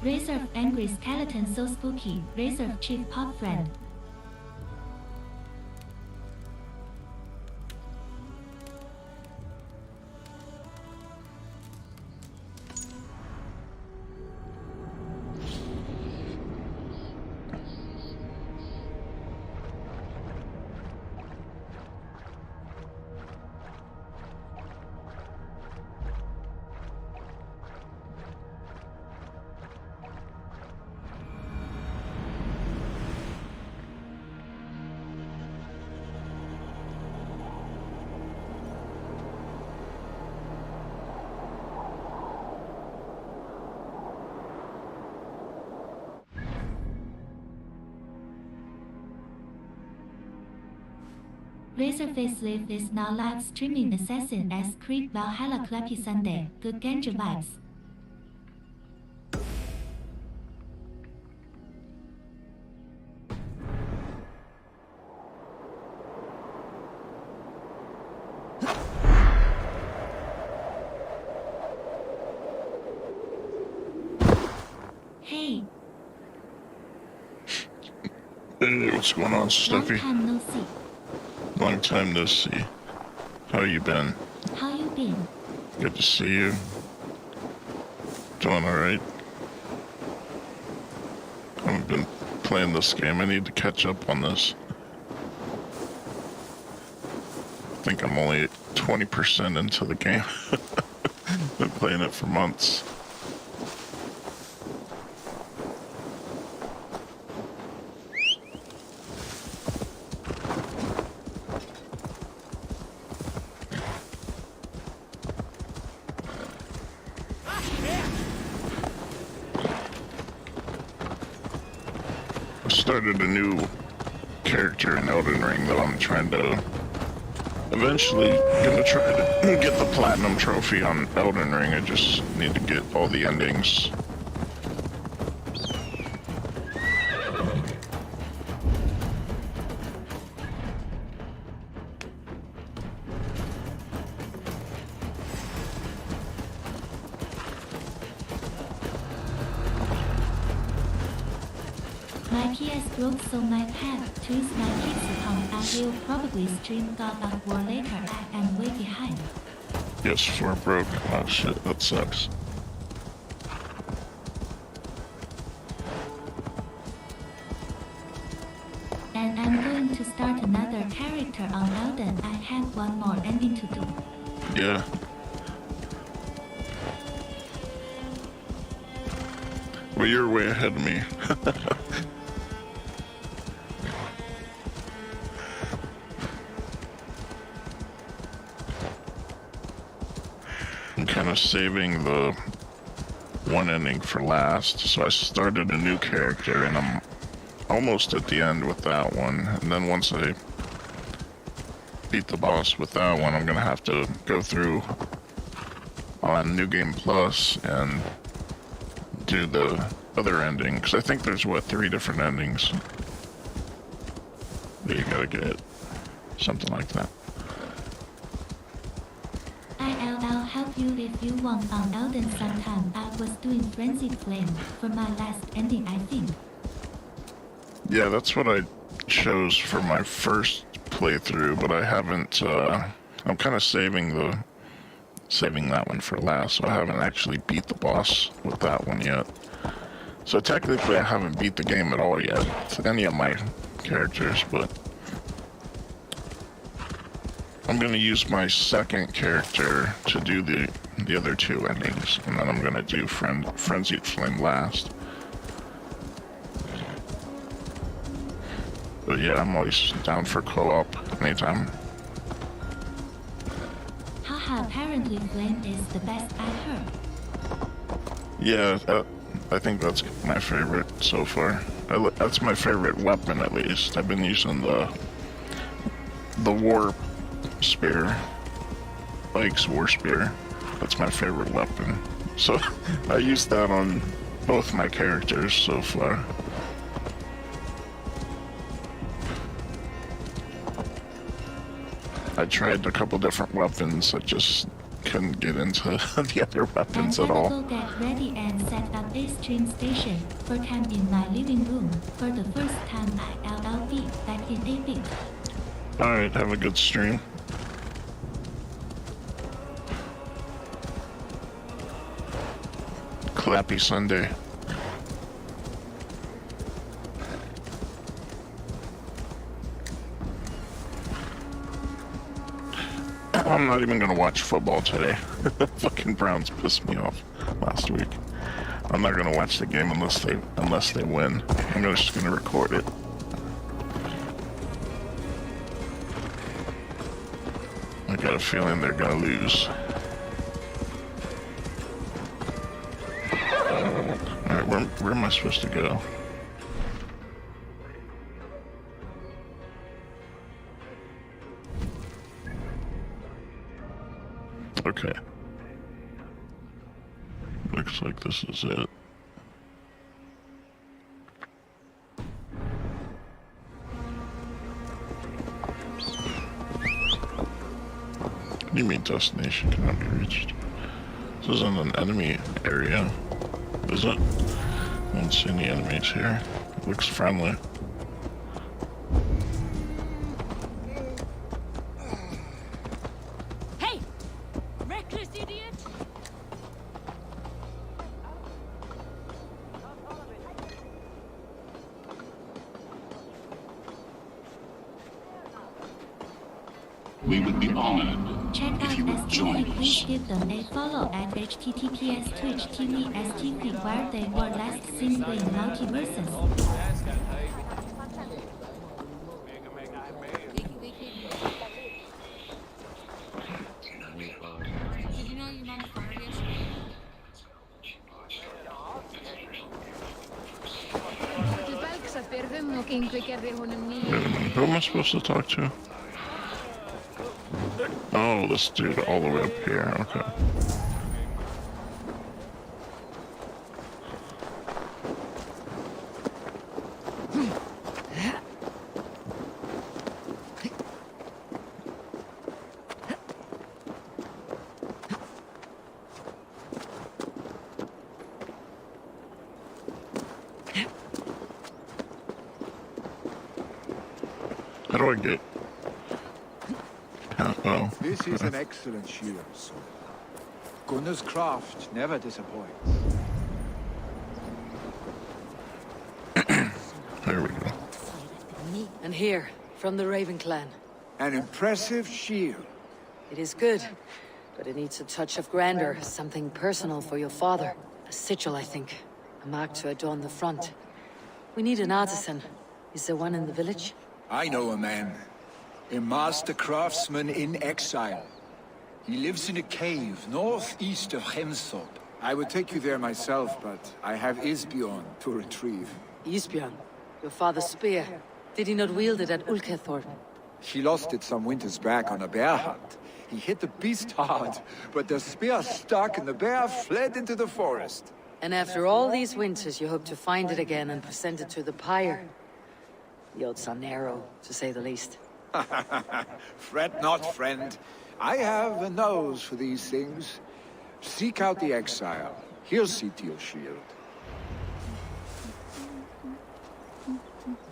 Reserve angry skeleton so spooky. Reserve chief pop friend. Razor Facelift is now live streaming Assassin's Creed Valhalla Clappy Sunday. Good ganja vibes. Hey. Hey, what's going on, Stuffy? Long time no see. Long time no see. How you been? How you been? Good to see you. Doing alright. I haven't been playing this game. I need to catch up on this. I think I'm only 20% into the game. Been playing it for months. Started a new character in Elden Ring that I'm trying to eventually gonna try to get the platinum trophy on Elden Ring. I just need to get all the endings. My PS broke so my have to use my kids account. I will probably stream God of War later. I am way behind. Yes, 4 broke. Oh shit, that sucks. And I'm going to start another character on Elden. I have one more ending to do. Yeah. Well, you're way ahead of me. I'm kind of saving the one ending for last, so I started a new character and I'm almost at the end with that one. And then once I beat the boss with that one, I'm gonna have to go through on New Game Plus and do the other ending, because I think there's, what, 3 different endings that you gotta get. Something like that. I'll help you if you want on Elden sometime. I was doing Frenzied Flame for my last ending, I think. Yeah, that's what I chose for my first playthrough, but I haven't, I'm kind of saving that one for last, so I haven't actually beat the boss with that one yet. So technically I haven't beat the game at all yet, with any of my characters, but I'm gonna use my second character to do the other 2 endings, and then I'm gonna do Frenzied Flame last. But yeah, I'm always down for co-op anytime. Haha, apparently Flame is the best I heard. Yeah, I think that's my favorite so far. That's my favorite weapon, at least. I've been using the war spear, Ike's war spear. That's my favorite weapon. So I used that on both my characters so far. I tried a couple different weapons that just couldn't get into the other weapons And at all. go get ready and set up a stream station for cam in my living room. For the first time I'll be back in Epic. Alright, have a good stream. Clappy Sunday. I'm not even gonna watch football today. Fucking Browns pissed me off last week. I'm not gonna watch the game unless they win. I'm just gonna record it. I got a feeling they're gonna lose. Alright, where am I supposed to go? Okay. Looks like this is it. What do you mean destination cannot be reached? This isn't an enemy area, is it? I don't see any enemies here. It looks friendly. Hey! Reckless idiot! We would be honored Check out if you would join STV, please us. give them a follow at https Twitch TV STV where they were last seen playing multiverses. Did you know your mom fired yesterday? Who am I supposed to talk to? Oh, this dude all the way up here. Okay. How do I get? Oh. This is an excellent shield, sir. Gunnar's craft never disappoints. There we go. And here, from the Raven clan. An impressive shield. It is good, but it needs a touch of grandeur, something personal for your father. A sigil, I think. A mark to adorn the front. We need an artisan. Is there one in the village? I know a man. A master craftsman in exile. He lives in a cave northeast of Hemthorpe. I would take you there myself, but I have Isbjorn to retrieve. Isbjorn, your father's spear. Did he not wield it at Ulkethorpe? He lost it some winters back on a bear hunt. He hit the beast hard, but the spear stuck and the bear fled into the forest. And after all these winters, you hope to find it again and present it to the pyre. The odds are narrow, to say the least. Fret not, friend. I have a nose for these things. Seek out the exile. He'll see to your shield.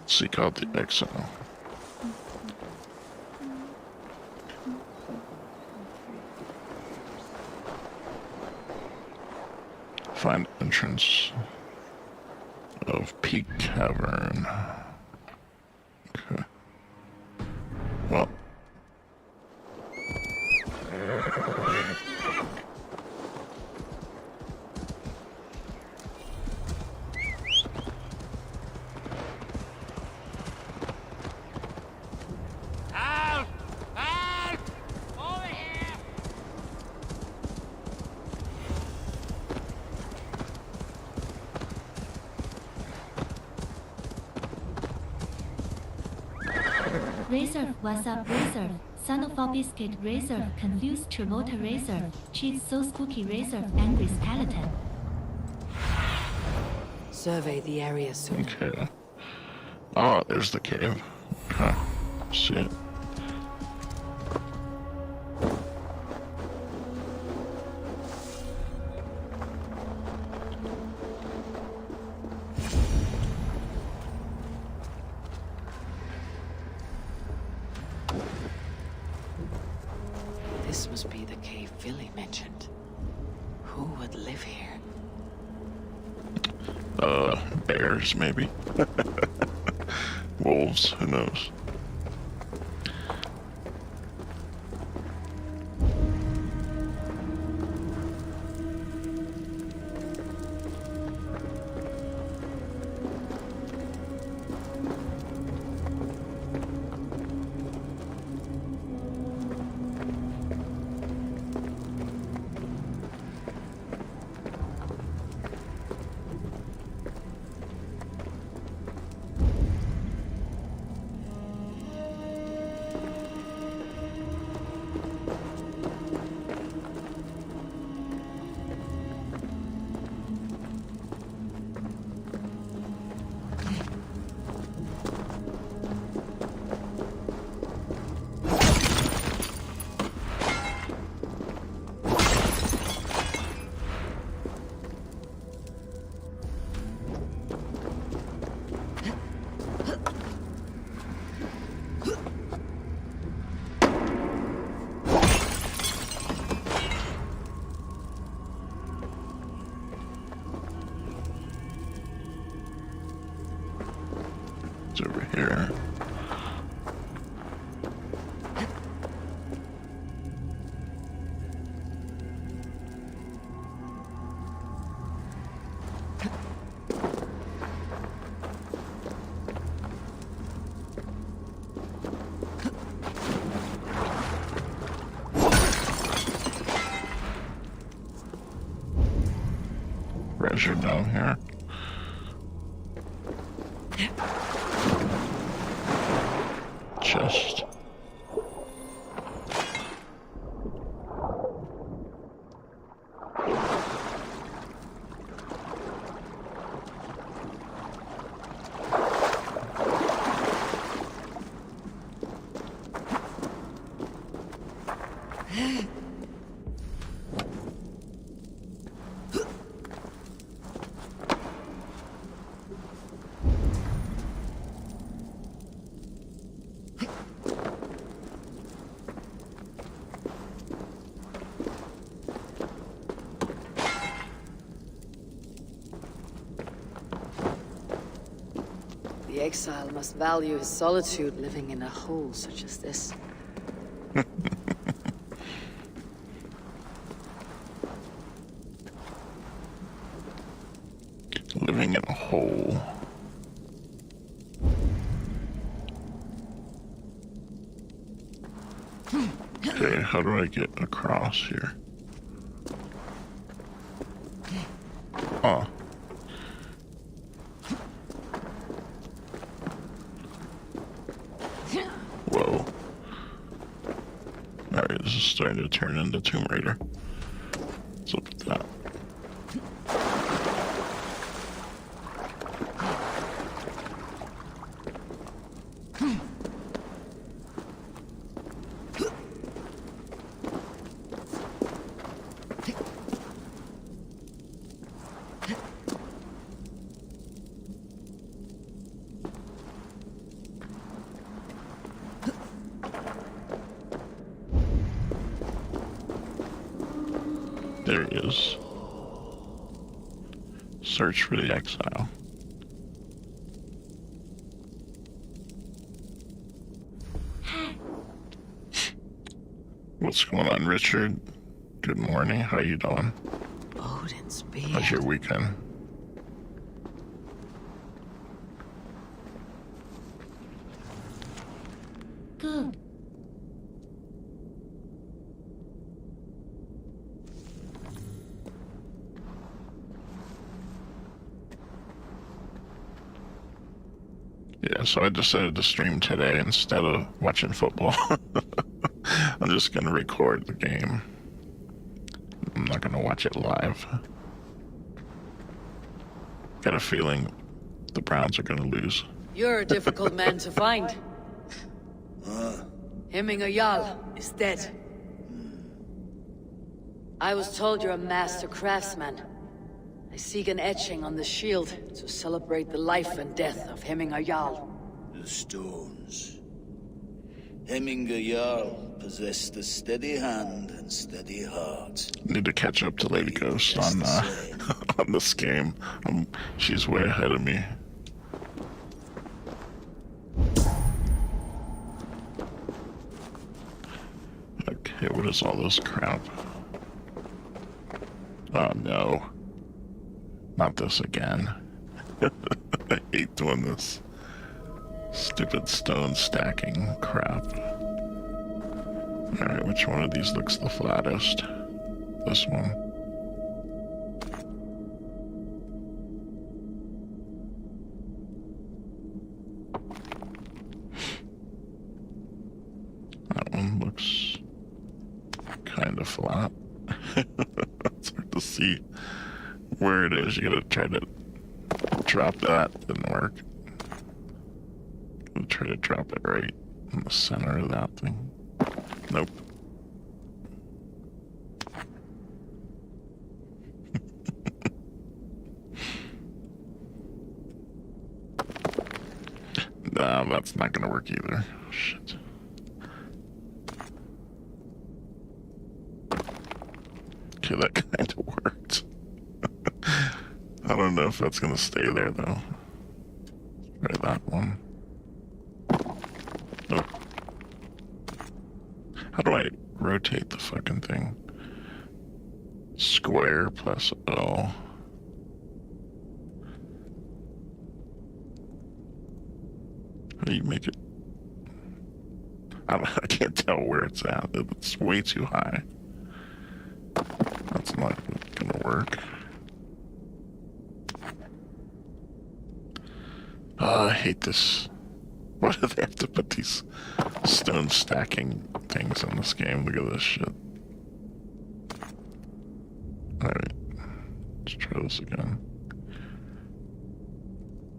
Seek out the exile. Find entrance of Peak Cavern. Okay. Well. Help! Help! Over here! Razor, what's up, Razor? Son of a biscuit, Razor, confused Trevota, Razor, cheats so spooky, Razor, angry skeleton. Survey the area soon. Okay. Oh, there's the cave. Okay. See it. Philly mentioned. Who would live here? Bears, maybe. Wolves, who knows? It's over here. Treasure down here. Chest. The exile must value his solitude living in a hole such as this. Living in a hole. Okay, how do I get across here? Oh. Whoa. Alright, this is starting to turn into Tomb Raider. Let's look at that. There he is. Search for the exile. What's going on, Richard? Good morning. How you doing? Odin's beard. How's your weekend? Good. Yeah, so I decided to stream today instead of watching football. I'm just gonna record the game. I'm not gonna watch it live. Got a feeling the Browns are gonna lose. You're a difficult man to find. Hemming Jarl is dead. I was told you're a master craftsman. I seek an etching on the shield to celebrate the life and death of Hemming Jarl. The stones. Hemminger Jarl possessed a steady hand and steady heart. Need to catch up to Lady Ghost on on this game. She's way ahead of me. Okay, what is all this crap? Oh no. Not this again. I hate doing this. Stupid stone stacking crap. Alright, which one of these looks the flattest? This one. That one looks kind of flat. It's hard to see where it is. You gotta try to drop that. Didn't work. I'll try to drop it right in the center of that thing. Nope. Nah, that's not gonna work either. Shit. Okay, that kind of worked. I don't know if that's gonna stay there though. Try that one. Nope. How do I rotate the fucking thing? Square plus L. How do you make it? I can't tell where it's at. It's way too high. That's not gonna work. Oh, I hate this. Why do they have to put these stone stacking things in this game? Look at this shit. Alright. Let's try this again.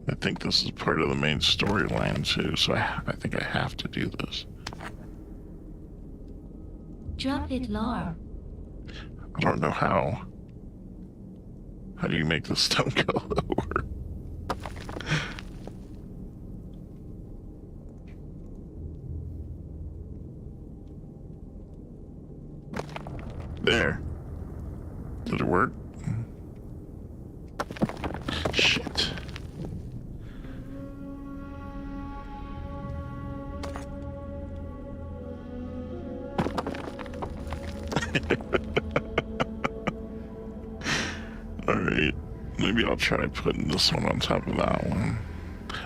I think this is part of the main storyline too, so I think I have to do this. Drop it lower. I don't know how. How do you make the stone go lower? There. Did it work? Shit. Alright. Maybe I'll try putting this one on top of that one.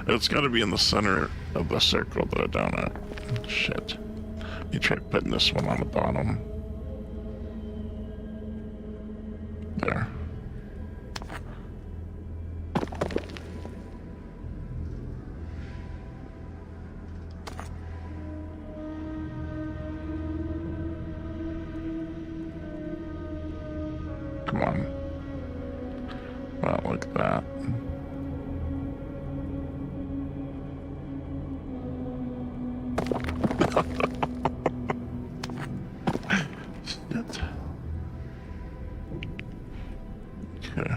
It's gotta be in the center of the circle, though, don't it? Shit. You try putting this one on the bottom. There. Come on. Not like that. Shit. Okay.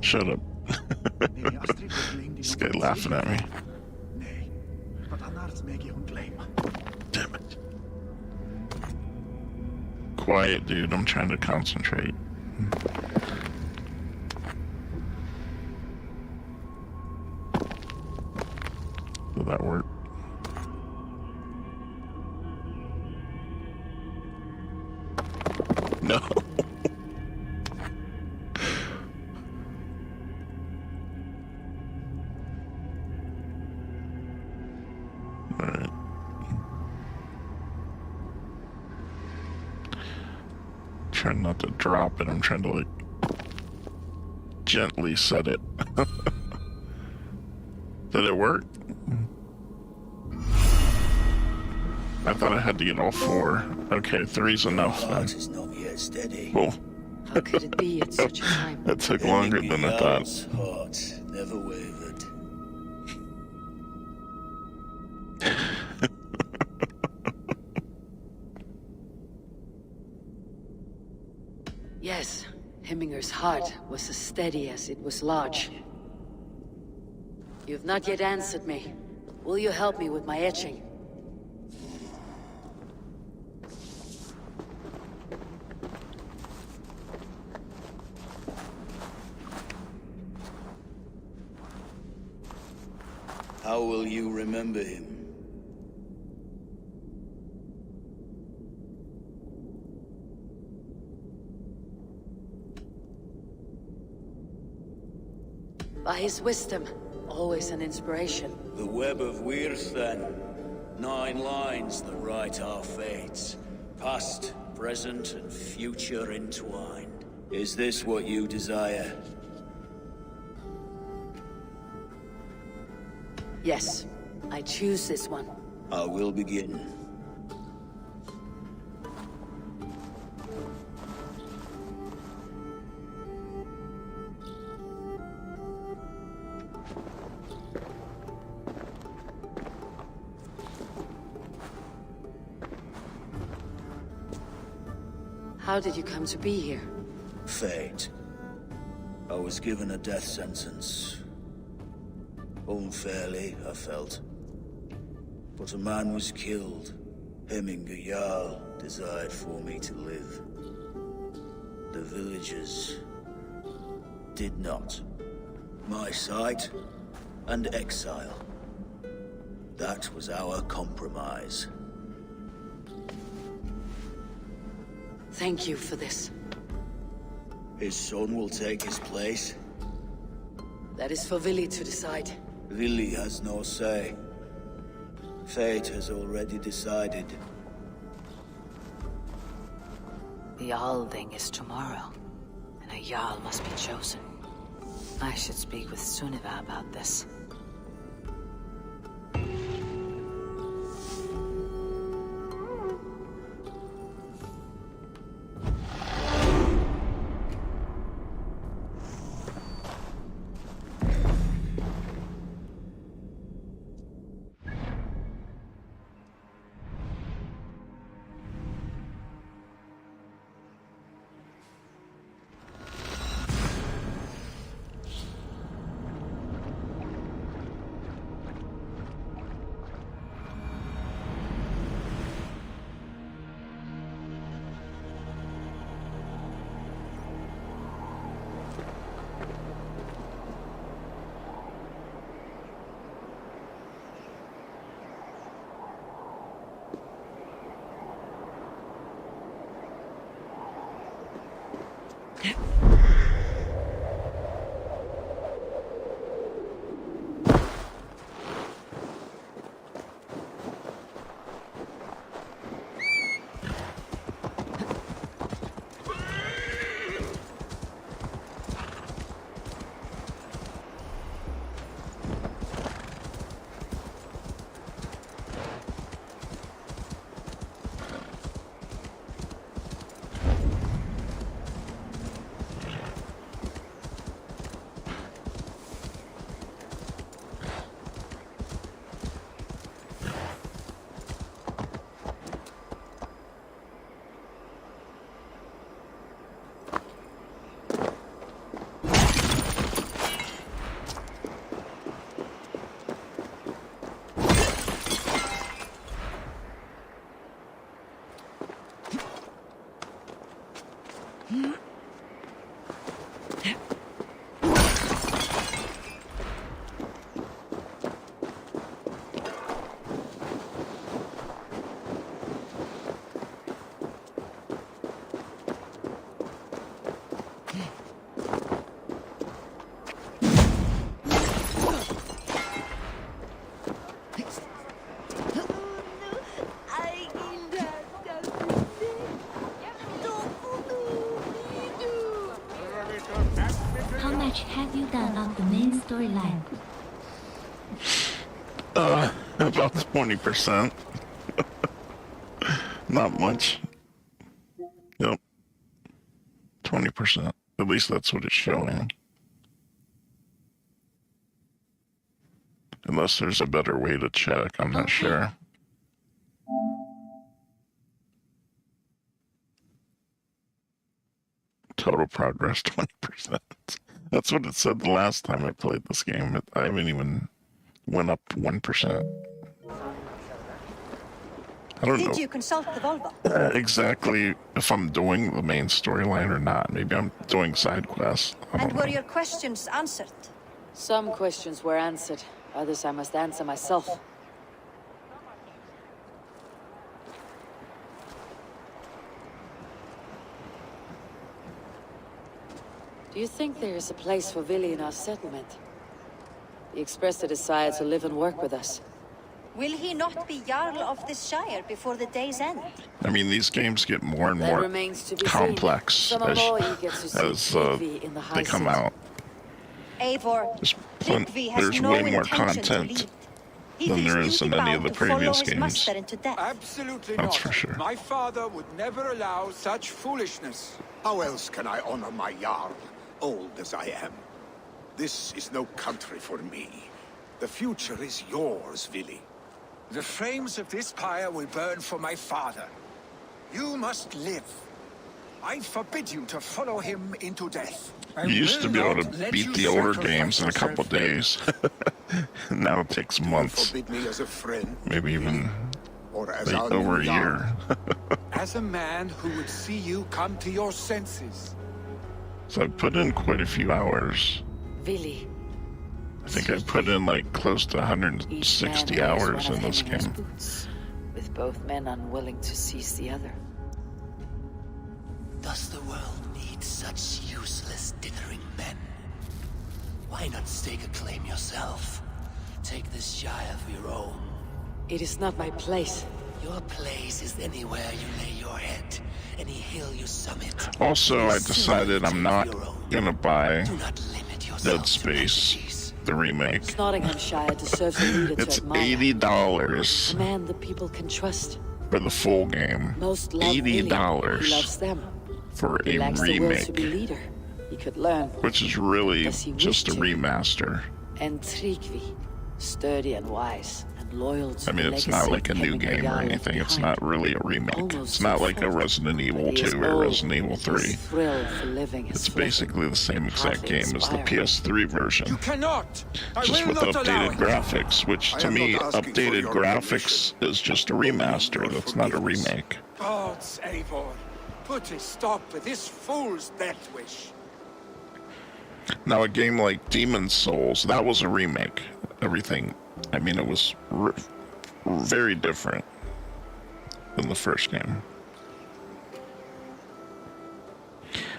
Shut up. This guy laughing at me. Damn it. Quiet, dude. I'm trying to concentrate. Did that work? No. Alright. Trying not to drop it, I'm trying to like gently set it. Did it work? I thought I had to get all four. Okay, 3's enough then. Heart is not yet steady. Cool. How could it be at such a time? That took longer than I thought. Jarl's heart never wavered. Yes, Hemminger's heart was as steady as it was large. You've not yet answered me. Will you help me with my etching? How will you remember him? By his wisdom, always an inspiration. The web of Wirth, then. 9 lines that write our fates. Past, present, and future entwined. Is this what you desire? Yes, I choose this one. I will begin. How did you come to be here? Fate. I was given a death sentence. Unfairly, I felt. But a man was killed. Hemminger Jarl desired for me to live. The villagers did not. My sight and exile. That was our compromise. Thank you for this. His son will take his place. That is for Villy to decide. Villy has no say. Fate has already decided. The Alding is tomorrow, and a Jarl must be chosen. I should speak with Sunniva about this. How much have you done of the main storyline? About 20%. Not much. Yep. 20%. At least that's what it's showing. Unless there's a better way to check, I'm not sure. total progress 20%. That's what it said the last time I played this game. I haven't even went up 1%. I don't know. Did you consult the Volvo? Exactly if I'm doing the main storyline or not. Maybe I'm doing side quests. I And don't were know. your questions answered? Some questions were answered, others I must answer myself. Do you think there is a place for Willy in our settlement? He expressed a desire to live and work with us. Will he not be Jarl of this shire before the day's end? I mean, these games get more and That more remains to be complex seen. as, Some gets to see Tryggvi in the high they come seat. out. Eivor, There's, Tryggvi has there's no way more intention to content leave. He than feels there is in any of duty-bound the to follow previous his games. master into death. Absolutely That's not. for sure. My father would never allow such foolishness. How else can I honor my Jarl, old as I am? This is no country for me. The future is yours, Willy. The flames of this pyre will burn for my father. You must live. I forbid you to follow him into death. I You used to will be able not to let beat you the older sacrifice games in a couple yourself. days. Now it takes months, Forbid me as a friend, maybe even or as like our over new a Jarl. year. As a man who would see you come to your senses. So I put in quite a few hours. Willy. I think I put in like close to Each man 160 wears hours one in of this Henninger's game. boots, with both men unwilling to seize the other. Does the world need such useless dithering men? Why not stake a claim yourself? Take this shire for your own. It is not my place. Your place is anywhere you lay your head, any hill you summit. Also, I decided I'm not gonna buy Do not limit yourself Dead to Space, entities. the remake. Nottinghamshire deserves a leader to It's admire. $80 A man the people can trust. for the full game. Most love Willy. He $80 loves them. for He a lacks the will to be remake, leader. He could learn. which is really Does he wish just a to? remaster. And Tryggvi, sturdy and wise, and loyal to I mean, the it's legacy not like a new Henninger game or Jarl left anything. It's behind. not really a remake. Almost It's not like a fulfilled. Resident Evil But he is 2 or old, Resident Evil and 3. his thrill for living is It's fleeting. basically the same exact Hardly game as the inspiring. PS3 version, You cannot. I just will with not allow updated it. graphics, which I to am me, not asking for updated your graphics permission. is just a Only remaster. your That's not a forgiveness. remake. Gods, Eivor, put a stop to this fool's death wish. Now, a game like Demon's Souls, that was a remake. Everything, I mean, it was very different than the first game.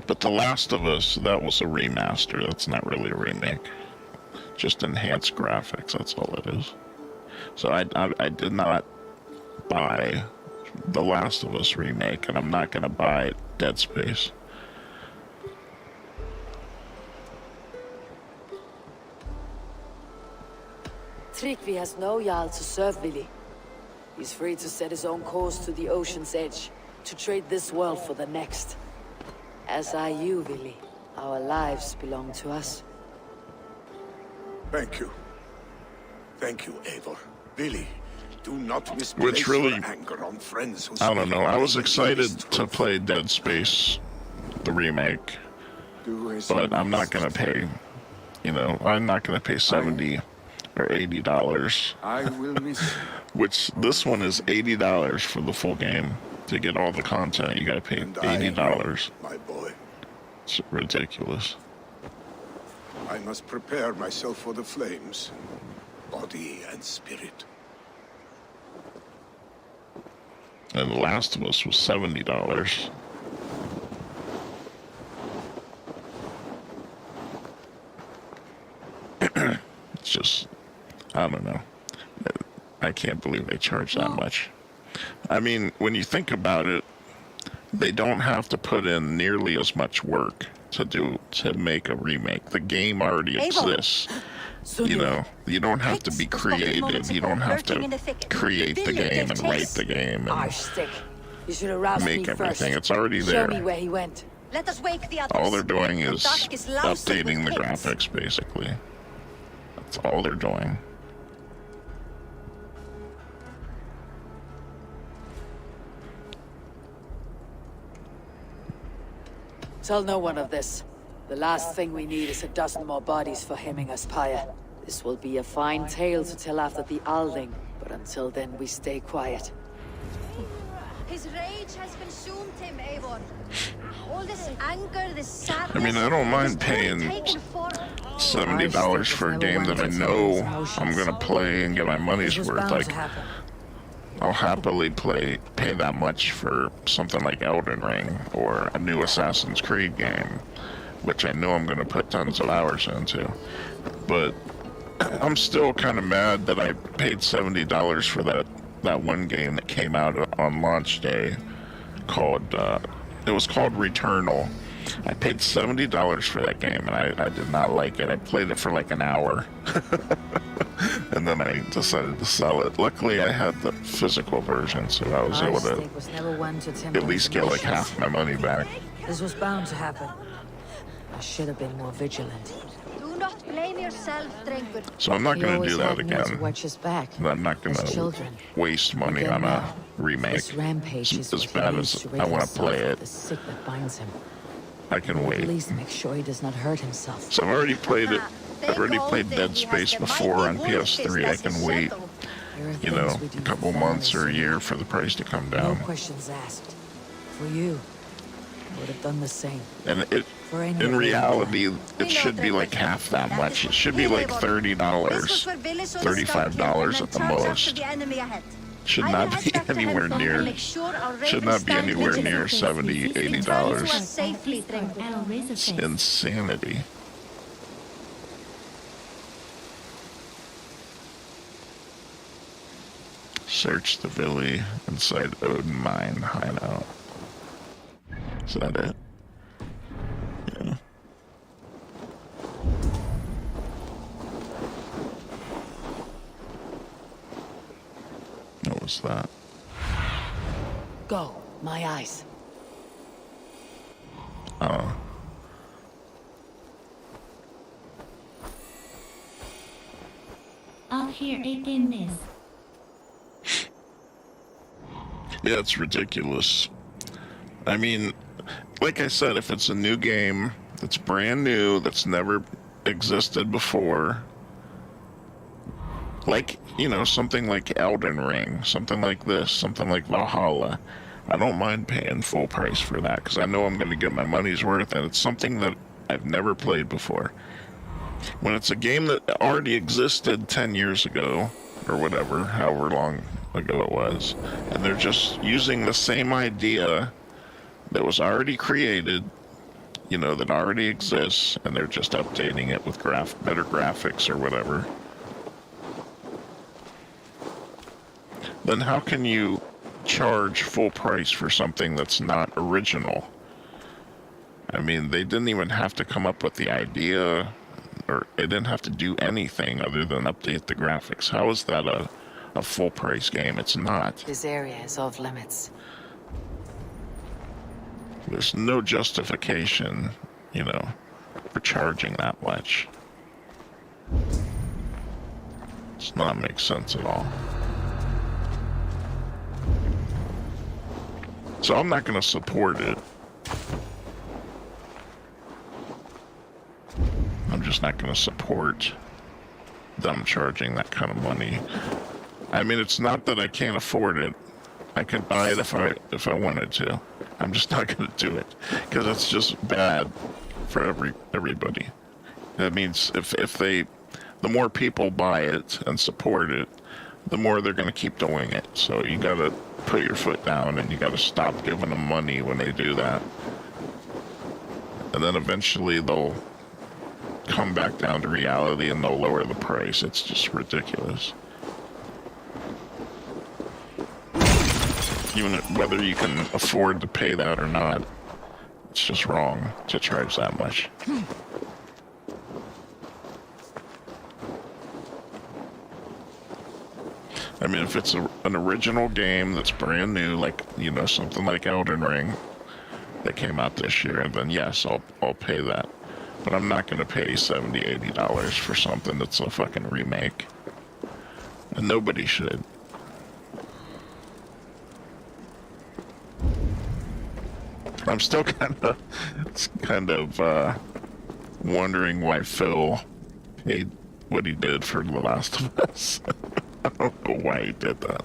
But The Last of Us, that was a remaster. That's not really a remake. Just enhanced graphics, that's all it is. So I did not buy The Last of Us remake, and I'm not going to buy Dead Space. Tryggvi has no Jarl to serve Willy. He's free to set his own course to the ocean's edge, to trade this world for the next. As are you, Willy. Our lives belong to us. Thank you. Thank you, Eivor. Willy, do not misplace Which really- your anger on friends who I don't know. I was speak excited against to truth. play Dead Space, the remake, Do as but you I'm not must. gonna pay. You know, I'm not gonna pay $70 or $80. I will miss you. Which this one is $80 for the full game. To get all the content, you gotta pay And I $80. know, my boy. It's ridiculous. I must prepare myself for the flames, body and spirit. And The Last of Us was $70. It's just, I don't know. I can't believe they charge that much. I mean, when you think about it, they don't have to put in nearly as much work to make a remake. The game already Eivor. exists. You know, you don't have to be creative. You don't have to create the game and write the game and Arschstick. You should have roused me make first. everything. It's already Show there. me where he went. Let us wake the others. All they're doing The is dark is lousy updating with the pigs. graphics, basically. That's all they're doing. Tell no one of this. The last thing we need is a dozen more bodies for hemming us, Paya. This will be a fine tale to tell after the Alding, but until then we stay quiet. His rage has consumed him, Eivor. All this anger, this sadness... I mean, I don't mind paying $70 for a game that I know I'm gonna play and get my money's worth. Like, I'll happily pay that much for something like Elden Ring or a new Assassin's Creed game, which I know I'm gonna put tons of hours into. But I'm still kind of mad that I paid $70 for that one game that came out on launch day called, it was called Returnal. I paid $70 for that game, and I did not like it. I played it for like an hour, and then I decided to sell it. Luckily, I had the physical version, so I was able to at least get like half my money back. This was bound to happen. I should have been more vigilant. Do not blame yourself, Drengur. So I'm not going to do that again. I'm not going to waste money on a remake. This rampage is as bad as I want to play it. The sick that binds him. I can wait. Please make sure he does not hurt himself. So I've already played it. I've already played Dead Space before on PS3. I can wait, you know, a couple months or a year for the price to come down. No questions asked. For you, I would have done the same. And in reality, it should be like half that much. It should be like $30, $35 at the most. Should not be anywhere near $70, $80. It's insanity. Search the valley inside Odin Mine hideout. Is that it? Yeah. What was that? Go, my eyes. Oh. I'll hear again this. Yeah, it's ridiculous. I mean, like I said, if it's a new game that's brand new, that's never existed before, like, you know, something like Elden Ring, something like this, something like Valhalla, I don't mind paying full price for that, because I know I'm going to get my money's worth, and it's something that I've never played before. When it's a game that already existed 10 years ago, or whatever, however long ago it was, and they're just using the same idea that was already created, you know, that already exists, and they're just updating it with better graphics or whatever, then how can you charge full price for something that's not original? I mean, they didn't even have to come up with the idea, or they didn't have to do anything other than update the graphics. How is that a full price game? It's not. This area is off limits. There's no justification, you know, for charging that much. Does not make sense at all. So I'm not going to support it. I'm just not going to support them charging that kind of money. I mean, it's not that I can't afford it. I could buy it if I wanted to. I'm just not going to do it because it's just bad for everybody. That means if the more people buy it and support it, the more they're going to keep doing it. So you got to put your foot down and you got to stop giving them money when they do that. And then eventually they'll come back down to reality and they'll lower the price. It's just ridiculous. Even whether you can afford to pay that or not, it's just wrong to charge that much. I mean, if it's an original game that's brand new, like, you know, something like Elden Ring that came out this year, then yes, I'll pay that. But I'm not going to pay $70, $80 for something that's a fucking remake. And nobody should. I'm still kind of wondering why Phil paid what he did for The Last of Us. I don't know why he did that.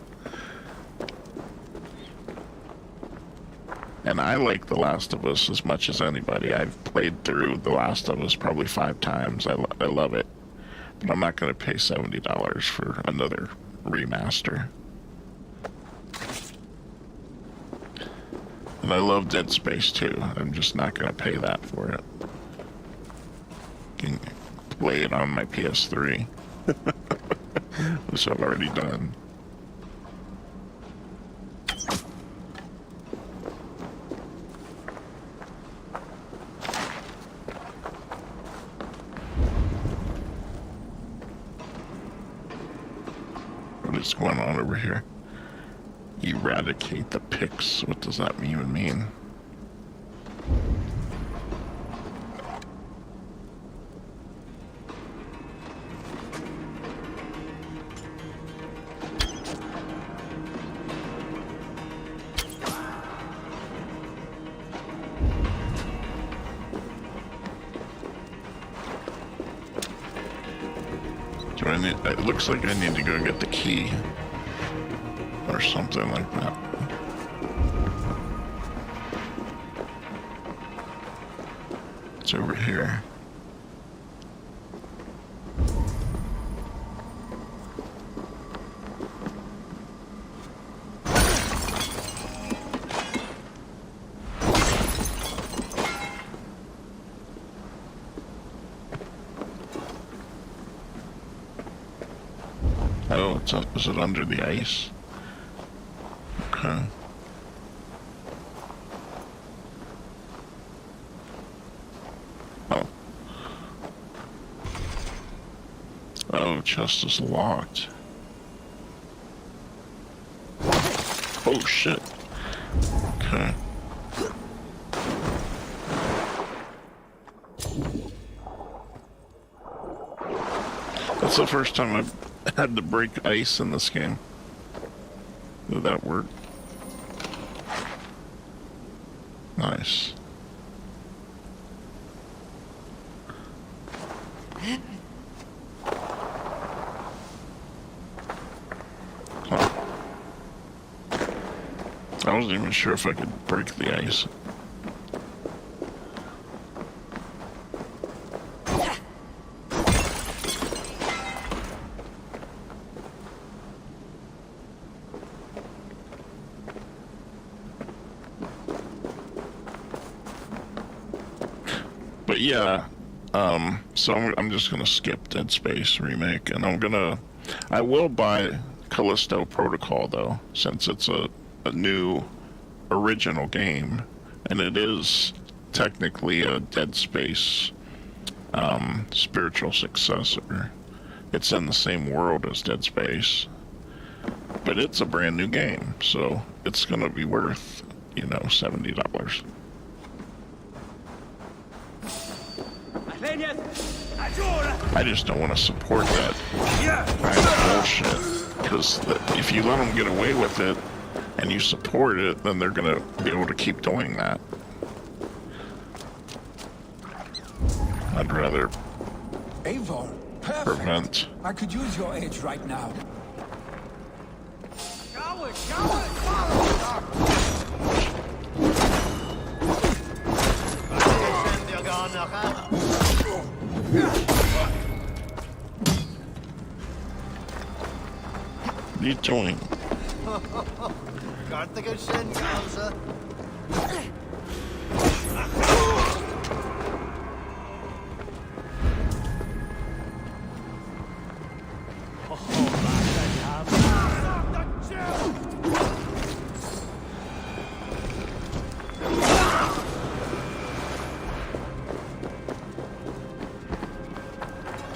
And I like The Last of Us as much as anybody. I've played through The Last of Us probably 5 times. I love it. But I'm not going to pay $70 for another remaster. And I love Dead Space too. I'm just not going to pay that for it. Can play it on my PS3. Which I've already done. What is going on over here? Eradicate the pics. What does that even mean? Do I need? It looks like I need to go get the key. Or something like that. It's over here. Oh, it's up. Is it under the ice? Okay. Oh. Oh, chest is locked. Oh, shit. Okay. That's the first time I've had to break ice in this game. Did that work? Nice. Huh. I wasn't even sure if I could break the ice. But yeah, so I'm just gonna skip Dead Space Remake, and I will buy Callisto Protocol though, since it's a new original game, and it is technically a Dead Space spiritual successor. It's in the same world as Dead Space, but it's a brand new game, so it's gonna be worth, $70. I just don't want to support that kind of bullshit, because if you let them get away with it and you support it, then they're going to be able to keep doing that. I'd rather Eivor, perfect. prevent. I could use your aid right now. What are you doing?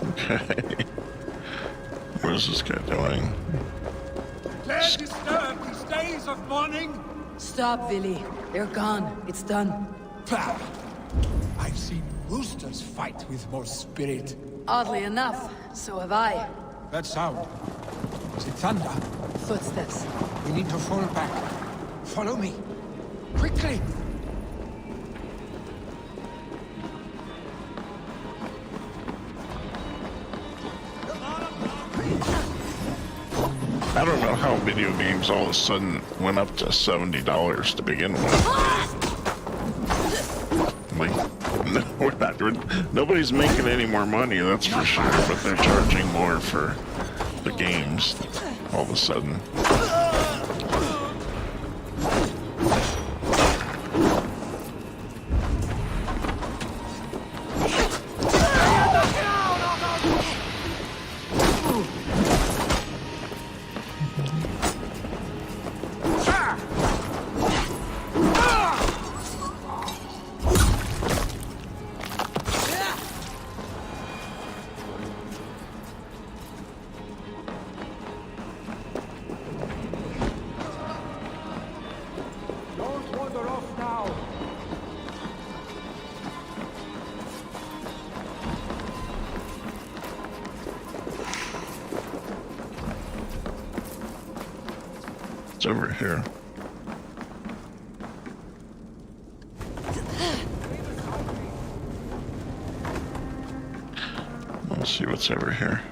Okay. What is this guy doing? Claire disturbed these days of mourning? Stop, Villy. They're gone. It's done. Bah. I've seen roosters fight with more spirit. Oddly enough, so have I. That sound. Is it thunder? Footsteps. We need to fall back. Follow me. Quickly! I don't know how video games all of a sudden went up to $70 to begin with. Like, no, nobody's making any more money, that's for sure, but they're charging more for the games all of a sudden. It's over here. Let's see what's over here.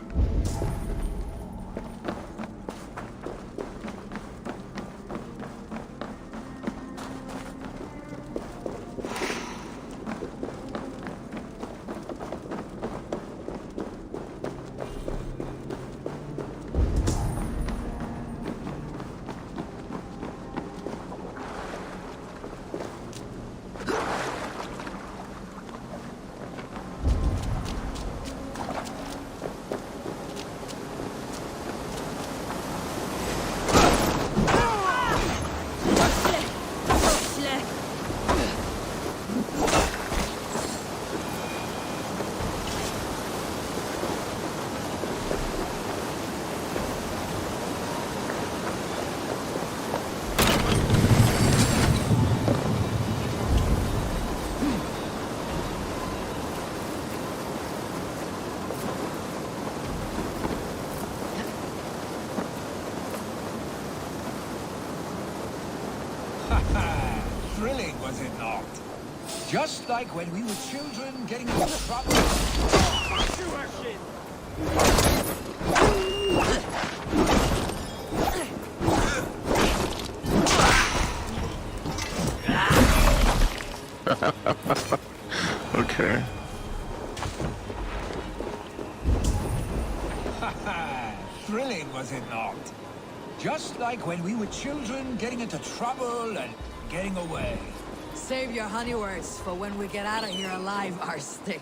Thrilling, was it not? Just like when we were children getting into trouble. Okay. Thrilling, was it not? Just like when we were children getting into trouble and getting away. Save your honey words for when we get out of here alive, Arstick.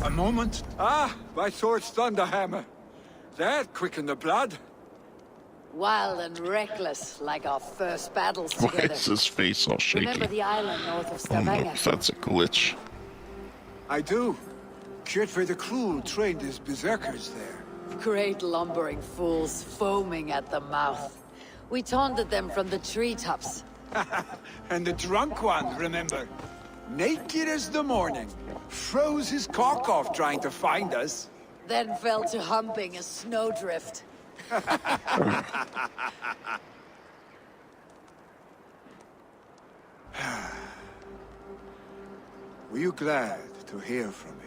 A moment. Ah, my sword's thunderhammer. That quickened the blood. Wild and reckless, like our first battles Why together. is his face all shaky? Remember the island north of I don't know Stavanger? if that's a glitch. I do. Kjotve the Cruel trained his berserkers there. Great lumbering fools foaming at the mouth. We taunted them from the treetops. And the drunk one, remember? Naked as the morning. Froze his cock off trying to find us. Then fell to humping a snowdrift. Were you glad to hear from me?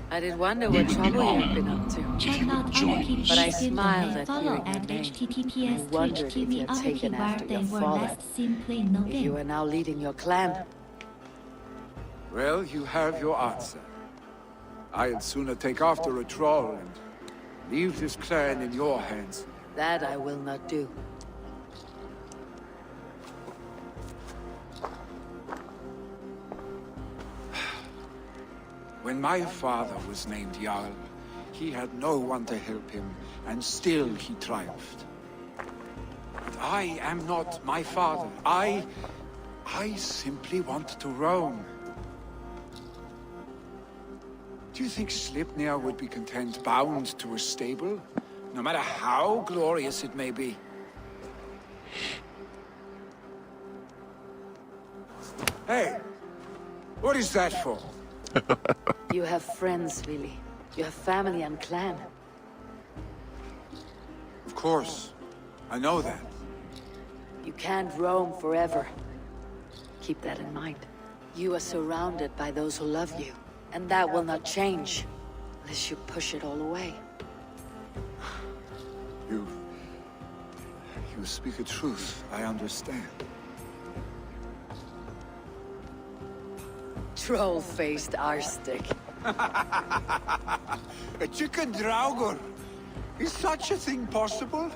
I did wonder what trouble you'd been up to. Check out other people But I with smiled the at follow hearing at your name. https I wondered twitch if TV you'd other taken people after they your were father. last seen playing no If you game. are now leading your clan. Well, you have your answer. I'd sooner take after a troll and leave this clan in your hands. That I will not do. When my father was named Jarl, he had no one to help him, and still he triumphed. But I am not my father. I simply want to roam. Do you think Slipnir would be content bound to a stable? No matter how glorious it may be. Hey! What is that for? You have friends, Vili. You have family and clan. Of course. I know that. You can't roam forever. Keep that in mind. You are surrounded by those who love you. And that will not change, unless you push it all away. You speak a truth. I understand. Troll-faced arstick. A chicken draugur! Is such a thing possible?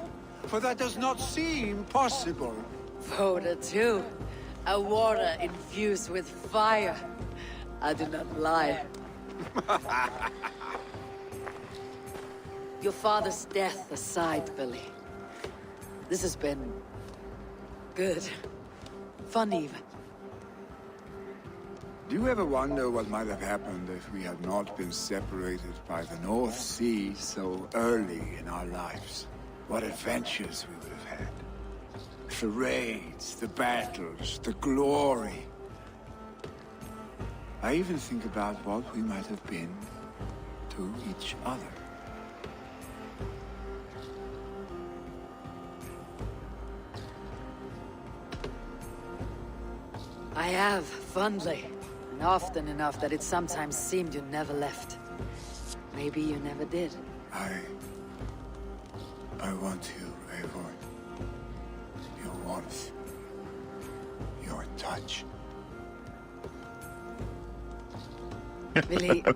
For that does not seem possible. Voda too. A water infused with fire. I do not lie. Your father's death aside, Billy. This has been... good. Fun even. Do you ever wonder what might have happened if we had not been separated by the North Sea so early in our lives? What adventures we would have had. The raids, the battles, the glory. I even think about what we might have been to each other. I have, fondly. And often enough that it sometimes seemed you never left. Maybe you never did. I want you, Eivor. Your warmth. Your touch. Billy... No.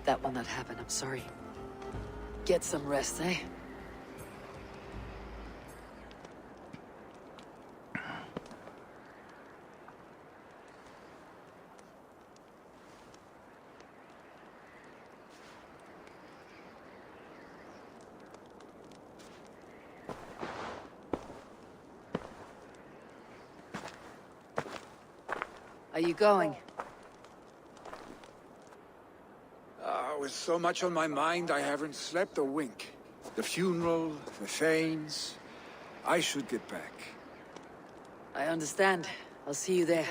That will not happen, I'm sorry. Get some rest, eh? Are you going? With so much on my mind, I haven't slept a wink. The funeral, the Thanes... I should get back. I understand. I'll see you there.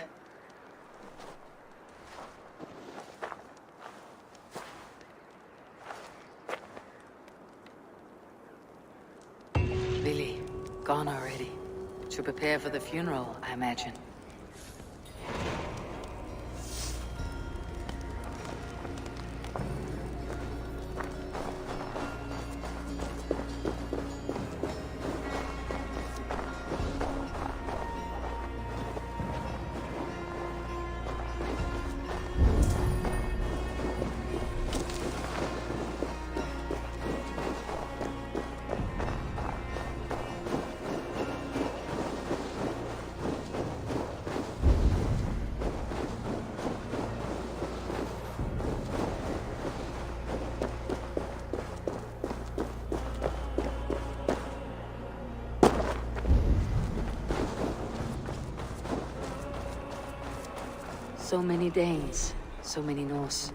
Billy, gone already. To prepare for the funeral, I imagine. So many Danes, so many Norse.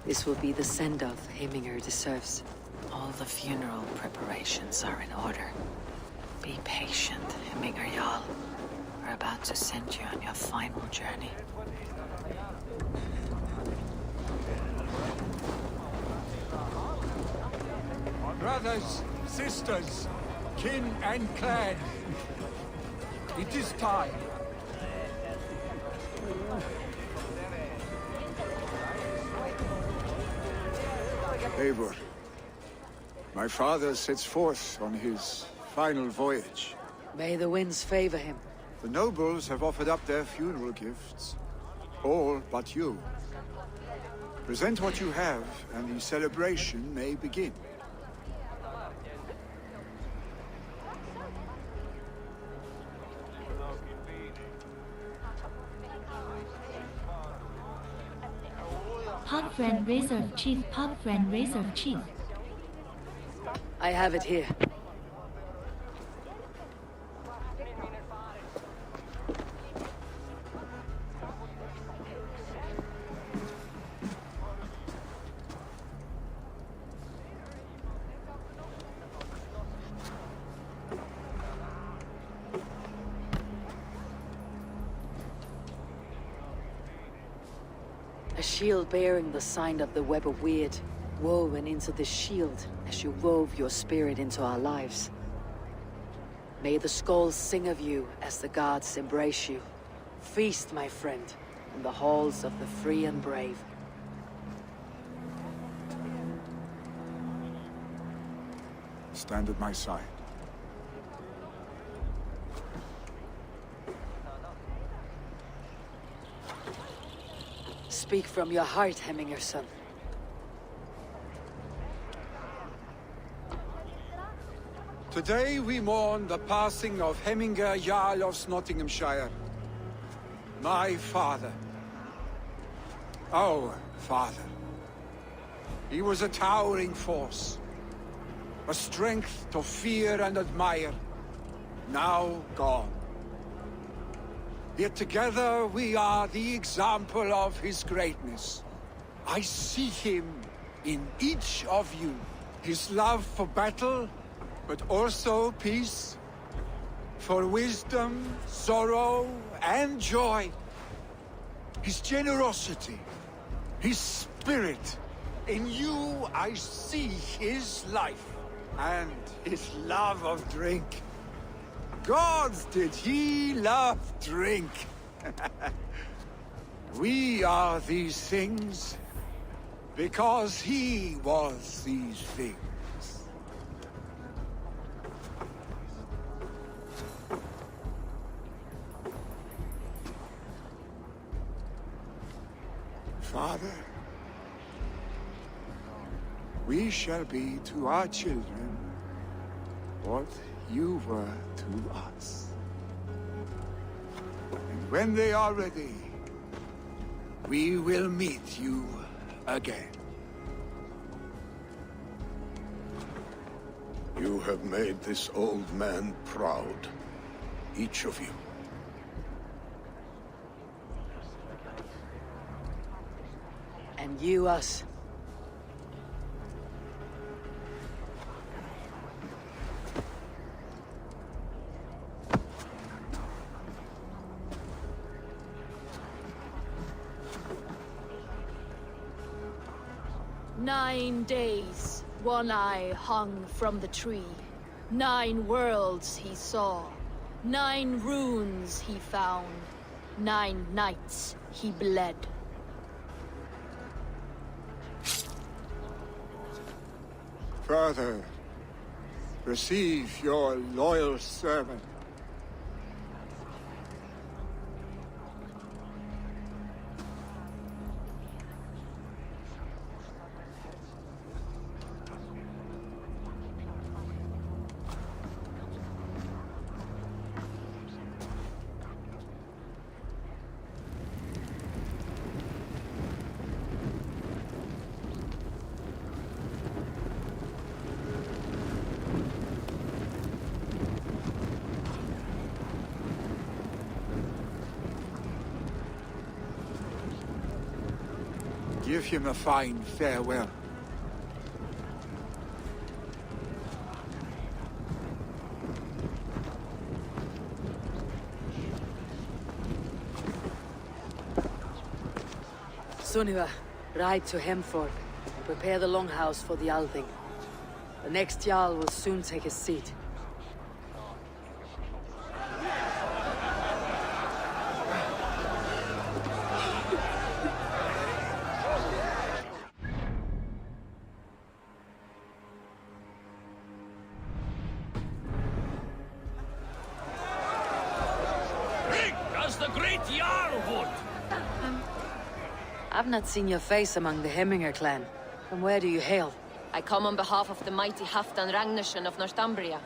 This will be the send-off Heminger deserves. All the funeral preparations are in order. Be patient, Heminger Jarl. We're about to send you on your final journey. Brothers, sisters, kin and clan. It is time. Eivor, my father sets forth on his final voyage. May the winds favor him. The nobles have offered up their funeral gifts. All but you. Present what you have, and the celebration may begin. Pub friend Reserve Chief, Pub friend Reserve Chief. I have it here. shield bearing the sign of the Web of Weird, woven into the shield as you wove your spirit into our lives. May the skulls sing of you as the gods embrace you. Feast, my friend, in the halls of the free and brave. Stand at my side. Speak from your heart, Hemminger son. Today we mourn the passing of Hemminger Jarl of Nottinghamshire. My father. Our father. He was a towering force. A strength to fear and admire. Now gone. Yet together we are the example of his greatness. I see him in each of you. His love for battle, but also peace. For wisdom, sorrow, and joy. His generosity, his spirit. In you I see his life, and his love of drink. Gods, did he love drink! We are these things because he was these things. Father, we shall be to our children what you were to us. And when they are ready, we will meet you again. You have made this old man proud. Each of you. And you us. "9 days, One Eye hung from the tree. 9 worlds he saw. 9 runes he found. 9 nights he bled." Father, receive your loyal servant. Give him a fine farewell. Sunniva, ride to Hemthorpe and prepare the longhouse for the Althing. The next Jarl will soon take his seat. I've not seen your face among the Hemminger clan. From where do you hail? I come on behalf of the mighty Halfdan Ragnarsson of Northumbria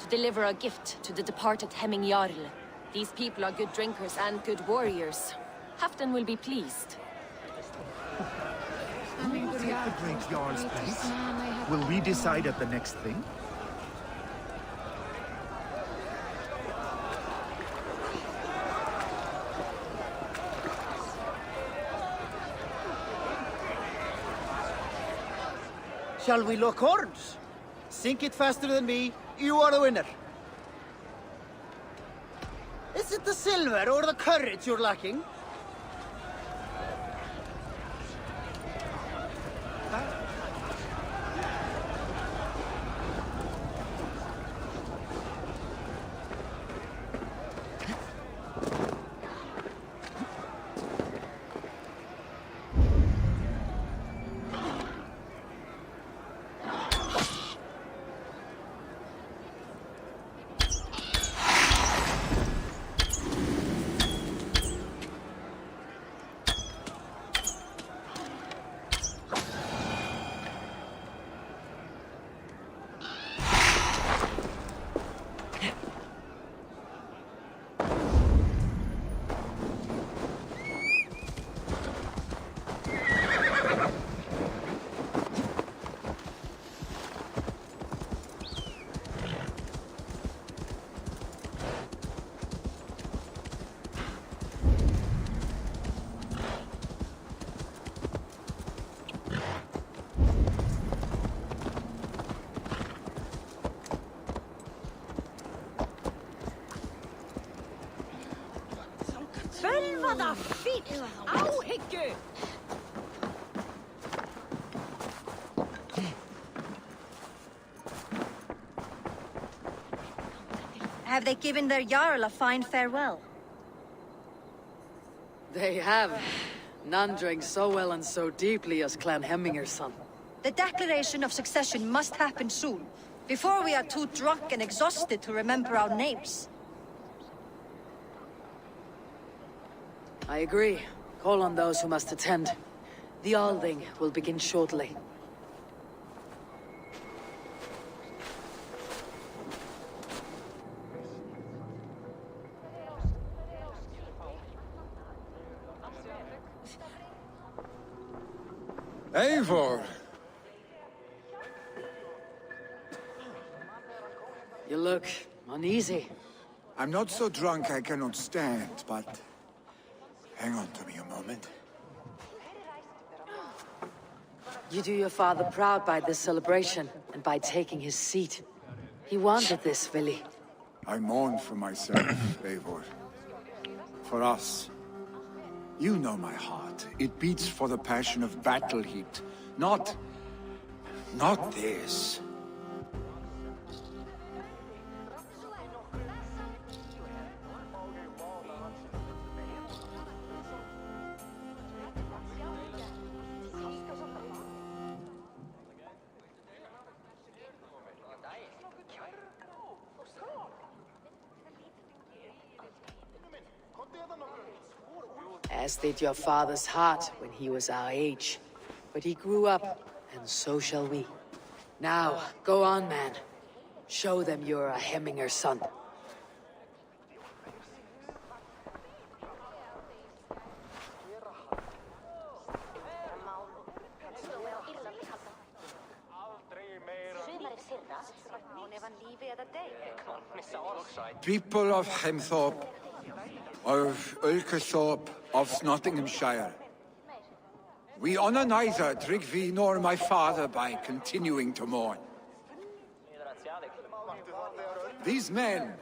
to deliver a gift to the departed Hemming Jarl. These people are good drinkers and good warriors. Halfdan will be pleased. Will we take the Great Jarl's place? Will we decide at the next thing? Shall we lock horns? Sink it faster than me, you are the winner. Is it the silver or the courage you're lacking? Hvaða fíll áhyggju! Have they given their Jarl a fine farewell? They have. None drank so well and so deeply as Clan Hemminger's son. The declaration of succession must happen soon, before we are too drunk and exhausted to remember our names. I agree. Call on those who must attend. The Alding will begin shortly. Eivor! You look uneasy. I'm not so drunk I cannot stand, but... hang on to me a moment. You do your father proud by this celebration, and by taking his seat. He wanted this, Vili. I mourn for myself, Eivor. For us. You know my heart. It beats for the passion of battle heat. Not this. As did your father's heart when he was our age. But he grew up, and so shall we. Now, go on, man. Show them you're a Hemminger son. People of Hemthorpe, of Ulkerthorpe, of Nottinghamshire. We honor neither Drigvi nor my father by continuing to mourn. These men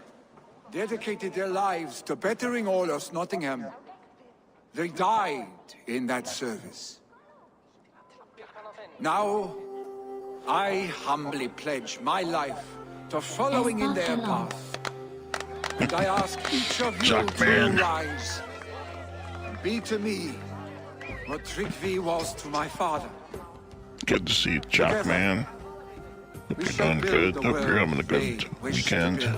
dedicated their lives to bettering all of Nottingham. They died in that service. Now, I humbly pledge my life to following in their path. And I ask each of you to rise and be to me what Drigvi was to my father. Good to see you, Jackman. Hope you're doing good. Hope you're having a good weekend.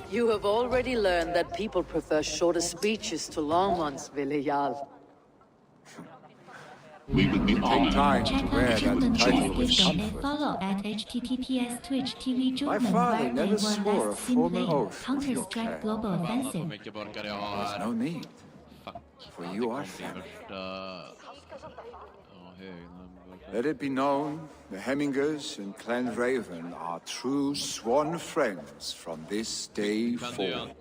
You have already learned that people prefer shorter speeches to long ones, Vili Jarl. We would be honored. Check out Children Chat with Donate follow at https Twitch TV My Jukman father where they never were swore a last formal seen oath of your Counter-Strike care. Global Offensive. There's no need. For you are family. Let it be known, the Hemmingers and Clan Raven are true sworn friends from this day forward.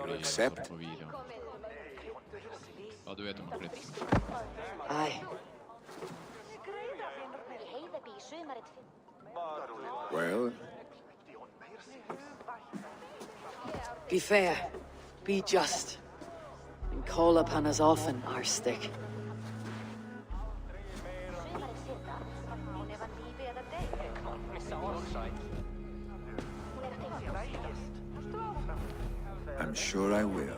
Accept? Aye. Well? Be fair. Be just. And call upon us often, our stick. I'm sure I will.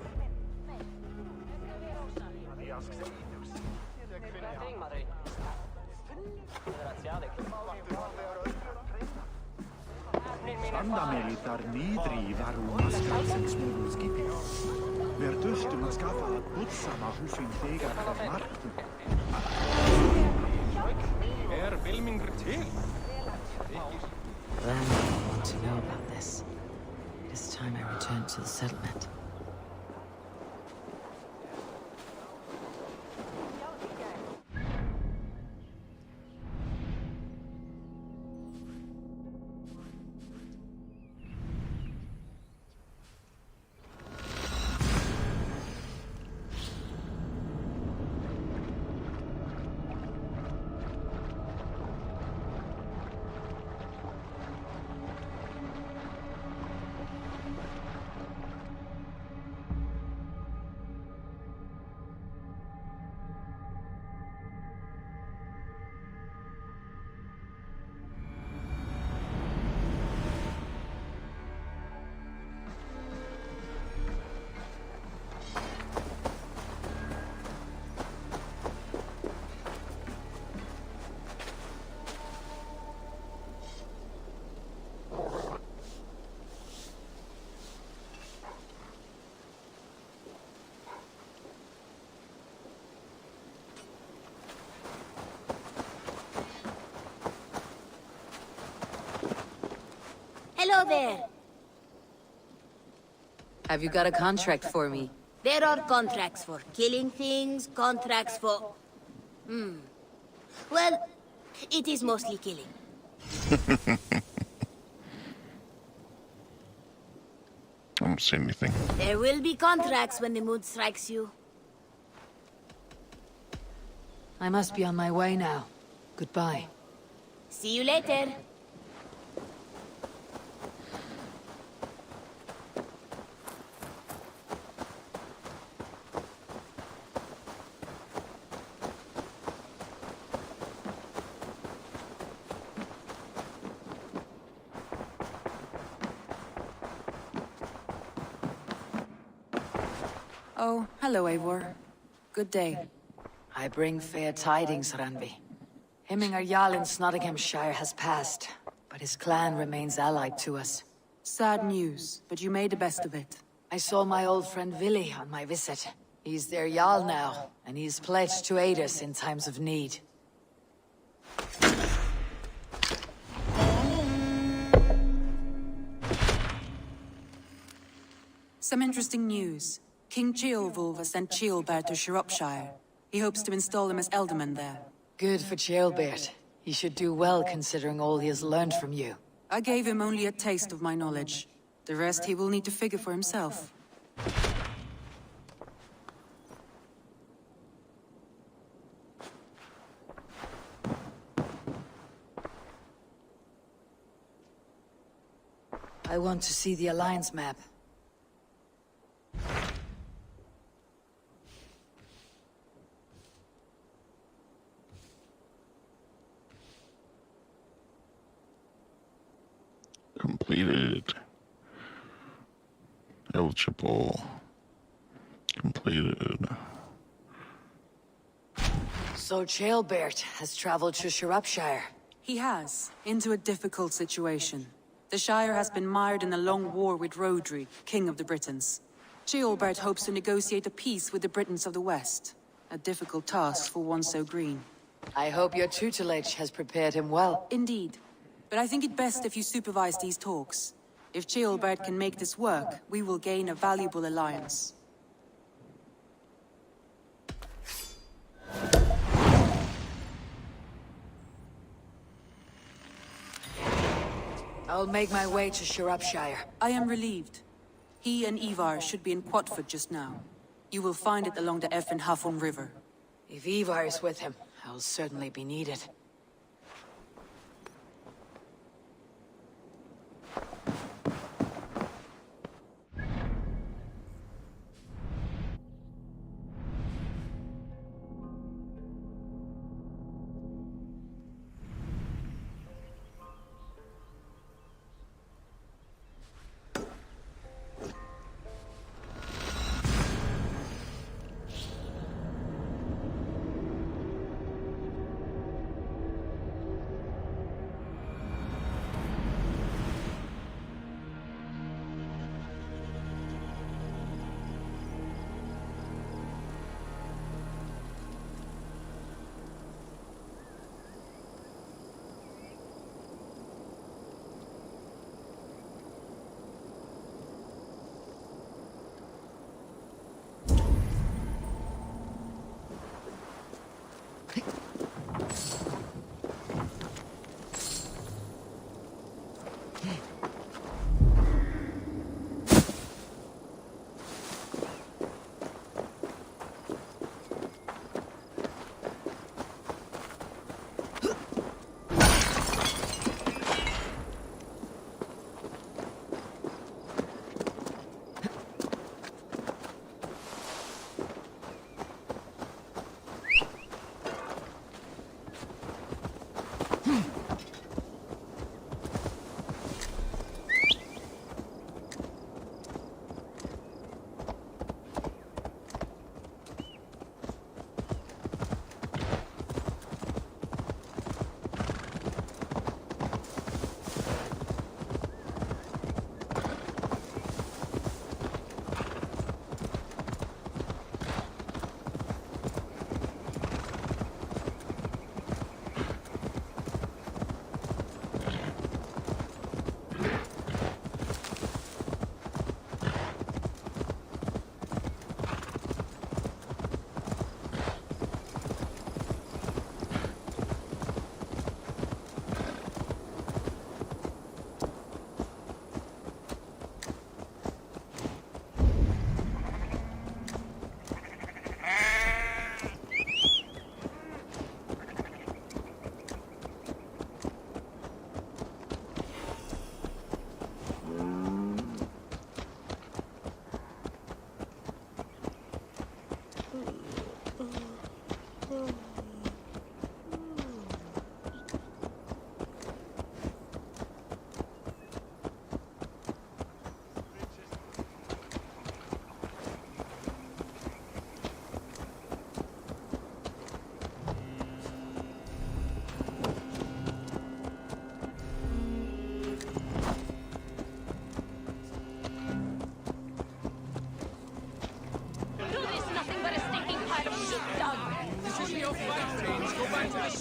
Sandamelitar nidri varu maskatsen smuggelskipi. Ver duchte maskafa at butsama húfin þegar af marktum. Vilmingr til? Then I want to know about this. It is time I return to the settlement. Hello there. Have you got a contract for me? There are contracts for killing things, contracts for... Well, it is mostly killing. I don't see anything. There will be contracts when the mood strikes you. I must be on my way now. Goodbye. See you later. Oh, hello, Eivor. Good day. I bring fair tidings, Randvi. Hemminger Jarl in Nottinghamshire has passed, but his clan remains allied to us. Sad news, but you made the best of it. I saw my old friend Willi on my visit. He's their Jarl now, and he's pledged to aid us in times of need. Some interesting news. King Ceolwulf has sent Ceolbert to Shropshire. He hopes to install him as Elderman there. Good for Ceolbert. He should do well considering all he has learned from you. I gave him only a taste of my knowledge. The rest he will need to figure for himself. I want to see the Alliance map. Completed. Eligible. Completed. So Ceolbert has traveled to Shropshire. He has, into a difficult situation. The Shire has been mired in a long war with Rhodri, King of the Britons. Ceolbert hopes to negotiate a peace with the Britons of the West. A difficult task for one so green. I hope your tutelage has prepared him well. Indeed. But I think it best if you supervise these talks. If Ceolbert can make this work, we will gain a valuable alliance. I'll make my way to Shropshire. I am relieved. He and Ivar should be in Quatford just now. You will find it along the Effen Hafon River. If Ivar is with him, I'll certainly be needed.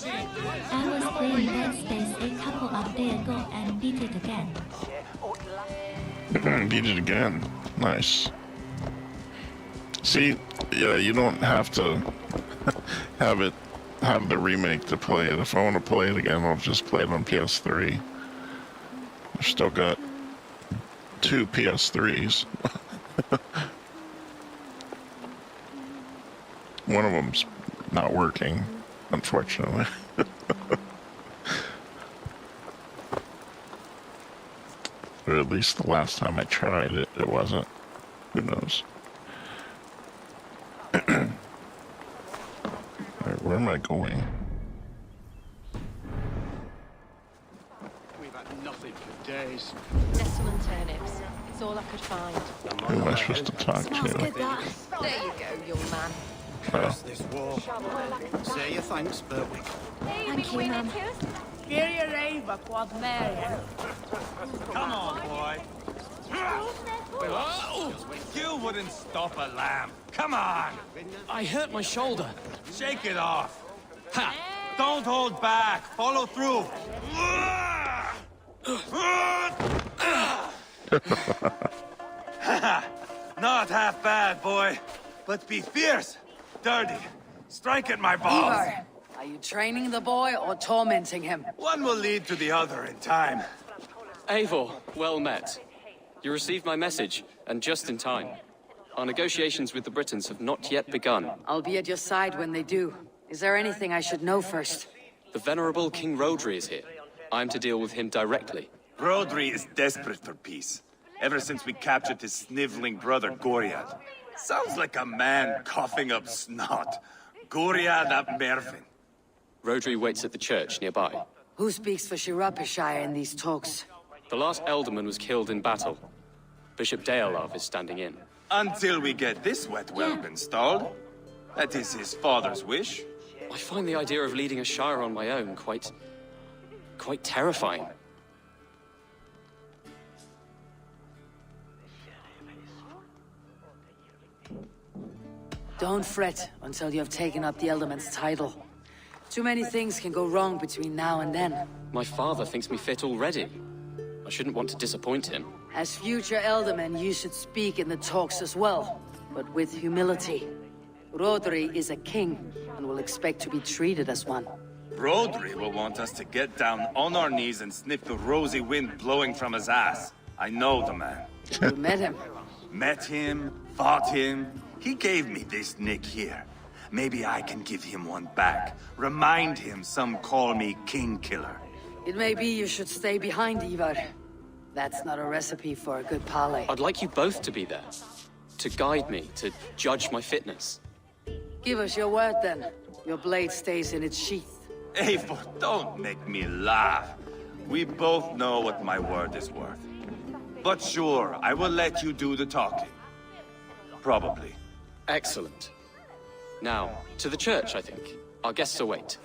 I was playing Dead Space a couple of days ago and beat it again. Beat it again. Nice. See, yeah, you don't have to have the remake to play it. If I want to play it again, I'll just play it on PS3. I've still got 2 PS3s. One of them's not working, unfortunately. Or at least the last time I tried it, it wasn't. Who knows? Alright, where am I going? We've had nothing for days. Nestle and turnips. It's all I could find. Who am I supposed to talk to? There you go, young man. Curse this war. Say your thanks, Berwick. Thank you, ma'am. Come on, boy. You wouldn't stop a lamb. Come on. I hurt my shoulder. Shake it off. Ha! Don't hold back. Follow through. Not half bad, boy. But be fierce, dirty. Strike at my balls. Ivar, are you training the boy or tormenting him? One will lead to the other in time. Eivor, well met. You received my message, and just in time. Our negotiations with the Britons have not yet begun. I'll be at your side when they do. Is there anything I should know first? The venerable King Rodri is here. I'm to deal with him directly. Rodri is desperate for peace. Ever since we captured his sniveling brother, Goriad. Sounds like a man coughing up snot. Goriad ap Mervin. Rodri waits at the church nearby. Who speaks for Shirapishire in these talks? The last alderman was killed in battle. Bishop Deolov is standing in. Until we get this wet whelp installed. That is his father's wish. I find the idea of leading a shire on my own quite terrifying. Don't fret until you have taken up the Elderman's title. Too many things can go wrong between now and then. My father thinks me fit already. I shouldn't want to disappoint him. As future Elderman, you should speak in the talks as well, but with humility. Rodri is a king, and will expect to be treated as one. Rodri will want us to get down on our knees and sniff the rosy wind blowing from his ass. I know the man. You met him? Met him, fought him. He gave me this nick here. Maybe I can give him one back. Remind him some call me King Killer. It may be you should stay behind, Ivar. That's not a recipe for a good parley. I'd like you both to be there. To guide me, to judge my fitness. Give us your word, then. Your blade stays in its sheath. Eivor, don't make me laugh. We both know what my word is worth. But sure, I will let you do the talking. Probably. Excellent. Now, to the church, I think. Our guests await.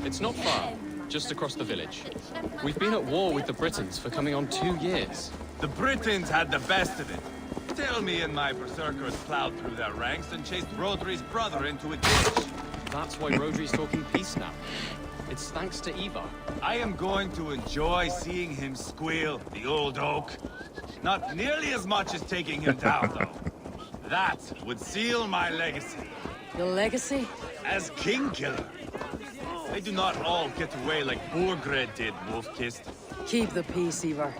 It's not far, just across the village. We've been at war with the Britons for coming on 2 years. The Britons had the best of it. Still, me and my berserkers plowed through their ranks and chased Rodri's brother into a ditch. That's why Rodri's talking peace now. It's thanks to Ivar. I am going to enjoy seeing him squeal, the old oak. Not nearly as much as taking him down, though. That would seal my legacy. Your legacy? As King Killer. They do not all get away like Borgred did, Wolf-Kissed. Keep the peace, Ivar.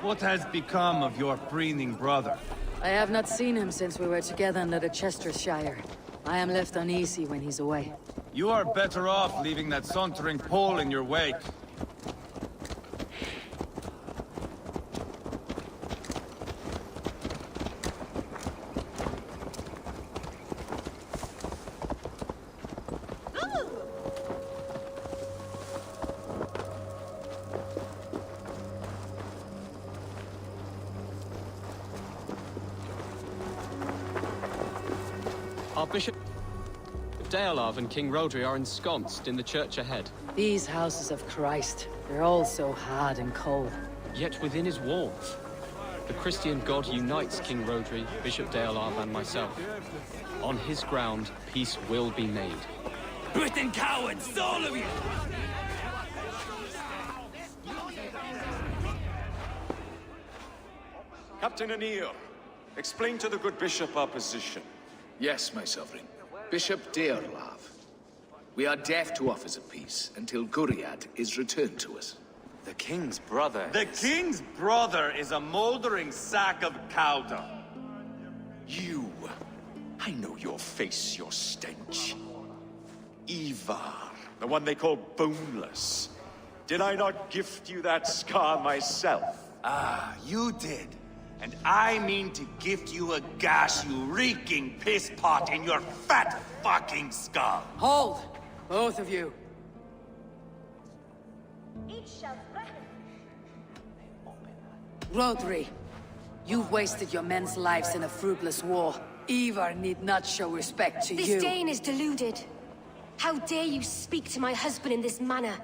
What has become of your preening brother? I have not seen him since we were together under the Chestershire. I am left uneasy when he's away. You are better off leaving that sauntering Pole in your wake. Our Bishop Deolav and King Rodri are ensconced in the church ahead. These houses of Christ, they're all so hard and cold. Yet within his walls, the Christian God unites King Rodri, Bishop Deolav, and myself. On his ground, peace will be made. Britain cowards, all of you! Captain Anil, explain to the good bishop our position. Yes, my sovereign. Bishop Deolav. We are deaf to offers of peace until Guriad is returned to us. The king's brother. The king's brother is a moldering sack of cow dung. You. I know your face, your stench. Ivar, the one they call boneless. Did I not gift you that scar myself? Ah, you did. And I mean to gift you a gash, you reeking piss pot in your fat fucking skull. Hold! Both of you. Rodri, you've wasted your men's lives in a fruitless war. Ivar need not show respect to you. This Dane is deluded. How dare you speak to my husband in this manner?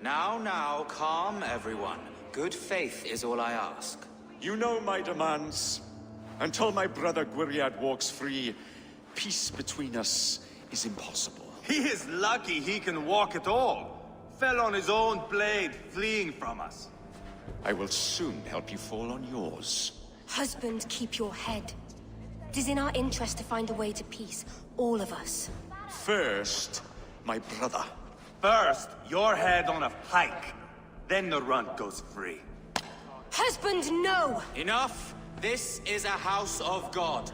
Now, calm everyone. Good faith is all I ask. You know my demands. Until my brother Gwiriad walks free, peace between us is impossible. He is lucky he can walk at all. Fell on his own blade, fleeing from us. I will soon help you fall on yours. Husband, keep your head. It is in our interest to find a way to peace, all of us. First, my brother. First, your head on a pike. Then the runt goes free. Husband, no! Enough! This is a house of God.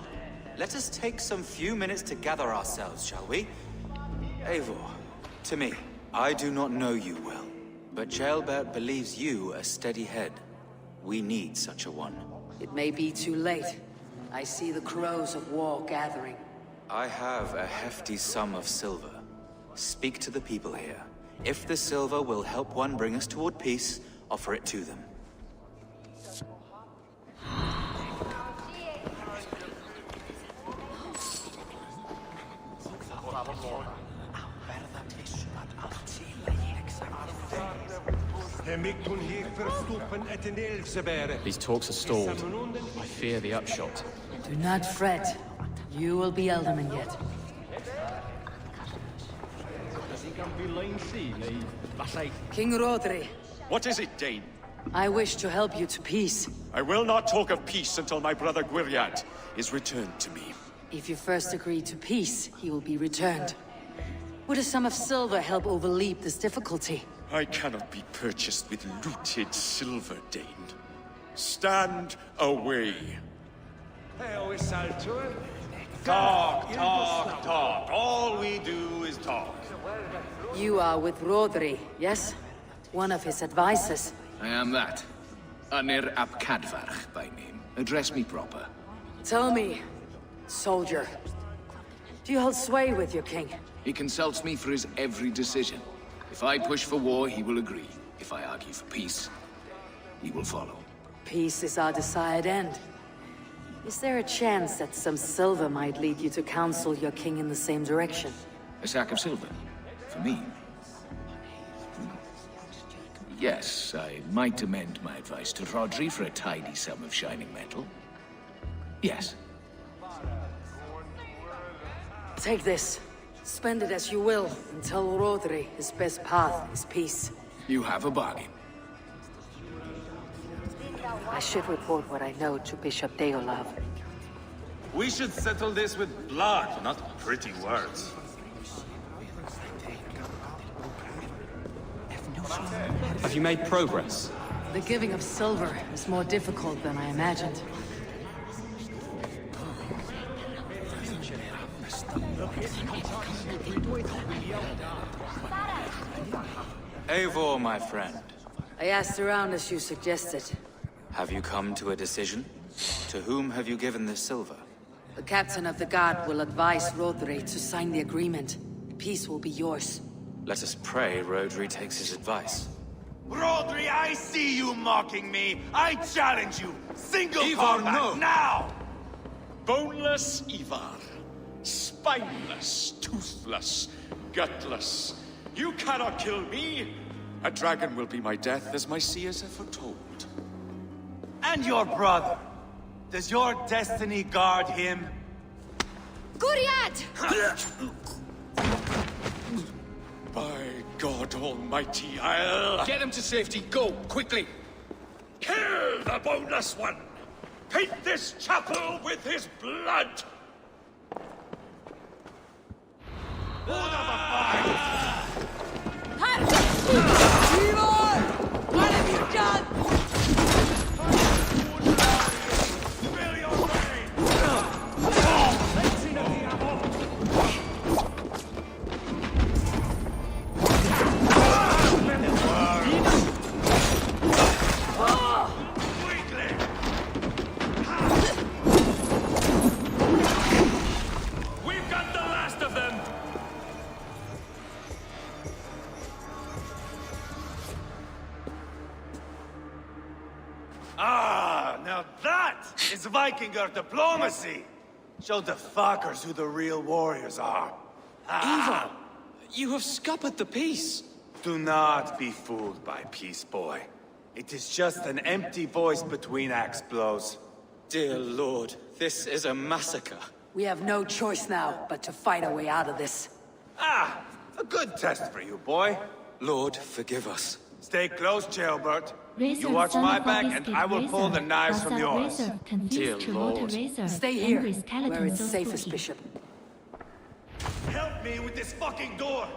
Let us take some few minutes to gather ourselves, shall we? Eivor, to me, I do not know you well, but Ceolbert believes you a steady head. We need such a one. It may be too late. I see the crows of war gathering. I have a hefty sum of silver. Speak to the people here. If the silver will help one bring us toward peace, offer it to them. These talks are stalled. I fear the upshot. Do not fret. You will be Elderman yet. King Rodri. What is it, Dane? I wish to help you to peace. I will not talk of peace until my brother Gwiriad is returned to me. If you first agree to peace, he will be returned. Would a sum of silver help overleap this difficulty? I cannot be purchased with looted silver, Dane. Stand away. Talk. All we do is talk. You are with Rodri, yes? One of his advisors. I am that. Anir ap Cadfarch by name. Address me proper. Tell me, soldier, do you hold sway with your king? He consults me for his every decision. If I push for war, he will agree. If I argue for peace, he will follow. Peace is our desired end. Is there a chance that some silver might lead you to counsel your king in the same direction? A sack of silver? For me? Yes, I might amend my advice to Rodri for a tidy sum of shining metal. Yes. Take this. Spend it as you will, and tell Rodri his best path is peace. You have a bargain. I should report what I know to Bishop Deolav. We should settle this with blood, not pretty words. Have you made progress? The giving of silver is more difficult than I imagined. Eivor, my friend. I asked around as you suggested. Have you come to a decision? To whom have you given this silver? The captain of the guard will advise Rodri to sign the agreement. Peace will be yours. Let us pray Rodri takes his advice. Rodri, I see you mocking me. I challenge you. Single Ivar, combat, no. now! Boneless Ivar. Spineless, toothless, gutless. You cannot kill me! A dragon will be my death, as my seers have foretold. And your brother. Does your destiny guard him? Guriad! By God Almighty, I'll... Get him to safety. Go, quickly. Kill the boneless one! Paint this chapel with his blood! Evil! What have you done? We've got the last of them! Ah, now that is Vikinger diplomacy! Show the fuckers who the real warriors are. Evil! You have scuppered the peace. Do not be fooled by peace, boy. It is just an empty voice between axe blows. Dear Lord, this is a massacre. We have no choice now but to fight our way out of this. Ah, a good test for you, boy. Lord, forgive us. Stay close, Jailbert. Razor, You watch son my of back, August and I will Razor, pull the knives from Wasa yours. Razor, confused Dear Trevota Lord. Razor, Stay here, angry skeleton where it's so safest, spooky. Bishop. Help me with this fucking door!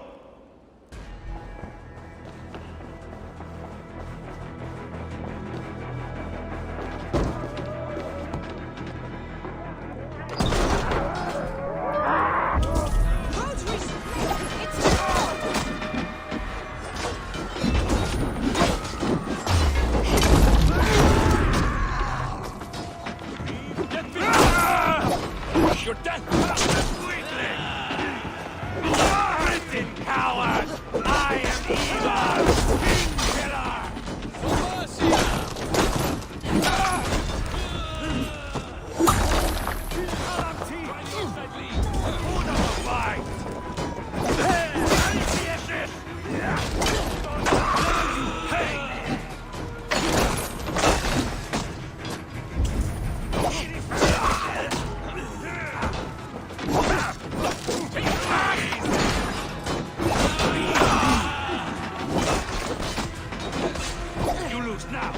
You're dead! Listen, coward! I am evil! Killer! You lose now!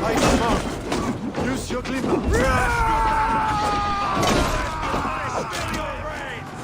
Light them up. Use your glimmer. Spill your brains!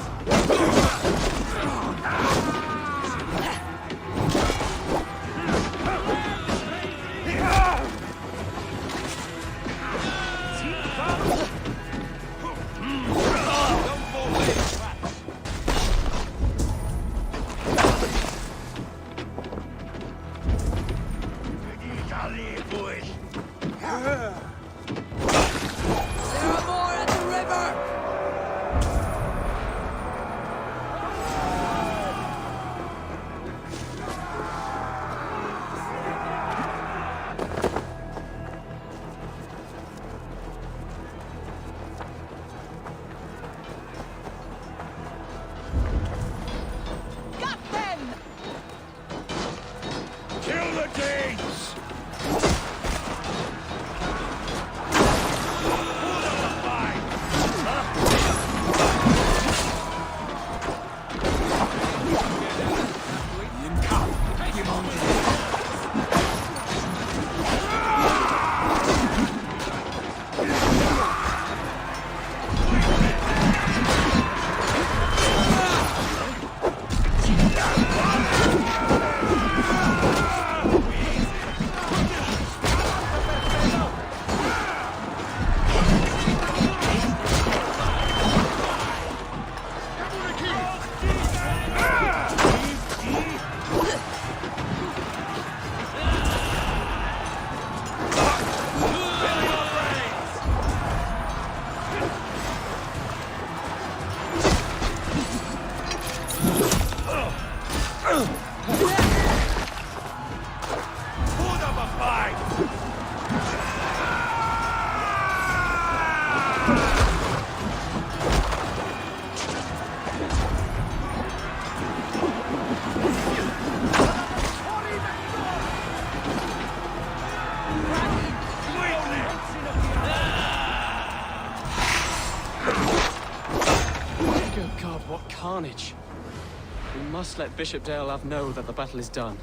must let Bishop Deolav know that the battle is done.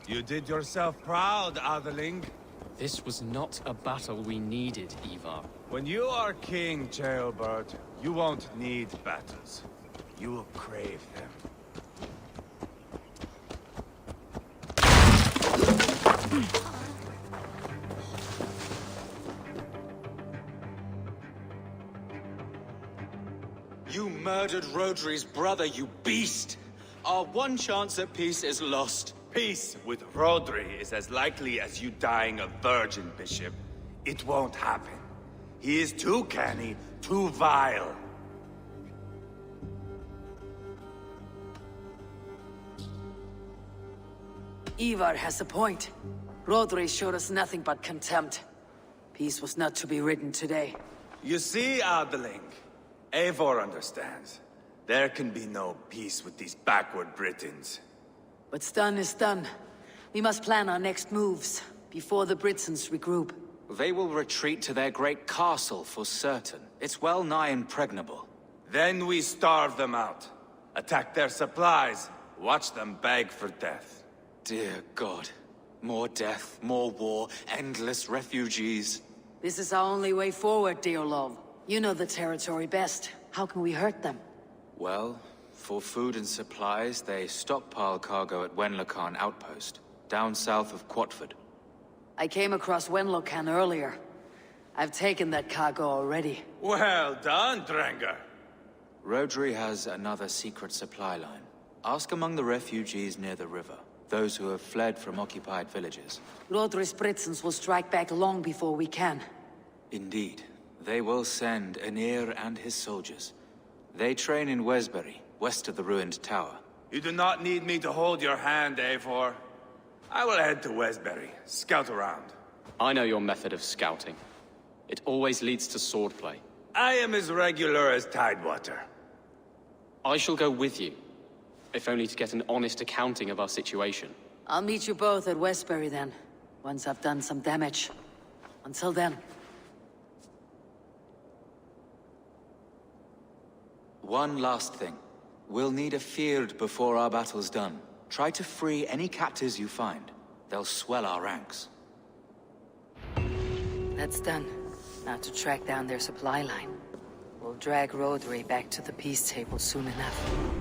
You did yourself proud, Atheling. This was not a battle we needed, Ivar. When you are king, Jailbird, you won't need battles. You will crave them. You murdered Rodri's brother, you beast! Our one chance at peace is lost. Peace with Rodri is as likely as you dying a virgin, Bishop. It won't happen. He is too canny, too vile. Ivar has a point. Rodri showed us nothing but contempt. Peace was not to be written today. You see, Adeling, Eivor understands. There can be no peace with these backward Britons. What's done is done. We must plan our next moves, before the Britons regroup. They will retreat to their great castle for certain. It's well nigh impregnable. Then we starve them out. Attack their supplies. Watch them beg for death. Dear God. More death, more war, endless refugees. This is our only way forward, Deolov. You know the territory best. How can we hurt them? Well, for food and supplies, they stockpile cargo at Wenlokan outpost, down south of Quatford. I came across Wenlokan earlier. I've taken that cargo already. Well done, Drengar. Rodri has another secret supply line. Ask among the refugees near the river, those who have fled from occupied villages. Rodri's Britons will strike back long before we can. Indeed. They will send Aenir and his soldiers. They train in Wesbury, west of the ruined tower. You do not need me to hold your hand, Eivor. I will head to Wesbury, scout around. I know your method of scouting. It always leads to swordplay. I am as regular as Tidewater. I shall go with you, if only to get an honest accounting of our situation. I'll meet you both at Westbury then, once I've done some damage. Until then. One last thing. We'll need a field before our battle's done. Try to free any captives you find. They'll swell our ranks. That's done. Now to track down their supply line. We'll drag Rodri back to the peace table soon enough.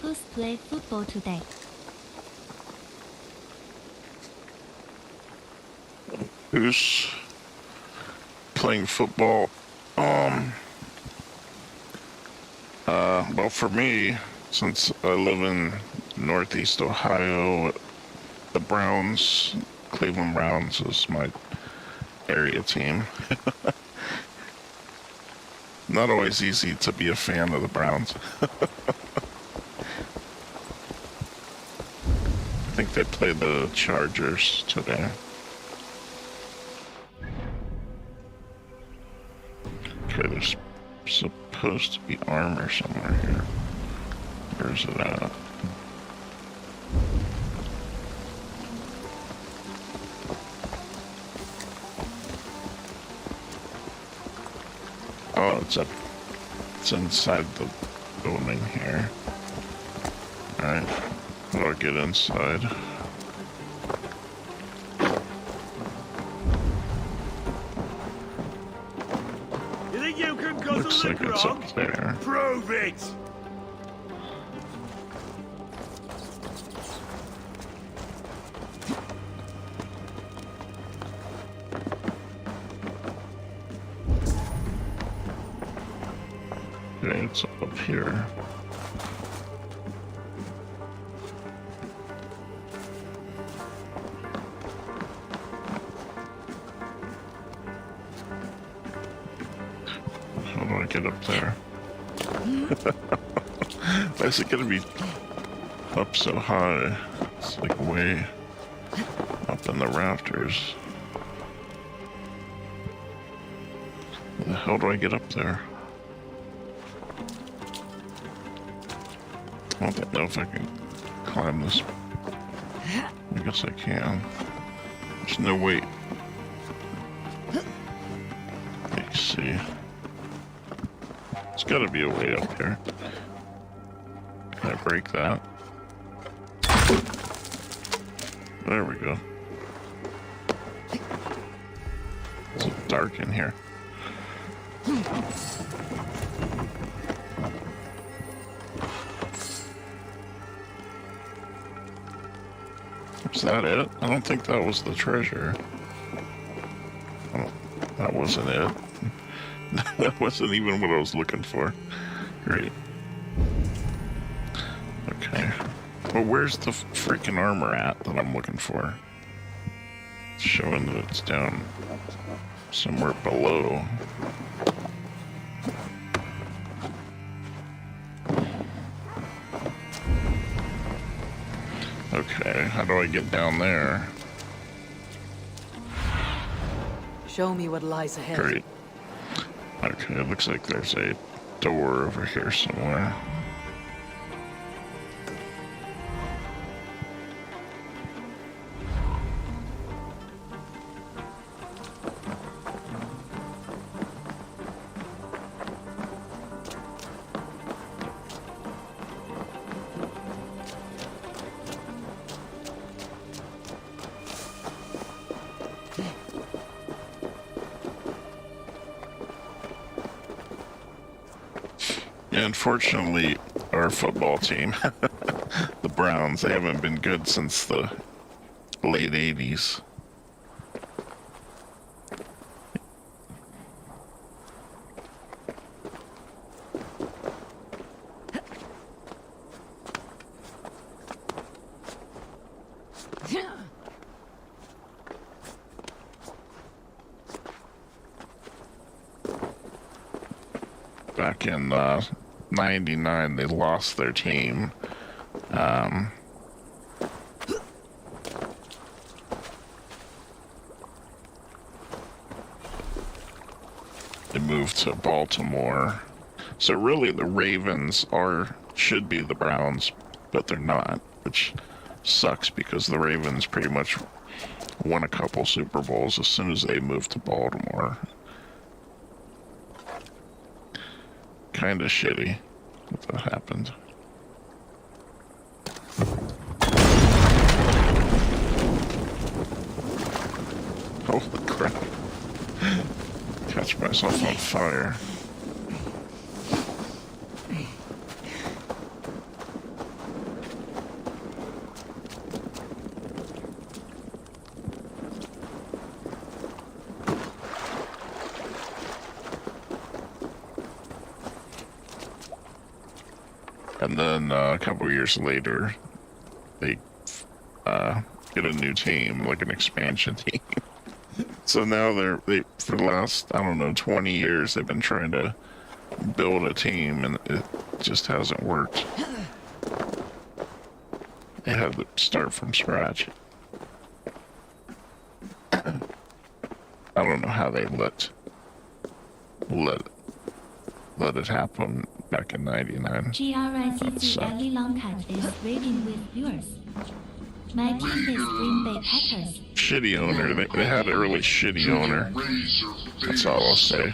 Who's play football today? Who's playing football? Well, for me, since I live in Northeast Ohio, the Browns, Cleveland Browns is my area team. Not always easy to be a fan of the Browns. I think they play the Chargers today. Okay, there's supposed to be armor somewhere here. Where's it at? Oh, it's inside the building here. Alright, how do I get inside? You think you can guzzle Looks the like it's grog? up there. Prove it! Okay, it's up here. How do I get up there? Why is it gonna be up so high? It's like way up in the rafters. How the hell do I get up there? I don't know if I can climb this. I guess I can. There's no way. Let's see. There's gotta be a way up here. Can I break that? There we go. It's so dark in here. Is that it? I don't think that was the treasure. Oh, that wasn't it. That wasn't even what I was looking for. Great. Okay. Well, where's the freaking armor at that I'm looking for? It's showing that it's down somewhere below. Okay, how do I get down there? Show me what lies ahead. Great. Okay, it looks like there's a door over here somewhere. Unfortunately, our football team, the Browns, they haven't been good since the late 80s. Back in 99, they lost their team. They moved to Baltimore. So really the Ravens should be the Browns, but they're not, which sucks because the Ravens pretty much won a couple Super Bowls as soon as they moved to Baltimore. Kinda shitty that happened. Holy crap. Catch myself on fire. And then a couple years later, they get a new team, like an expansion team. So now they for the last, I don't know, 20 years, they've been trying to build a team, and it just hasn't worked. They had to start from scratch. I don't know how they let it happen back in '99. GRICC Ali Longcat is raiding with viewers. My team is Green Bay Packers. Shitty owner. They had a really shitty owner. That's all I'll say.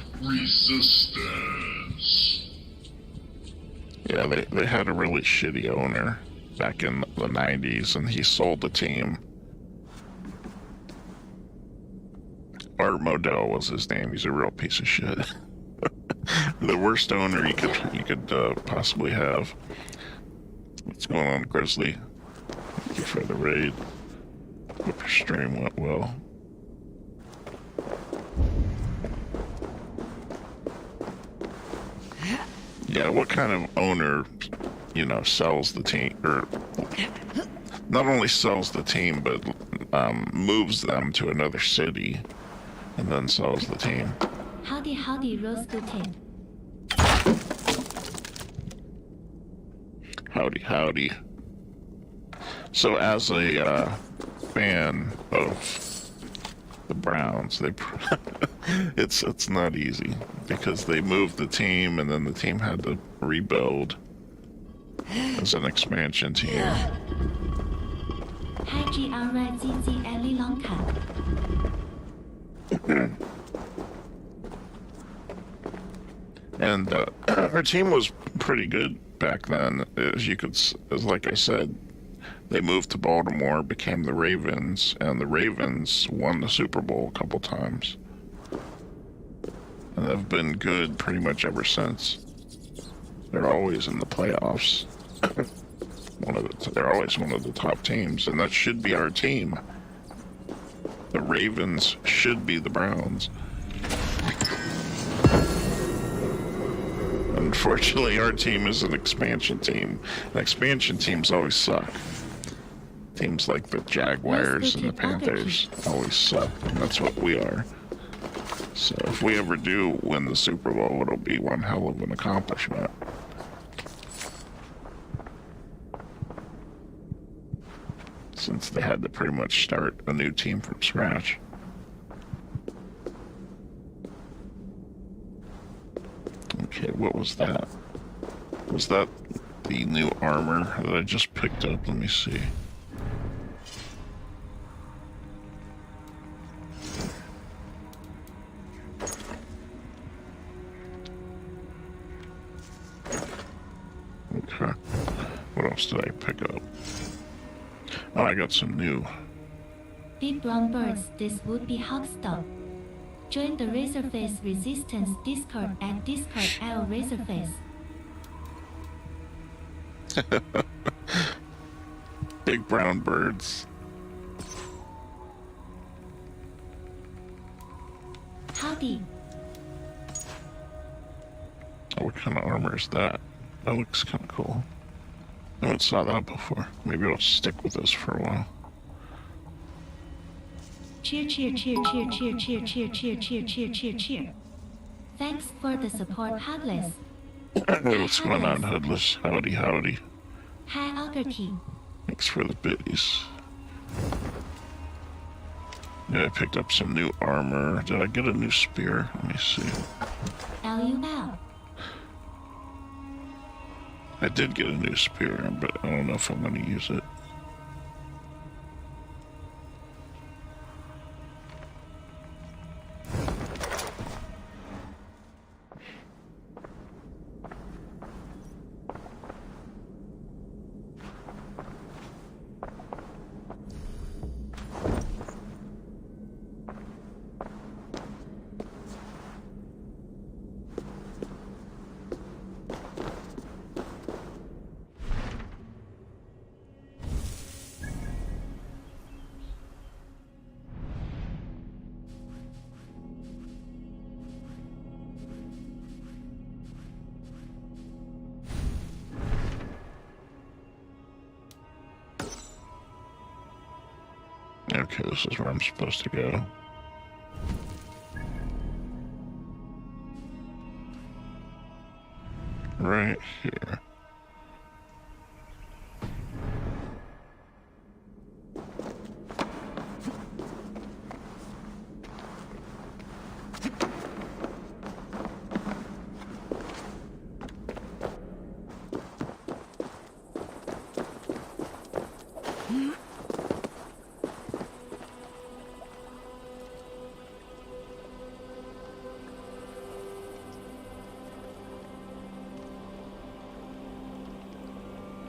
Yeah, they had a really shitty owner back in the 90s, and he sold the team. Art Modell was his name. He's a real piece of shit. The worst owner you could possibly have. What's going on, Grizzly? Thank you for the raid. Hope your stream went well. Yeah, what kind of owner, sells the team, or not only sells the team, but moves them to another city and then sells the team? Howdy, Rose Guten. Howdy. So as a fan of the Browns, it's not easy because they moved the team and then the team had to rebuild as an expansion team. Hi GRICC Ali Longcat. And our team was pretty good back then, as like I said. They moved to Baltimore, became the Ravens, and the Ravens won the Super Bowl a couple times. And they've been good pretty much ever since. They're always in the playoffs. They're always one of the top teams, and that should be our team. The Ravens should be the Browns. Unfortunately, our team is an expansion team. And expansion teams always suck. Teams like the Jaguars and the Panthers always suck, and that's what we are. So if we ever do win the Super Bowl, it'll be one hell of an accomplishment. Since they had to pretty much start a new team from scratch. Okay, what was that? Was that the new armor that I just picked up? Let me see. Okay. What else did I pick up? Oh, I got some new. Big brown birds, this would be Hogstop. Join the Razorface Resistance Discord at Discord Razorface. Big brown birds. Howdy. Oh, what kind of armor is that? That looks kind of cool. I haven't saw that before. Maybe I'll stick with this for a while. Cheer. Thanks for the support, Hoodless. What's going on, Hoodless? Howdy. Hi, Algerty. Thanks for the biddies. Yeah, I picked up some new armor. Did I get a new spear? Let me see. LUL. I did get a new spear, but I don't know if I'm going to use it. Okay, this is where I'm supposed to go. Right here.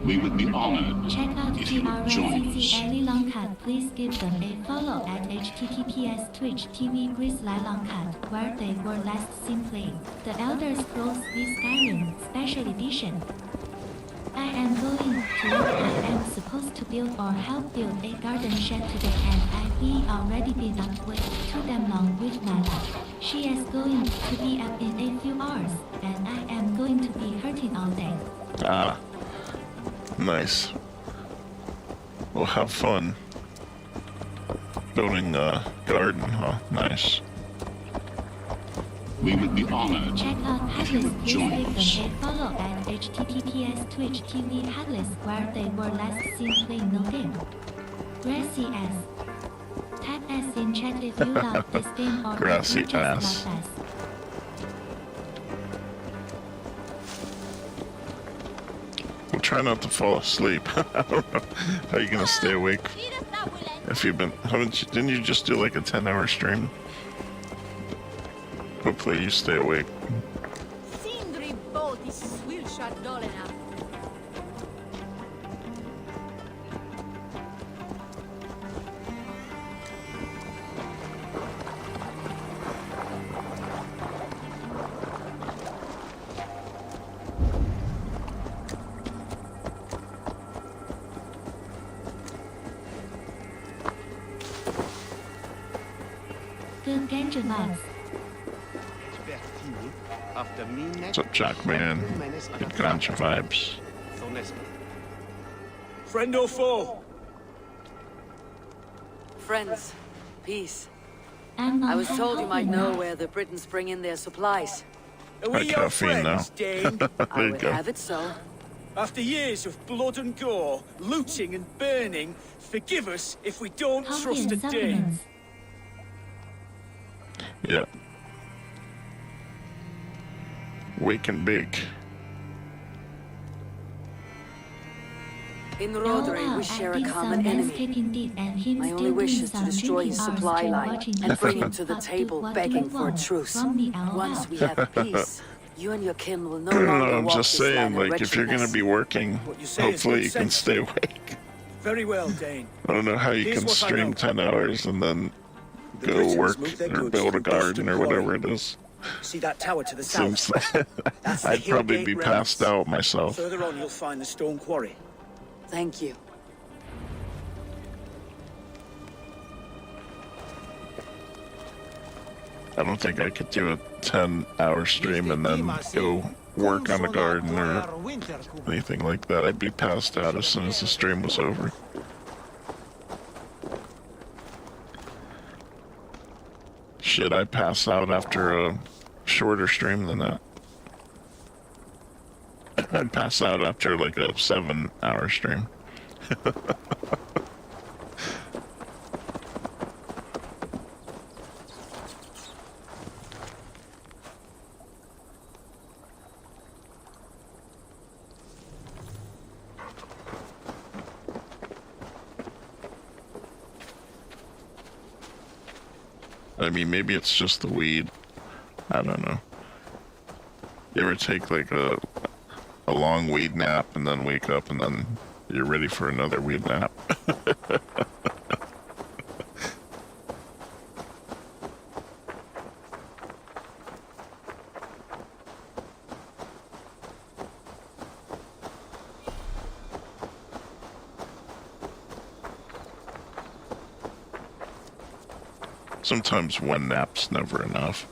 We would be honored Check out if you would join us. TRCC Ali Longcut. Please give them a follow at https Twitch TV Grizzly Longcut, where they were last seen playing The Elder Scrolls V Skyrim Special Edition. I am going to work. I am supposed to build or help build a garden shed today, and I've already been up way too damn long with my life. She is going to be up in a few hours, and I am going to be hurting all day. Ah. Nice. We'll have fun. Building a garden, huh? Nice. We would be honored Check out if you Hatless. would Please join give us. them a follow at https Twitch TV Hatless, where they were last seen playing no game. Grassy ass. Type S in chat if you love this game or Grassy if you just ass. love us. We'll try not to fall asleep. I don't know. How are you gonna stay awake? If you've been, didn't you just do like a 10-hour stream? Hopefully you stay awake. Sindri Bodis Swilshar Dolena. Good ganja vibes. What's up, Jackman? Good ganja vibes. Friend or foe? Friends, peace. I'm I was on told you might know now. where the Britons bring in their supplies. Are Got we your caffeine now. friends, Dane? I There you would go. have it so. After years of blood and gore, looting and burning, forgive us if we don't Coffee trust a and Dane. supplements. Yeah. Wake and bake. In Rodri, we share a common enemy. My only wish is to destroy his supply line and bring him to the table begging for a truce. Once we have peace, you and your kin will no No, longer I'm walk just this saying, land of like, if you're gonna wretchedness. be working, What you say is hopefully good you can sense. stay awake. Very well, Dane. I don't know how you Here's can what I stream know. 10 hours and then The go Britons work moved their or goods build a from garden or Boston whatever Quarry. it is. See that tower to the south? Seems That's the I'd probably Hillgate be remnants. passed out myself. Further on, you'll find the stone quarry. Thank you. I don't think I could do a 10-hour stream and then go work on the garden or anything like that. I'd be passed out as soon as the stream was over. Shit, I pass out after a shorter stream than that. I'd pass out after like a 7-hour stream. I mean, maybe it's just the weed. I don't know. You ever take like a long weed nap and then wake up and then you're ready for another weed nap? Sometimes one nap's never enough.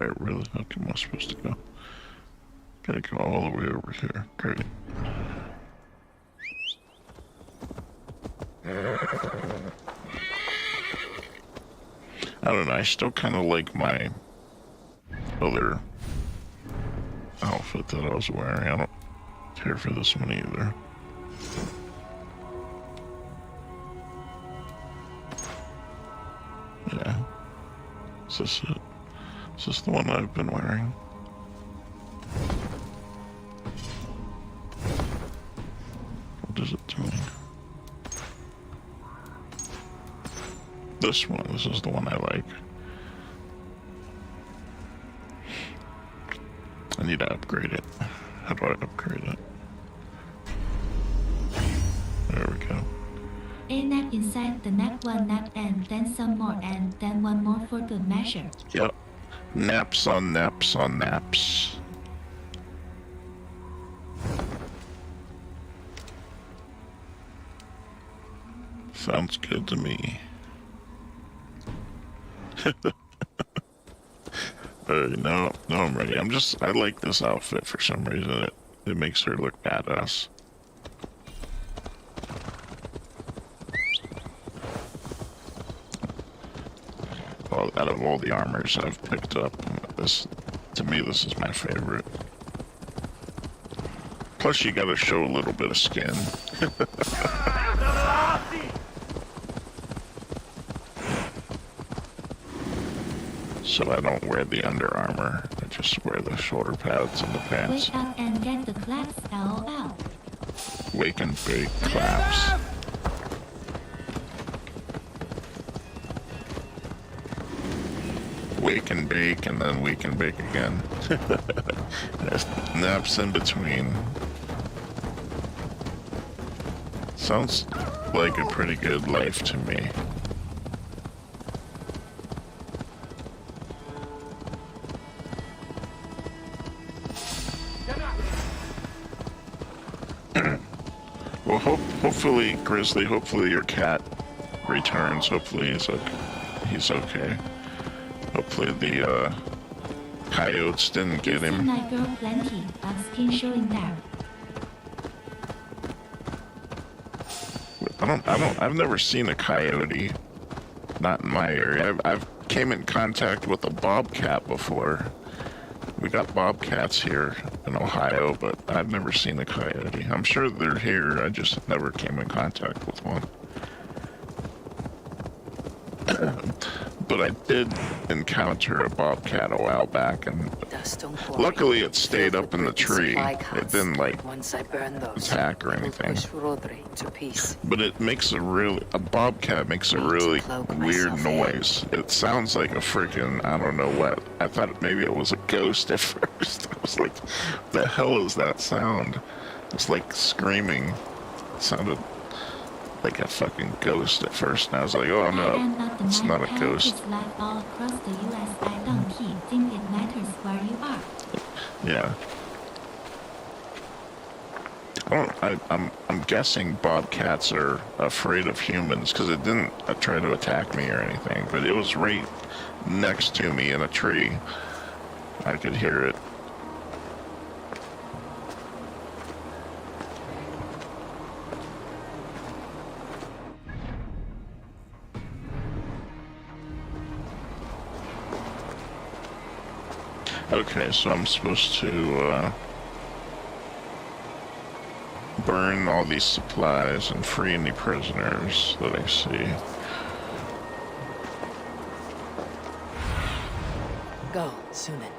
Wait, really? Okay, am I supposed to go? Gotta go all the way over here. Great. I don't know, I still kind of like my other outfit that I was wearing. I don't care for this one either. Yeah. Is this it? Is this the one I've been wearing? What is it doing? This one. This is the one I like. I need to upgrade it. How do I upgrade it? There we go. A nap inside the nap, one nap and then some more and then one more for good measure. Yep. Naps on naps on naps. Sounds good to me. No, I'm ready. I like this outfit for some reason. It makes her look badass. Well, out of all the armors I've picked up, to me, this is my favorite. Plus, you gotta show a little bit of skin. So I don't wear the under armor. I just wear the shoulder pads and the pants. Wake up and get the claps, LOL. Wake and bake claps. Wake and bake, and then wake and bake again. There's naps in between. Sounds like a pretty good life to me. Well, hopefully, Grizzly, hopefully your cat returns. Hopefully he's okay. Hopefully the coyotes didn't get him. My girl plenty, skin showing there. I've never seen a coyote. Not in my area. I've came in contact with a bobcat before. We got bobcats here in Ohio, but I've never seen a coyote. I'm sure they're here, I just never came in contact with one. But I did encounter a bobcat a while back, and luckily it stayed up in the tree. It didn't, like, attack or anything. But it makes a bobcat makes a really weird noise. It sounds like a freaking, I don't know what. I thought maybe it was a ghost at first. I was like, the hell is that sound? It's like screaming. It sounded like a fucking ghost at first, and I was like, oh no, it's not a ghost. All across the US, I don't think it matters where you are. Yeah. I'm guessing bobcats are afraid of humans, because it didn't try to attack me or anything, but it was right next to me in a tree. I could hear it. Okay, so I'm supposed to burn all these supplies and free any prisoners that I see. Go, Sunan.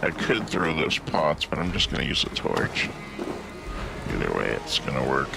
I could throw those pots, but I'm just gonna use a torch. Either way, it's gonna work.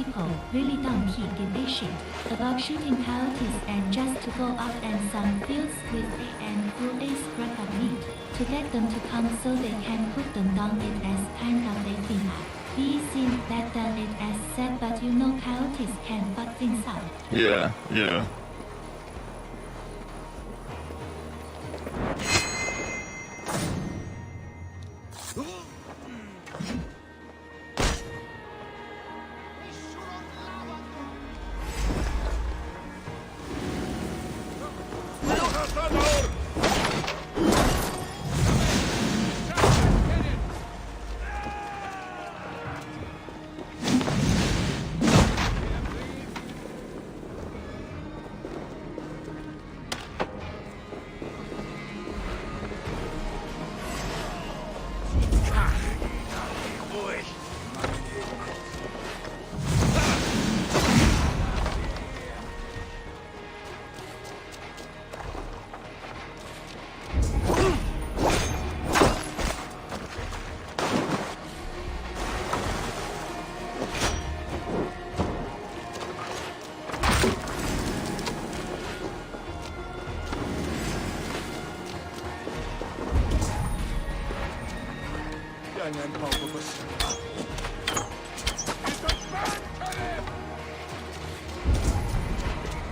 people really don't give a shit about shooting coyotes and just to go out and some fields with and throw a scrap of meat to get them to come so they can put them down it as kind of a thing. We seen that done it as said, but you know coyotes can fuck things up. Yeah, yeah.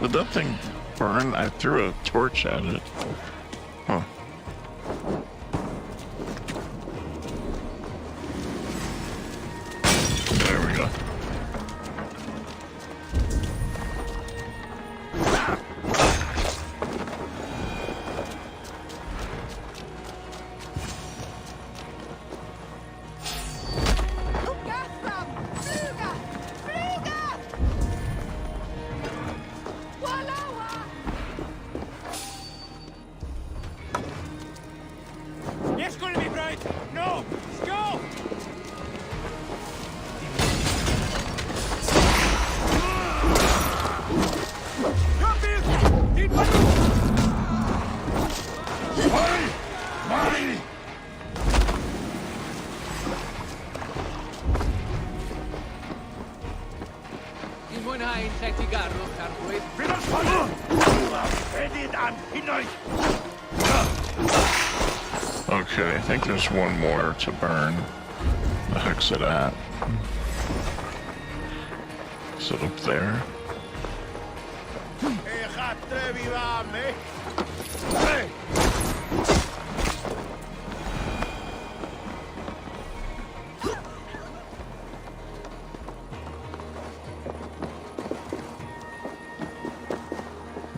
Did that thing burn? I threw a torch at it. Huh. There we go. Okay, I think there's one more to burn. The heck's it at? Is it up there? I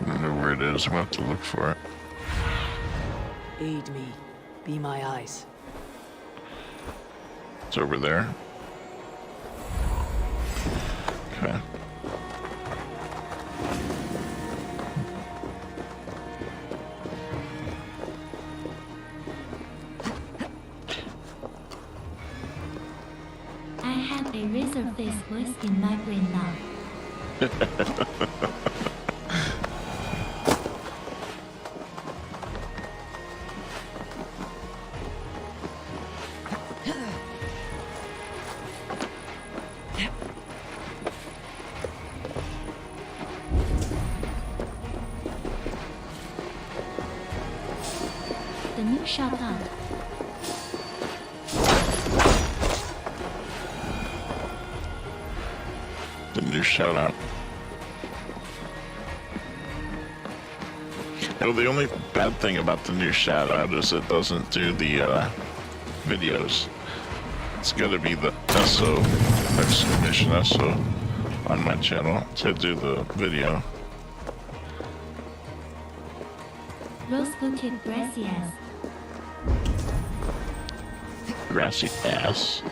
don't know where it is. I'm gonna have to look for it. Aid me. Be my eyes. It's over there. Okay. I have a razor-face voice in my brain now. The new shot out. The new shout out. You know, the only bad thing about the new shout out is it doesn't do the videos. It's gotta be the SO, exclamation SO, on my channel to do the video. Rose-coated grassy ass. Grassy ass.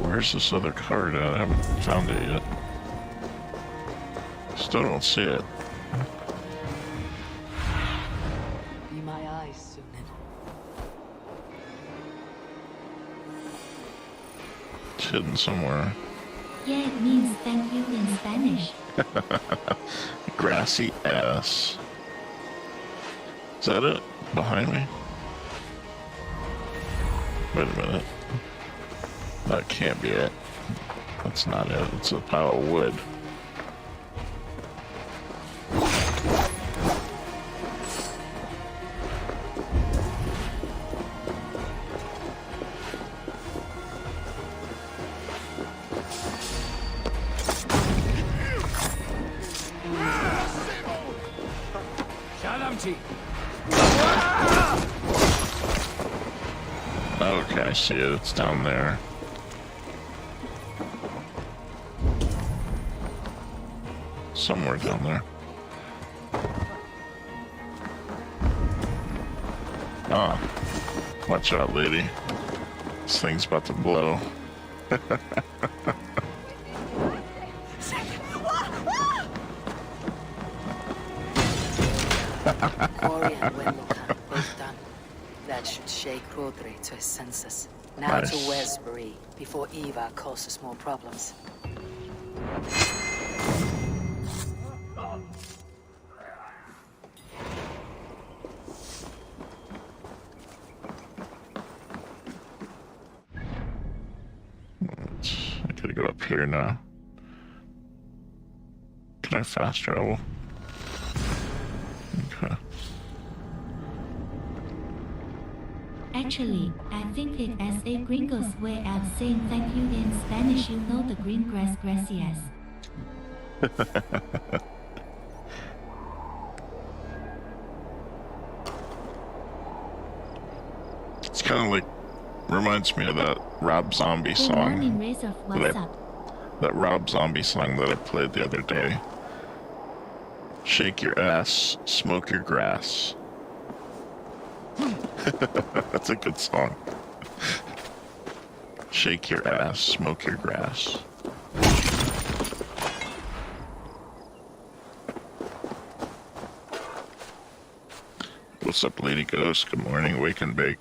Where's this other card at? I haven't found it yet. Still don't see it. Be my eyes, Sunan. It's hidden somewhere. Yeah, it means thank you in Spanish. Grassy ass. Is that it? Behind me? Wait a minute. That can't be it. That's not it. It's a pile of wood. Okay, I see it. It's down there. Somewhere down there. Ah. Watch out, lady. This thing's about to blow. Ori and Wenlokan, both done. That should shake Rodri to his senses. Now Nice. to Westbury, before Eva causes more problems. I gotta go up here now. Can I fast travel? Okay. Actually, I think it as a gringo's way of saying thank you in Spanish. You know the green grass, gracias. It's kind of like, reminds me of that Rob Zombie Good song. morning, Razor. What's up? That Rob Zombie song that I played the other day. Shake your ass, smoke your grass. That's a good song. Shake your ass, smoke your grass. What's up, Lady Ghost? Good morning, wake and bake.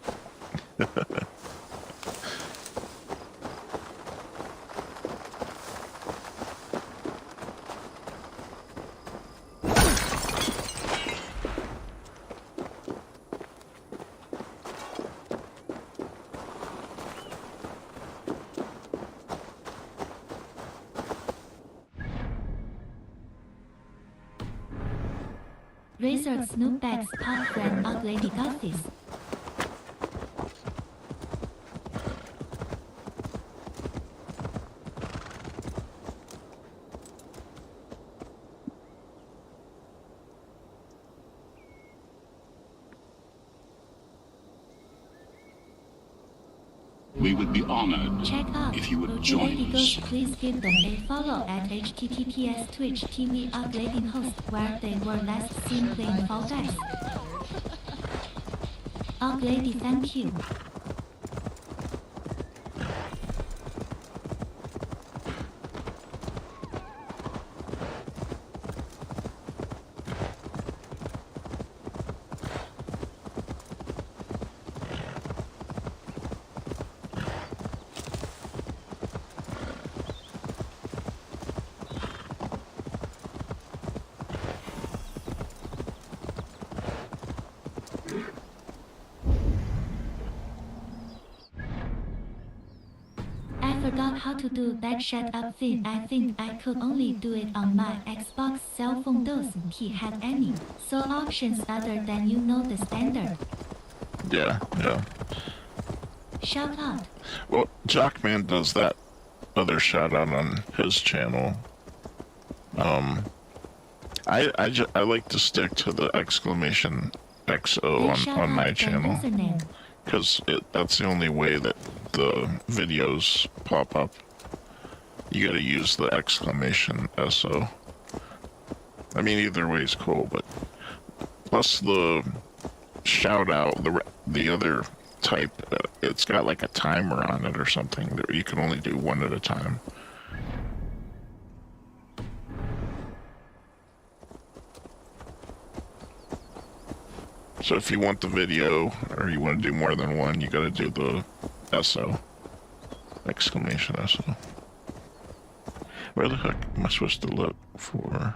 Razor Snoopback's pop friend Ugg Lady got this. We would be honored Check out if you would Lady join us. Ghost. Please give them a follow at https Twitch TV Ugg Lady host where they were last seen playing Fall Guys. Ugg Lady, thank you. I forgot how to do that shut up thing. I think I could only do it on my Xbox cell phone. Doesn't he have any? So options other than the standard. Yeah. Shout out. Well, Jockman does that other shout out on his channel. I like to stick to the exclamation XO on my channel. Because that's the only way that the videos pop up. You gotta use the exclamation SO. I mean, either way is cool, but plus the shout out, the other type, it's got like a timer on it or something that you can only do one at a time. So if you want the video, or you want to do more than one, you gotta do the SO. Exclamation SO. Where the heck am I supposed to look for?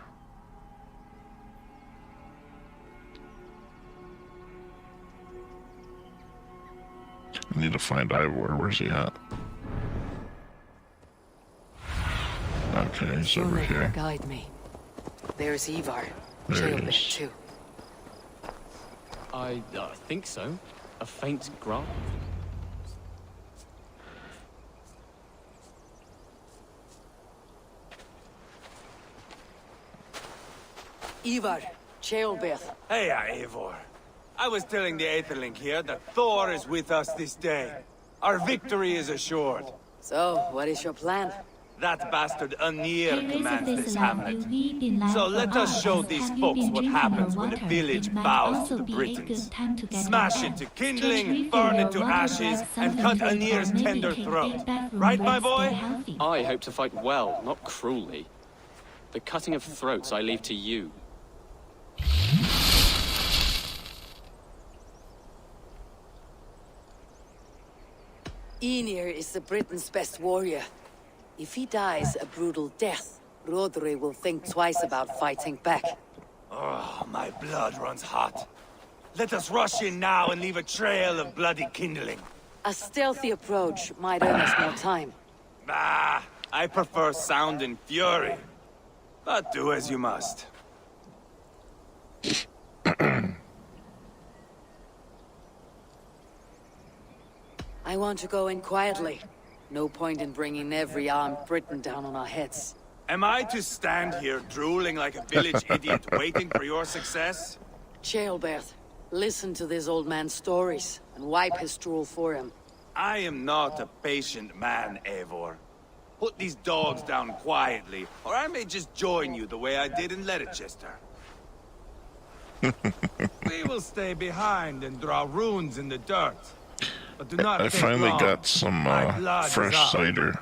I need to find Ivor. Where's he at? Okay, he's over here. Guide me. There's Ivar. There he Jailbird is. too. I think so. A faint growl. Ivar, Jailbird. Hey, Eivor. I was telling the Aetherling here that Thor is with us this day. Our victory is assured. So, what is your plan? That bastard Anir Terrace commands of this this land hamlet. will weep in land So for let us us. show these Have you folks been what drinking happens your when the water? village It might bows also to the be a Britons. good time to get Smash your it to back. kindling, Just refill burn your it to water ashes, glass, and cut something to Anir's maybe tender take throat. 8 bathroom Right, my breaks, boy? stay healthy. I hope to fight well, not cruelly. The cutting of throats I leave to you. Enir is the Britain's best warrior. If he dies a brutal death, Rodri will think twice about fighting back. Oh, my blood runs hot. Let us rush in now and leave a trail of bloody kindling. A stealthy approach might earn us more time. Bah, I prefer sound and fury. But do as you must. I want to go in quietly. No point in bringing every armed Briton down on our heads. Am I to stand here drooling like a village idiot waiting for your success? Jailbird, listen to this old man's stories and wipe his drool for him. I am not a patient man, Eivor. Put these dogs down quietly, or I may just join you the way I did in Leicester. We will stay behind and draw runes in the dirt. But do not I take finally long. got some My blood is fresh up. cider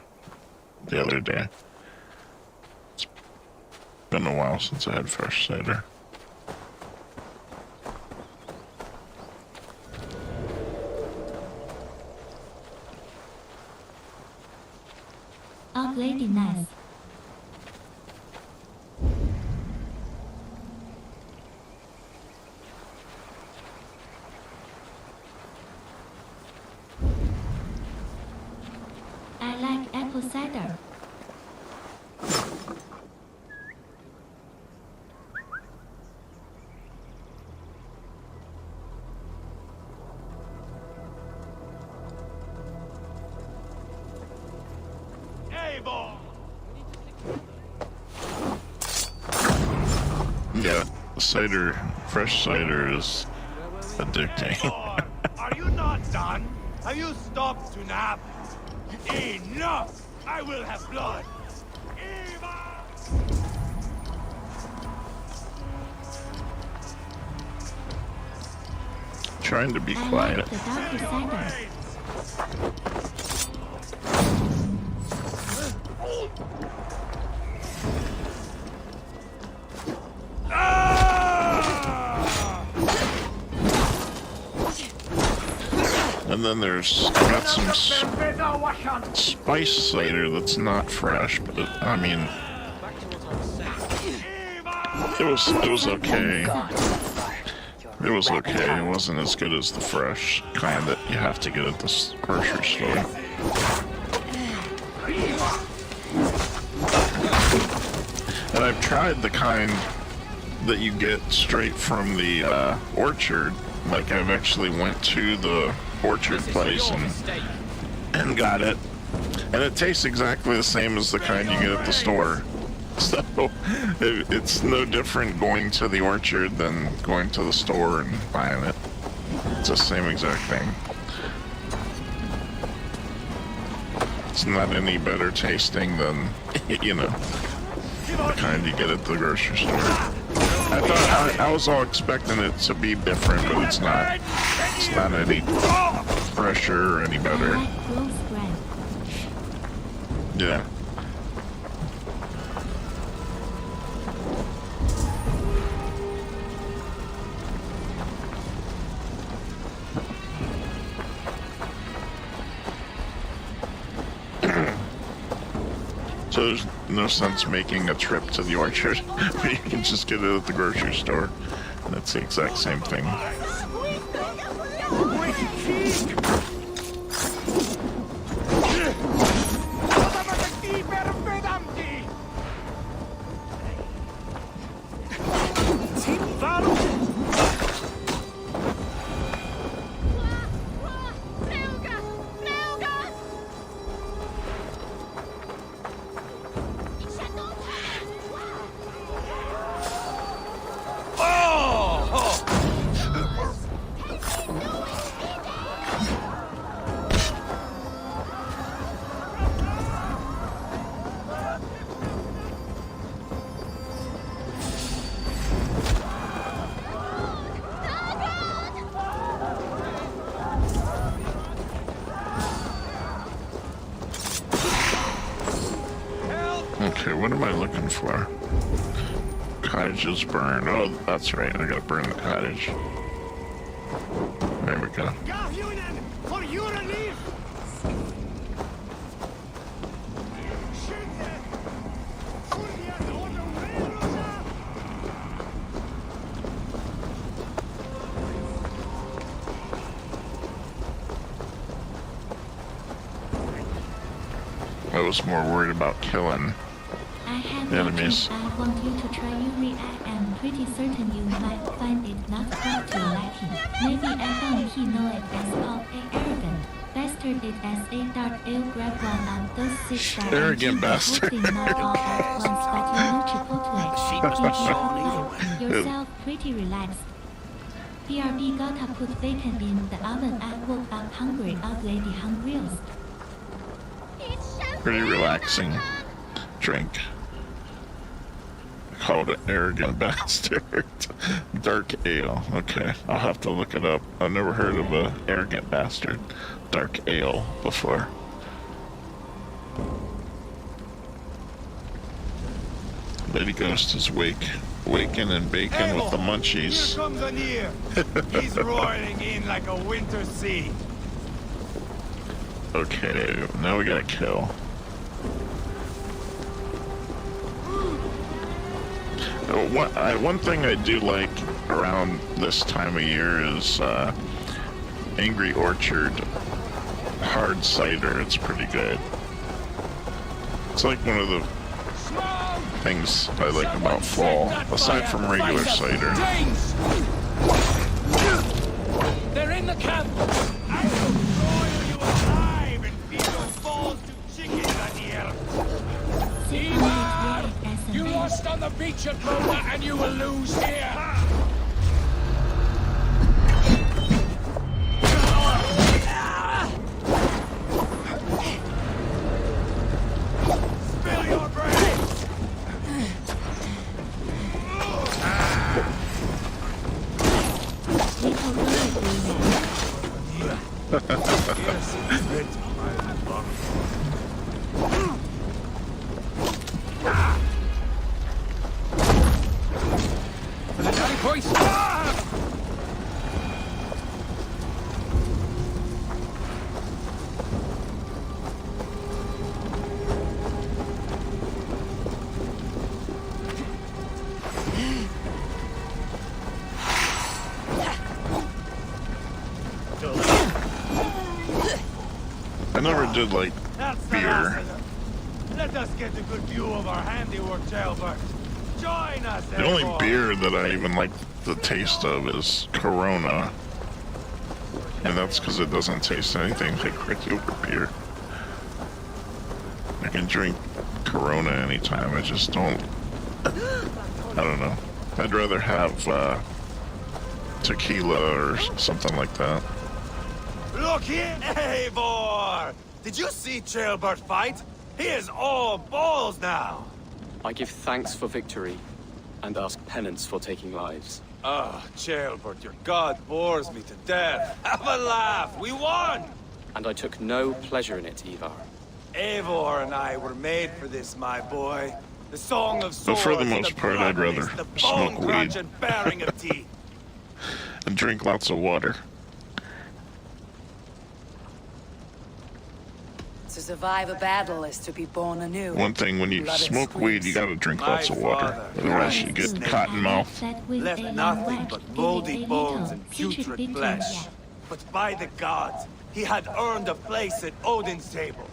the other day. It's been a while since I had fresh cider. Lady nice. I like apple cider. Yeah, cider, fresh cider is addicting. Are you not done? Have you stopped to nap? Enough! I will have blood! Trying to be quiet. The darker cider. And then there's got some spice cider that's not fresh, but I mean, it was okay. It was okay. It wasn't as good as the fresh kind that you have to get at the grocery store. And I've tried the kind that you get straight from the orchard. Like, I've actually went to the orchard place and got it. And it tastes exactly the same as the kind you get at the store. So, it's no different going to the orchard than going to the store and buying it. It's the same exact thing. It's not any better tasting than, you know, the kind you get at the grocery store. I was all expecting it to be different, but it's not. It's not any fresher or any better. Yeah. So there's no sense making a trip to the orchard. You can just get it at the grocery store. That's the exact same thing. Okay, what am I looking for? Cottages burn. Oh, that's right. I gotta burn the cottage. There we go. For your relief! I was more worried about killing I have enemies. I want you to try Yuri. I am pretty certain you might find it not quite to your liking. Maybe I found he know it as called a arrogant bastard it as a dark ale grab one of those six that Arrogant bastard. Hopefully not all at once, but you know Chipotle. Yourself pretty relaxed. BRB gotta put bacon in the oven. I woke up hungry. Out lady hungriest. Pretty relaxing drink. Called an arrogant bastard. Dark ale. Okay, I'll have to look it up. I've never heard of a arrogant bastard dark ale before. Lady Ghost is waking and baking with the munchies. Here comes Anir. He's roaring in like a winter sea. Okay, now we gotta kill. One thing I do like around this time of year is Angry Orchard hard cider. It's pretty good. It's like one of the things I like about fall, aside from regular cider. They're in the camp! I will broil you alive and feed those balls to chickens, Anir! Ivar! You lost on the beach at Roma and you will lose here! Spill your brains! I never did like beer. Let us get a good view of our handiwork, Jailbird. Join us, The only Eivor. beer that I even like the taste of is Corona. And that's because it doesn't taste anything like regular beer. I can drink Corona anytime, I just don't... I don't know. I'd rather have tequila or something like that. Look here, Eivor! Did you see Jailbird fight? He is all balls now! I give thanks for victory, and ask penance for taking lives. Ah, Jailbird, your god bores me to death. Have a laugh, we won! And I took no pleasure in it, Ivar. Eivor and I were made for this, my boy. The Song of But Swords, for the and most part, I'd rather the smoke bone crunch weed. and baring of teeth. And drink lots of water. To survive a battle is to be born anew. One thing, when you Blood and smoke weed, you gotta drink lots of water. Otherwise you get cotton mouth. Left nothing but moldy bones and putrid flesh. But by the gods, he had earned a place at Odin's table.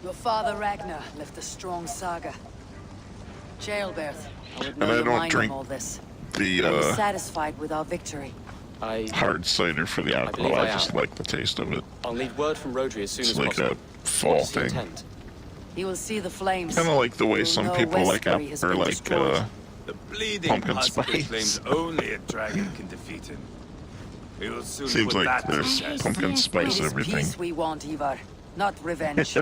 Your father Ragnar left a strong saga. Jailbird, I would And know I your don't mind drink on all this. the Are you satisfied with our victory? hard cider for the alcohol. believe I I just am. like the taste of it. I'll need word from Rodri as soon It's as like possible. a fall What's the thing. intent? You will see the flames. Kind of like the way You'll some know people like Westbury has been destroyed. The bleeding pumpkin possibly spice. claims only a dragon can defeat him. We will soon Seems put like that to there's test. pumpkin spice It is everything. peace we want, Ivar, not revenge.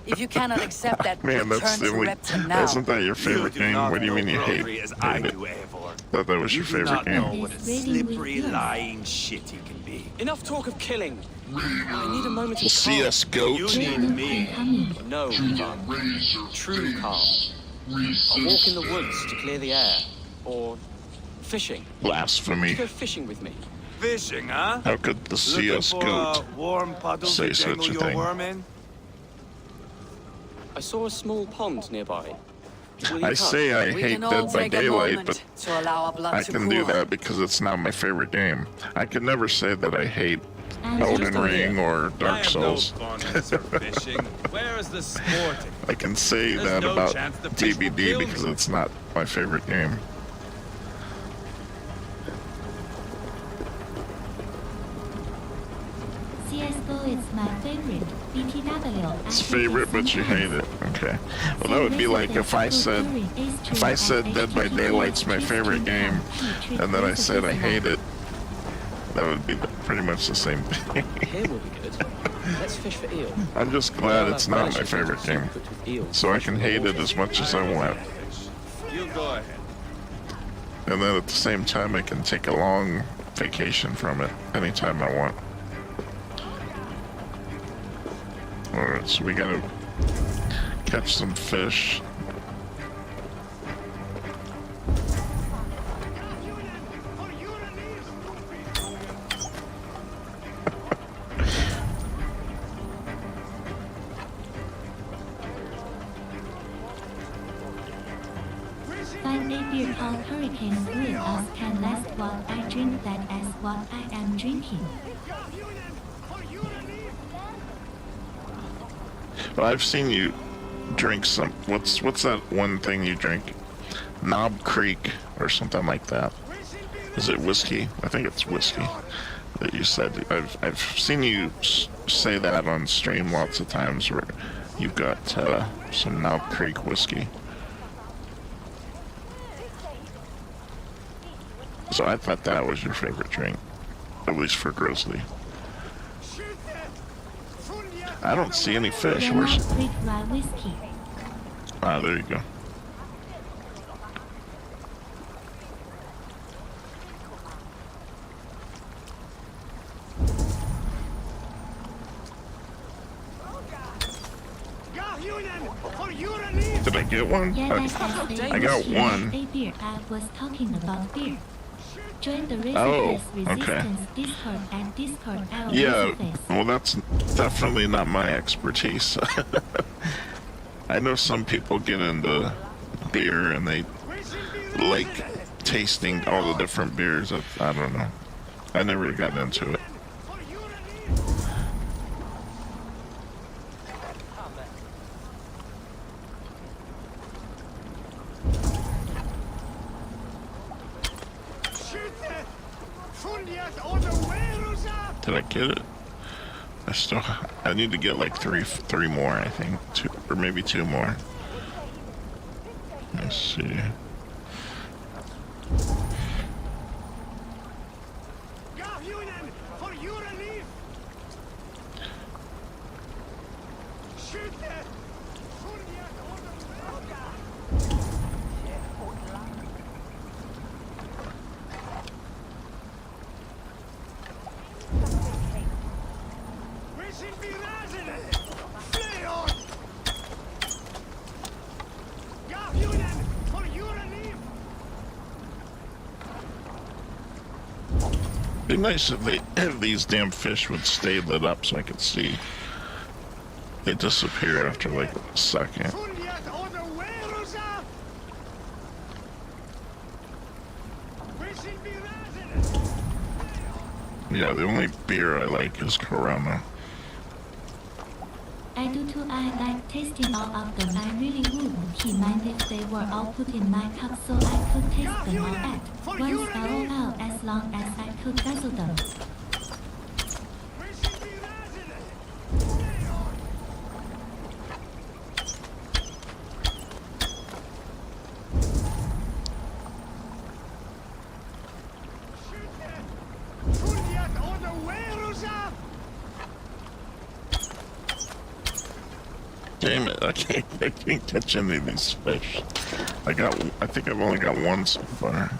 If you cannot accept that, Man, that's return the to only... Repton now. Isn't that your favorite do game? not What do you mean you know hate, Rodri as hate I it? do, Eivor. Thought that was You your do favorite not know game. what a slippery, lying shit he can be. Enough talk of killing. I need a moment of See calm. us, goat. You need me. No, Ivar. True calm. A walk in the woods to clear the air. Or fishing. Blasphemy. Go fishing with me. Fishing, huh? How could the CS goat warm puddle say to such dangle a your thing? worm in? I saw a small pond nearby. Will you I come? say I We hate can all Dead by take a Daylight, moment but to allow our blood I to can do cool. that because it's not my favorite game. I could never say that I hate Elden Ring or Dark Souls. Where is the sporting? I can say There's that no about chance the fish will DBD kill because me. it's not my favorite game. CSGO is my favorite. BTW. It's favorite, but you hate it. Okay. Well, that would be like if I said Dead by Daylight's my favorite game, and then I said I hate it. That would be pretty much the same thing. Here will be good. Let's fish for eel. I'm just glad it's not my favorite game, so I can hate it as much as I want. You go ahead. And then at the same time, I can take a long vacation from it anytime I want. Alright, so we gotta catch some fish. Find a beer called Hurricane with us can last what I drink that as what I am drinking. But I've seen you drink some. What's that one thing you drink? Knob Creek or something like that. Is it whiskey? I think it's whiskey that you said. I've seen you say that on stream lots of times where you've got some Knob Creek whiskey. So I thought that was your favorite drink, at least for Grizzly. I don't see any fish. Where's... Creek Rye Whiskey. Ah, there you go. Did I get one? Yeah, that's I got one. A beer. I was talking about beer. Join the Oh, Resistance okay. Discord at Discord. Yeah, well, that's definitely not my expertise. I know some people get into beer and they like tasting all the different beers. I don't know. I never got into it. Did I get it? I need to get like three more, I think. Two, or maybe two more. Let's see. It'd be nice if these damn fish would stay lit up so I could see. They disappear after like a second. Yeah, the only beer I like is Corona. I do too. I like tasting all of them. I really wouldn't mind if they were all put in my cup so I could taste them all at once. LOL, as long as I could guzzle them. Damn it, I can't catch any of these fish. I think I've only got one so far.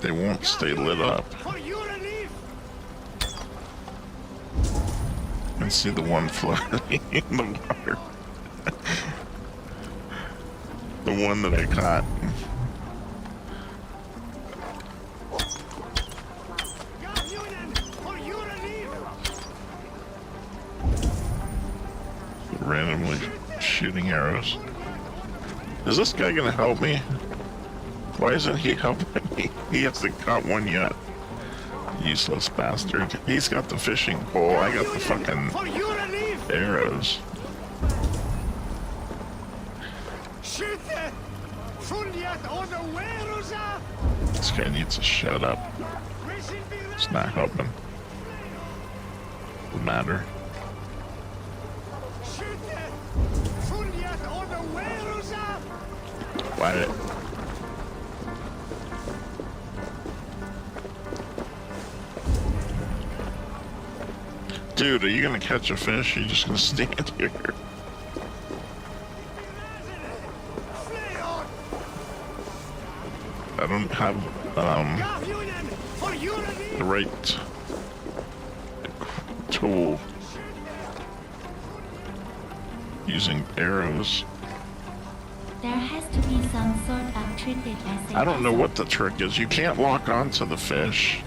They won't stay lit up. can see the one floating in the water. The one that I caught. Randomly shooting arrows. Is this guy gonna help me? Why isn't he helping me? He hasn't caught one yet. Useless bastard. He's got the fishing pole. I got the fucking arrows. This guy needs to shut up. It's not helping. Doesn't matter. Quiet. Dude, are you gonna catch a fish? Or are you just gonna stand here? I don't have the right tool using arrows. There has to be some sort of trick as I don't know what the trick is. You can't lock onto the fish.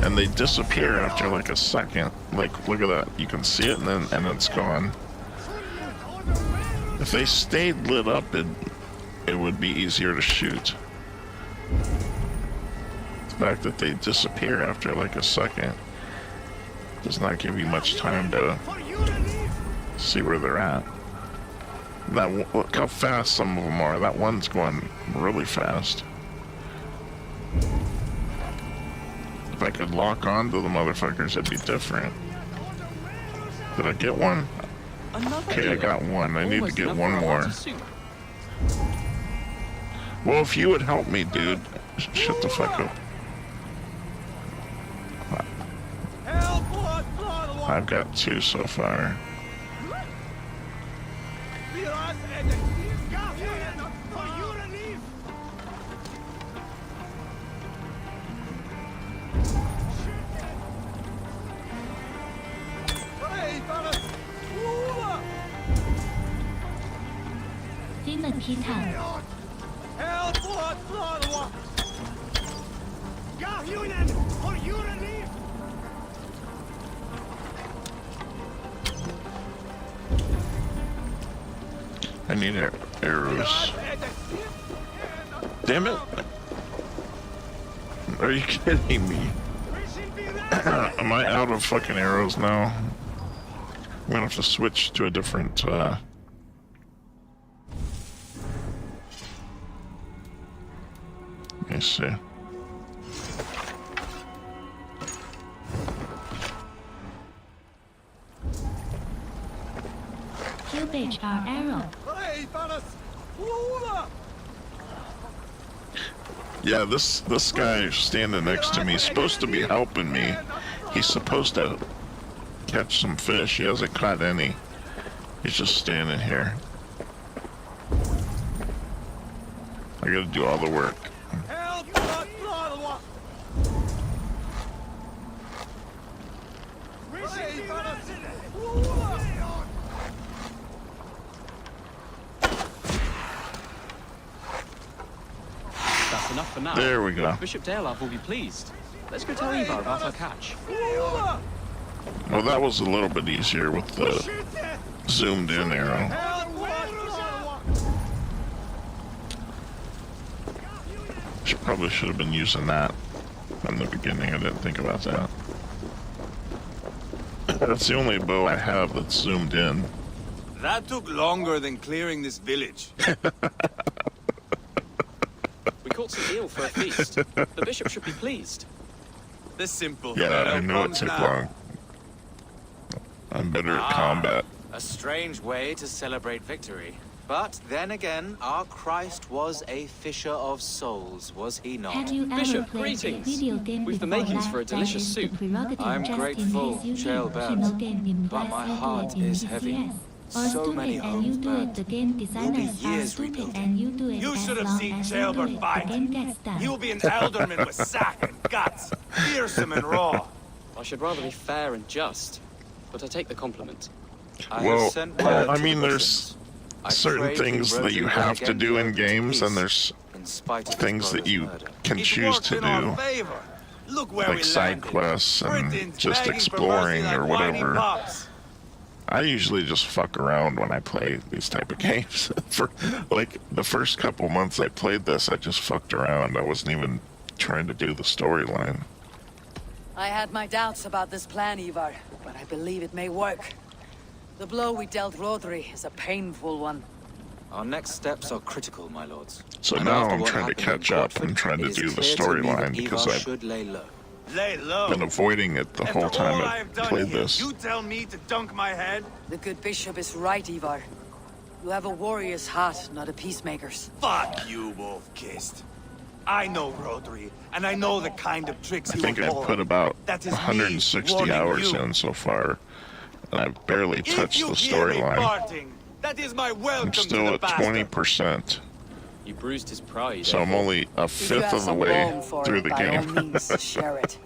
And they disappear after like a second. Like, look at that. You can see it and it's gone. If they stayed lit up, it would be easier to shoot. The fact that they disappear after like a second does not give you much time to see where they're at. Look how fast some of them are. That one's going really fast. If I could lock onto the motherfuckers, it'd be different. Did I get one? Okay, I got one. I need to get one more. Well, if you would help me, dude. Shut the fuck up. I've got two so far. I need arrows. Damn it! Are you kidding me? Am I out of fucking arrows now? I'm gonna have to switch to a different, let me see. Cubage our arrow. Yeah, this guy standing next to me is supposed to be helping me. He's supposed to catch some fish. He hasn't caught any. He's just standing here. I gotta do all the work. That's enough for now. There we go. Bishop Dearlove will be pleased. Let's go tell Eva about our catch. Well, that was a little bit easier with the zoomed in arrow. Probably should have been using that from the beginning. I didn't think about that. That's the only bow I have that's zoomed in. That took longer than clearing this village. We caught some eel for a feast. The bishop should be pleased. The simple. Yeah, I know it took long. I'm better at combat. A strange way to celebrate victory. But then again, our Christ was a fisher of souls, was he not? Have you ever Bishop, played greetings. a video game We've the before makings live for a that delicious is the soup. prerogative I'm just grateful, in case you Jailbird, no game in but my heart is heavy. Or So stupid many and you homes do it, burnt. the game designers are years stupid and you do it You as should have long seen as you do Jailbird it, the fight. game gets done. He will be an alderman with sack and guts, fearsome and raw. I should rather be fair and just. but I take the compliment. Well, I mean, there's certain things that you have to do in games, and there's things that you can choose to do, like side quests and just exploring or whatever. I usually just fuck around when I play these type of games. For like the first couple months I played this, I just fucked around. I wasn't even trying to do the storyline. I had my doubts about this plan, Ivar, but I believe it may work. The blow we dealt Rodri is a painful one. Our next steps are critical, my lords. So now I'm trying to catch up. I'm trying to do the storyline because I've been avoiding it the whole time I've played this. You tell me to dunk my head? The good bishop is right, Ivar. You have a warrior's heart, not a peacemaker's. Fuck you, Wolf-Kissed. I know Rodri, and I know the kind of tricks he will pull. I think I've put about 160 hours in so far, and I've barely touched the storyline. That is my welcome. I'm still at 20%. You bruised his pride. So I'm only a fifth of the way through the game. By all means, share it.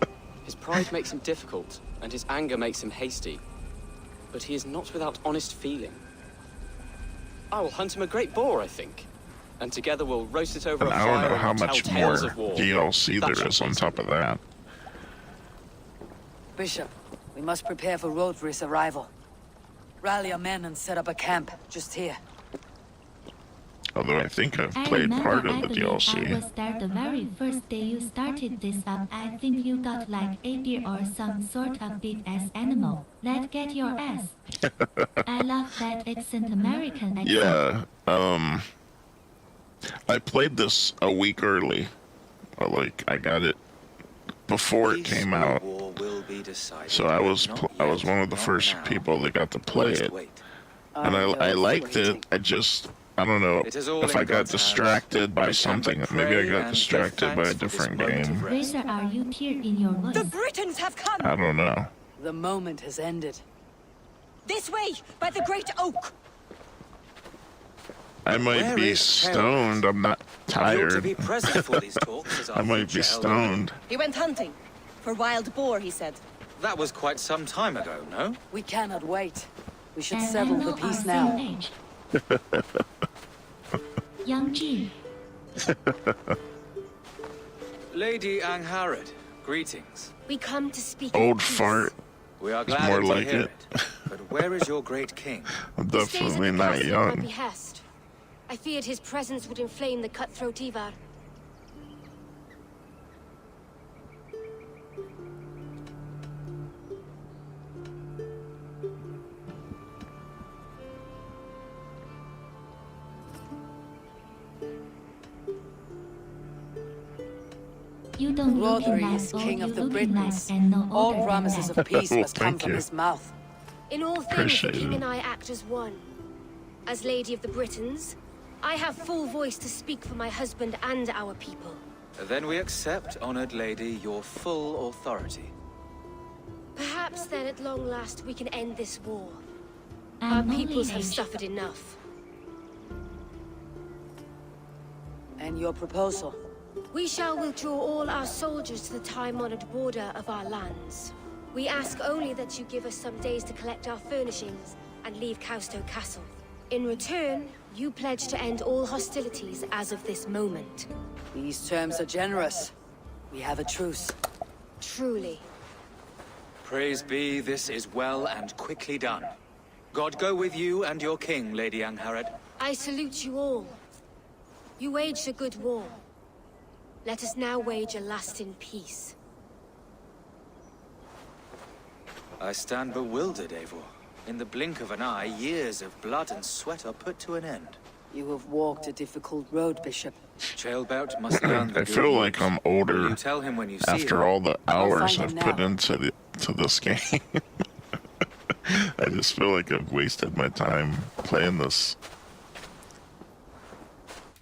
His pride makes him difficult, and his anger makes him hasty. But he is not without honest feeling. I will hunt him a great boar, I think. And together we'll roast it over a fire. I don't know how much more of war. DLC there is on top of that. Bishop, we must prepare for Rodri's arrival. Rally our men and set up a camp just here. Although I think I've played part of the DLC. I was there the very first day you started this up. I think you got like a deer or some sort of big-ass animal. Let's get your ass. I love that accent, American accent. Yeah, I played this a week early. Like, I got it before it came out. So I was one of the first people that got to play it. And I liked it. I don't know if I got distracted by something. Maybe I got distracted by a different game. Razor, are you here in your voice? The Britons have come! I don't know. The moment has ended. This way, by the great oak! I might be stoned. I'm not tired. I might be stoned. He went hunting. For wild boar, he said. That was quite some time ago, no? We cannot wait. We should settle the peace now. Young Jean. Lady Angharad, greetings. We come to speak. Old fart. We are It's glad more to like hear it. But where is your great king? I'm definitely not young. I feared his presence would inflame the cutthroat Ivar. You don't look Rodri like is all king you of the look Britons. like and no All older promises than of that. peace must come Thank from you. his mouth. In all things, the Appreciate king it. and I act as one. As Lady of the Britons, I have full voice to speak for my husband and our people. Then we accept, honored lady, your full authority. Perhaps then at long last we can end this war. I'm Our only peoples have aged. suffered enough. And your proposal? We shall withdraw all our soldiers to the time-honored border of our lands. We ask only that you give us some days to collect our furnishings and leave Cowstow Castle. In return, you pledge to end all hostilities as of this moment. These terms are generous. We have a truce. Truly. Praise be, this is well and quickly done. God go with you and your king, Lady Angharad. I salute you all. You waged a good war. Let us now wage a lasting peace. I stand bewildered, Eivor. In the blink of an eye, years of blood and sweat are put to an end. You have walked a difficult road, Bishop. Chaelbert must learn the I good feel like news. I'm older You tell him when you see after him. all the hours find him I've put now. into this game. I just feel like I've wasted my time playing this.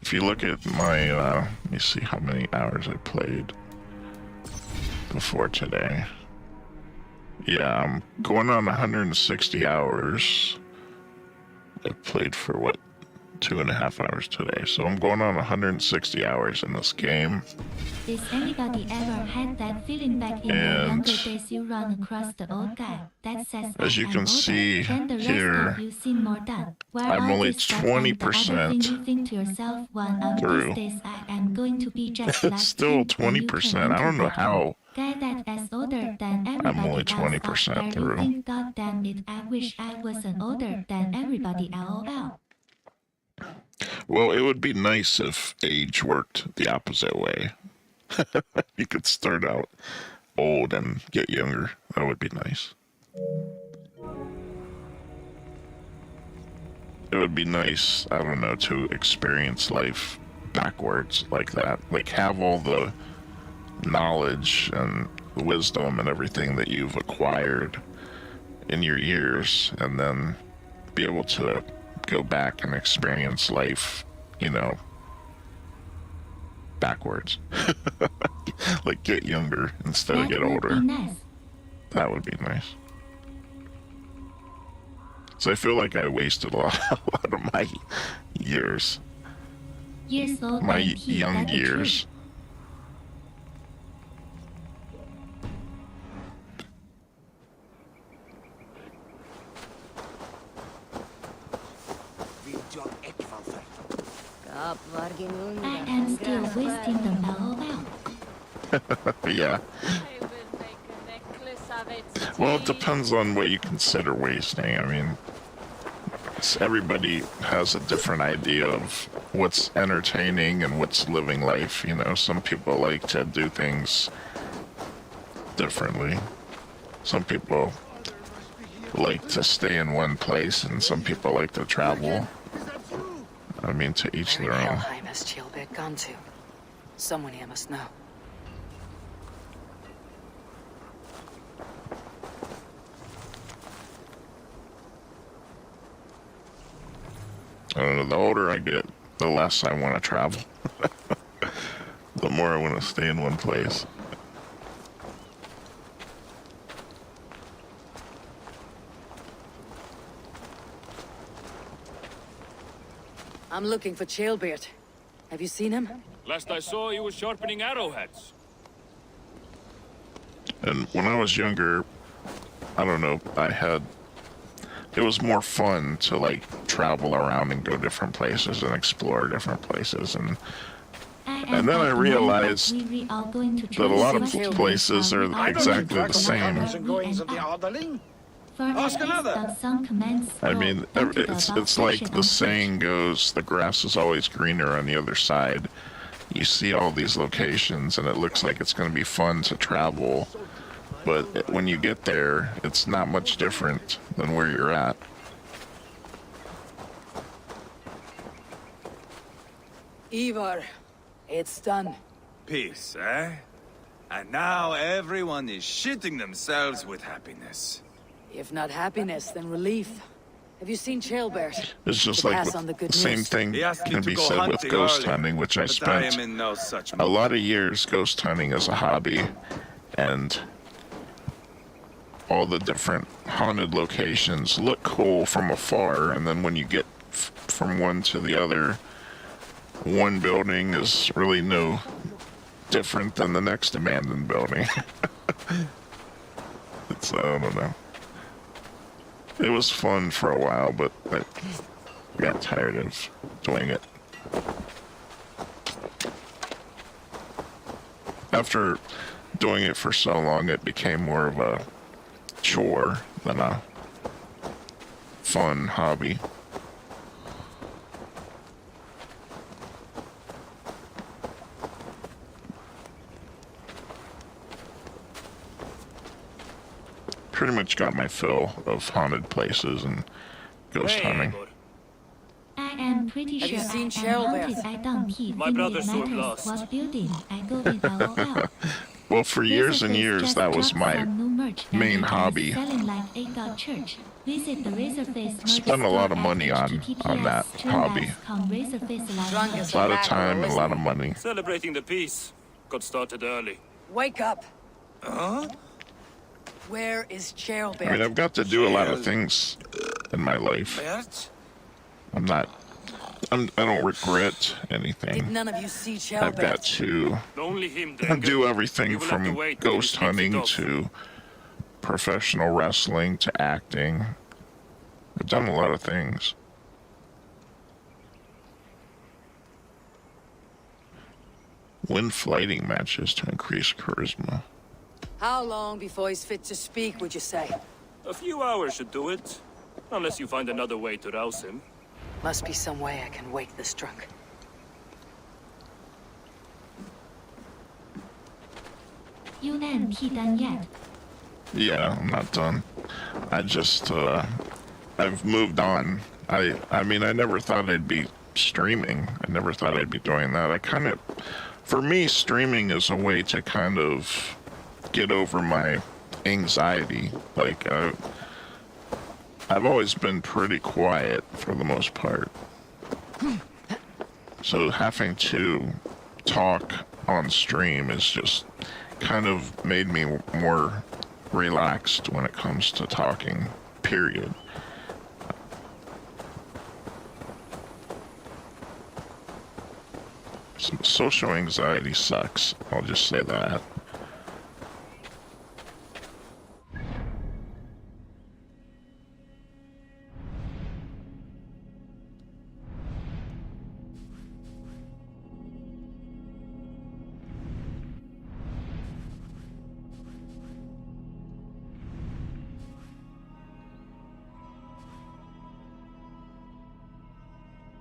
If you look at my, let me see how many hours I played before today. Yeah, I'm going on 160 hours. I played for, what, 2.5 hours today. So I'm going on 160 hours in this game. Is anybody ever had that feeling back in your younger days you run across the old guy that says as you can see here, you seem more done. I'm only 20% you think to yourself, one of through. these days I am going to be just It's like still him, 20%. I don't know how. Guy that is older than everybody I'm only else 20% out there. through. You think, God damn it, I wish I wasn't older than everybody. LOL. Well, it would be nice if age worked the opposite way. You could start out old and get younger. That would be nice. It would be nice, I don't know, to experience life backwards like that. Like, have all the knowledge and wisdom and everything that you've acquired in your years, and then be able to go back and experience life, you know, backwards. Like, get younger instead of get older. That would be nice. So I feel like I wasted a lot of my years. My young years. I am still wasting them. LOL. Yeah. Well, it depends on what you consider wasting. I mean, everybody has a different idea of what's entertaining and what's living life, you know. Some people like to do things differently. Some people like to stay in one place, and some people like to travel. I mean, to each their own. Helheim has Chilbert gone to? Someone here must know. I don't know, the older I get, the less I want to travel. The more I want to stay in one place. I'm looking for Chilbert. Have you seen him? Last I saw, he was sharpening arrowheads. And when I was younger, I don't know, it was more fun to, like, travel around and go different places and explore different places. And then I realized that a lot of places are exactly the same. I mean, it's like the saying goes, the grass is always greener on the other side. You see all these locations and it looks like it's going to be fun to travel, but when you get there, it's not much different than where you're at. Ivar, it's done. Peace, eh? And now everyone is shitting themselves with happiness. If not happiness, then relief. Have you seen Chilbert? It's just like the same thing can be said with ghost hunting, which I spent a lot of years ghost hunting as a hobby, and all the different haunted locations look cool from afar, and then when you get from one to the other, one building is really no different than the next abandoned building. It's, I don't know. It was fun for a while, but I got tired of doing it. After doing it for so long, it became more of a chore than a fun hobby. Pretty much got my fill of haunted places and ghost hunting. I am pretty sure you seen I am haunted. I don't keep My brother saw him matters last. what building I go with. LOL. Well, for years and years, that was my main hobby. Selling like a god church. Visit the Razorface Spent a lot of money on that hobby. A lot of time and a lot of money. Celebrating the peace. Got started early. Wake up. Huh? Where is Chilbert? I mean, I've got to do a lot of things in my life. I'm not I don't regret anything. Did none of you see I've got Chalbert? to Only him, do everything from ghost hunting to professional wrestling to acting. I've done a lot of things. Win fighting matches to increase charisma. How long before he's fit to speak, would you say? A few hours should do it. Unless you find another way to rouse him. Must be some way I can wake this drunk. Yunan, he done yet? Yeah, I'm not done. I just, I've moved on. I mean, I never thought I'd be streaming. I never thought I'd be doing that. For me, streaming is a way to kind of get over my anxiety. Like, I've always been pretty quiet for the most part. So having to talk on stream is just kind of made me more relaxed when it comes to talking, period. Social anxiety sucks. I'll just say that.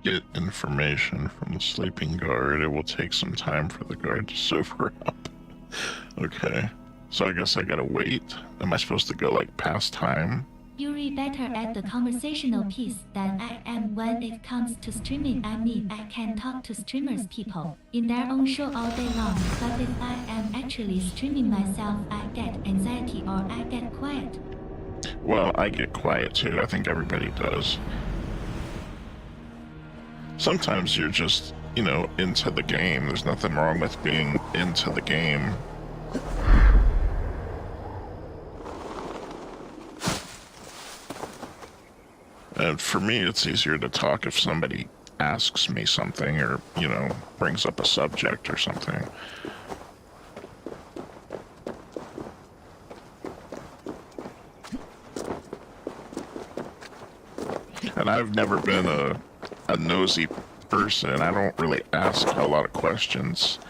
Get information from the sleeping guard. It will take some time for the guard to sober up. Okay. So I guess I gotta wait. Am I supposed to go, like, past time? You're better at the conversational piece than I am when it comes to streaming. I mean, I can talk to streamers people in their own show all day long, but if I am actually streaming myself, I get anxiety or I get quiet. Well, I get quiet too. I think everybody does. Sometimes you're just, you know, into the game. There's nothing wrong with being into the game. And for me, it's easier to talk if somebody asks me something or, you know, brings up a subject or something. And I've never been a nosy person. I don't really ask a lot of questions,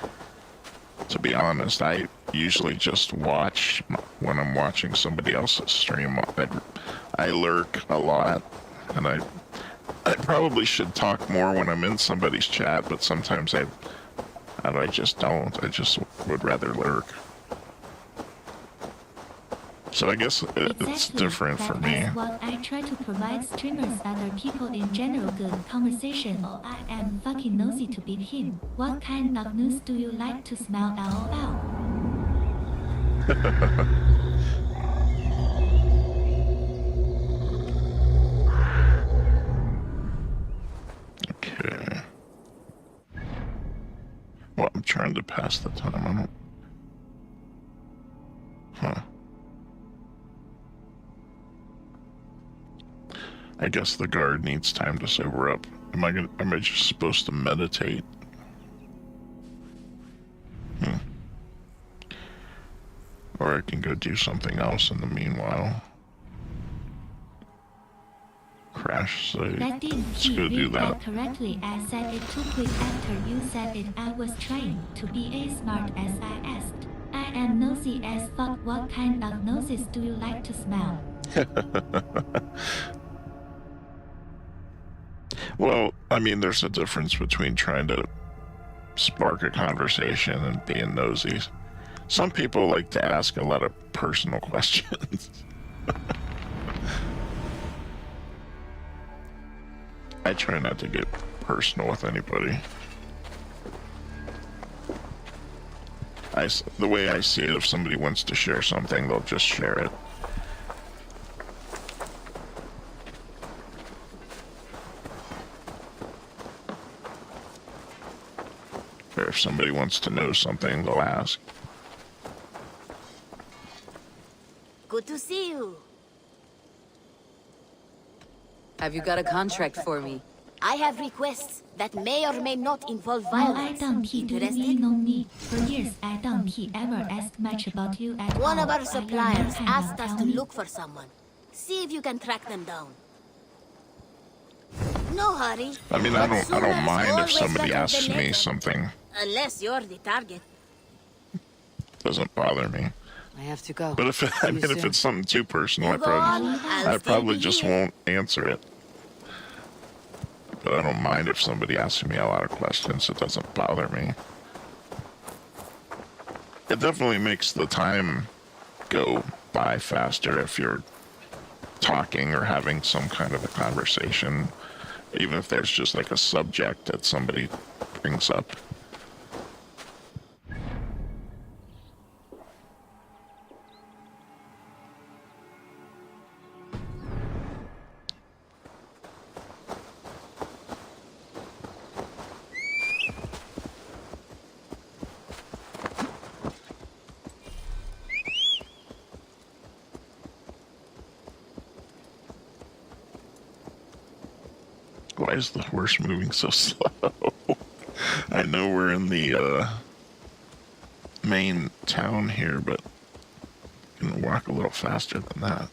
to be honest. I usually just watch when I'm watching somebody else's stream. I lurk a lot, and I probably should talk more when I'm in somebody's chat, but sometimes I just don't. I just would rather lurk. So I guess it's different for me. That's what I try to provide streamers, other people in general, good conversation. Oh, I am fucking nosy to beat him. What kind of news do you like to smell? LOL. Okay. Well, I'm trying to pass the time. I don't... Huh. I guess the guard needs time to sober up. Am I just supposed to meditate? Or I can go do something else in the meanwhile. Crash save. That didn't Let's go do read that. correctly. I said it too quick after you said it. I was trying to be as smart as I asked. I am nosy as fuck. What kind of noses do you like to smell? Well, I mean, there's a difference between trying to spark a conversation and being nosy. Some people like to ask a lot of personal questions. I try not to get personal with anybody. The way I see it, if somebody wants to share something, they'll just share it. Or if somebody wants to know something, they'll ask. Good to see you. Have you got a contract for me? I have requests that may or may not involve No, I violence. don't do we no need. For years, I don't ever ask much about you at all. One of our I suppliers learn asked tell us to me. look for someone. See if you can track them down. No hurry. I mean, I but don't sooner is mind if always somebody better asks than me later. something. Unless you're the target. Doesn't bother me. I have to go. But if if it's something too personal, I probably just won't answer it. But I don't mind if somebody asks me a lot of questions. It doesn't bother me. It definitely makes the time go by faster if you're talking or having some kind of a conversation, even if there's just like a subject that somebody brings up. Why is the horse moving so slow? I know we're in the main town here, but I'm gonna walk a little faster than that.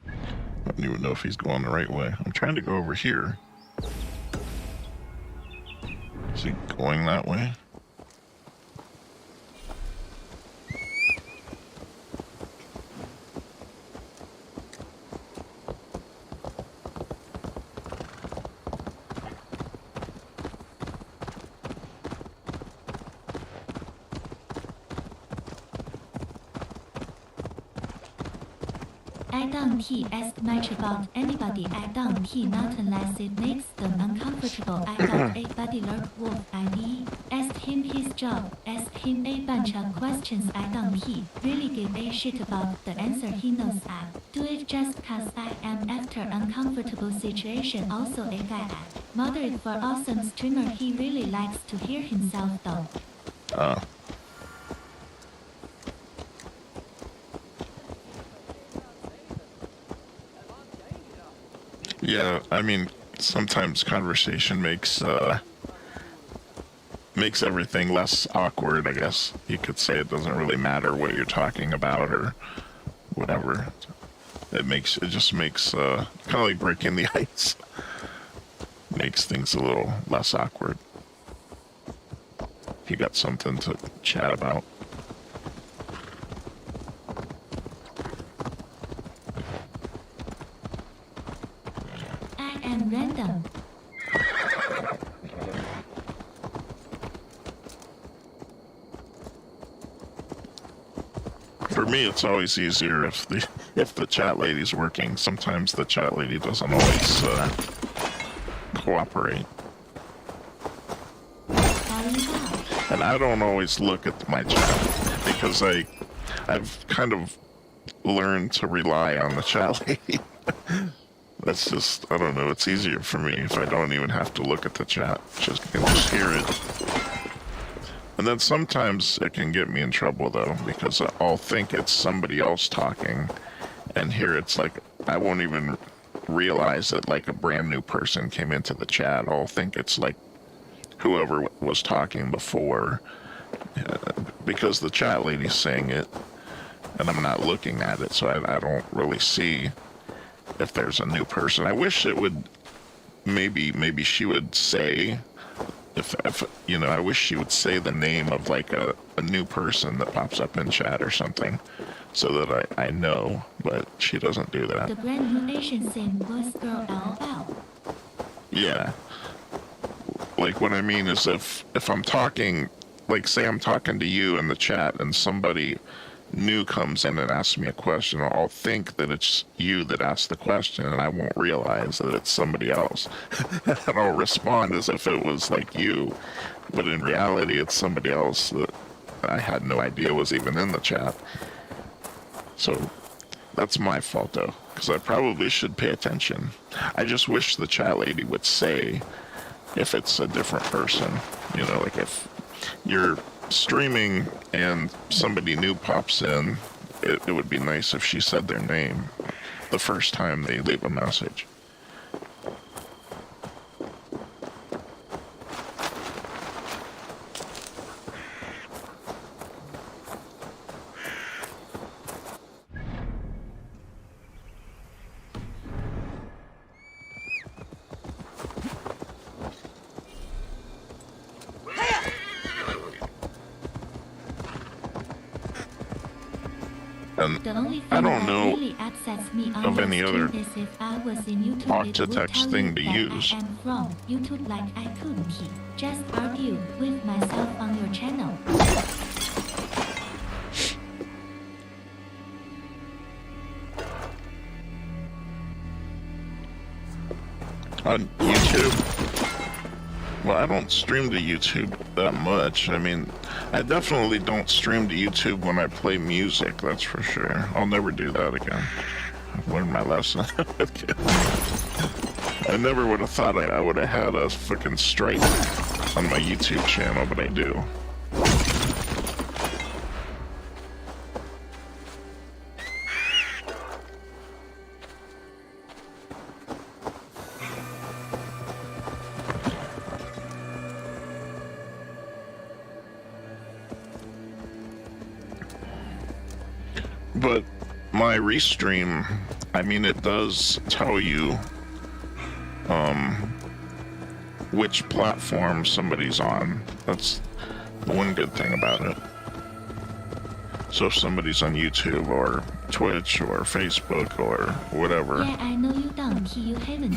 I don't even know if he's going the right way. I'm trying to go over here. Is he going that way? I don't ask much about anybody. I don't not unless it makes them uncomfortable. I got a buddy lurk wolf ID. Ask him his job. Ask him a bunch of questions. I don't really give a shit about the answer. He knows I do it just cause I am after uncomfortable situation. Also a guy I moderate for awesome streamer. He really likes to hear himself though. Yeah, I mean, sometimes conversation makes everything less awkward, I guess. You could say it doesn't really matter what you're talking about or whatever. It just makes kind of like breaking the ice. Makes things a little less awkward. If you got something to chat about. Random. For me, it's always easier if the chat lady's working. Sometimes the chat lady doesn't always cooperate, and I don't always look at my chat because I've kind of learned to rely on the chat lady. That's just, I don't know, it's easier for me if I don't even have to look at the chat. I can just hear it. And then sometimes it can get me in trouble though, because I'll think it's somebody else talking, and here it's like, I won't even realize that like a brand new person came into the chat. I'll think it's like whoever was talking before, because the chat lady's saying it, and I'm not looking at it, so I don't really see if there's a new person. I wish it would, maybe she would say, if you know, I wish she would say the name of like a new person that pops up in chat or something, so that I know, but she doesn't do that. The brand new Asian saying voice girl LOL. Yeah. Like what I mean is if I'm talking, like say I'm talking to you in the chat and somebody new comes in and asks me a question, I'll think that it's you that asked the question, and I won't realize that it's somebody else. And I'll respond as if it was like you, but in reality it's somebody else that I had no idea was even in the chat. So that's my fault though, because I probably should pay attention. I just wish the chat lady would say if it's a different person, you know, like if you're streaming and somebody new pops in, it would be nice if she said their name the first time they leave a message. And The only I thing don't that know really upsets me on of your any stream other is if I was in YouTube, talk it to would text tell thing you to that use. I am from YouTube, like I couldn't just argue with myself on your channel. On YouTube, well, I don't stream to YouTube that much. I mean, I definitely don't stream to YouTube when I play music, that's for sure. I'll never do that again. I've learned my lesson. I never would have thought I would have had a fucking strike on my YouTube channel, but I do. But my restream, I mean, it does tell you which platform somebody's on. That's one good thing about it. So if somebody's on YouTube or Twitch or Facebook or whatever. Yeah, I know you don't, you haven't.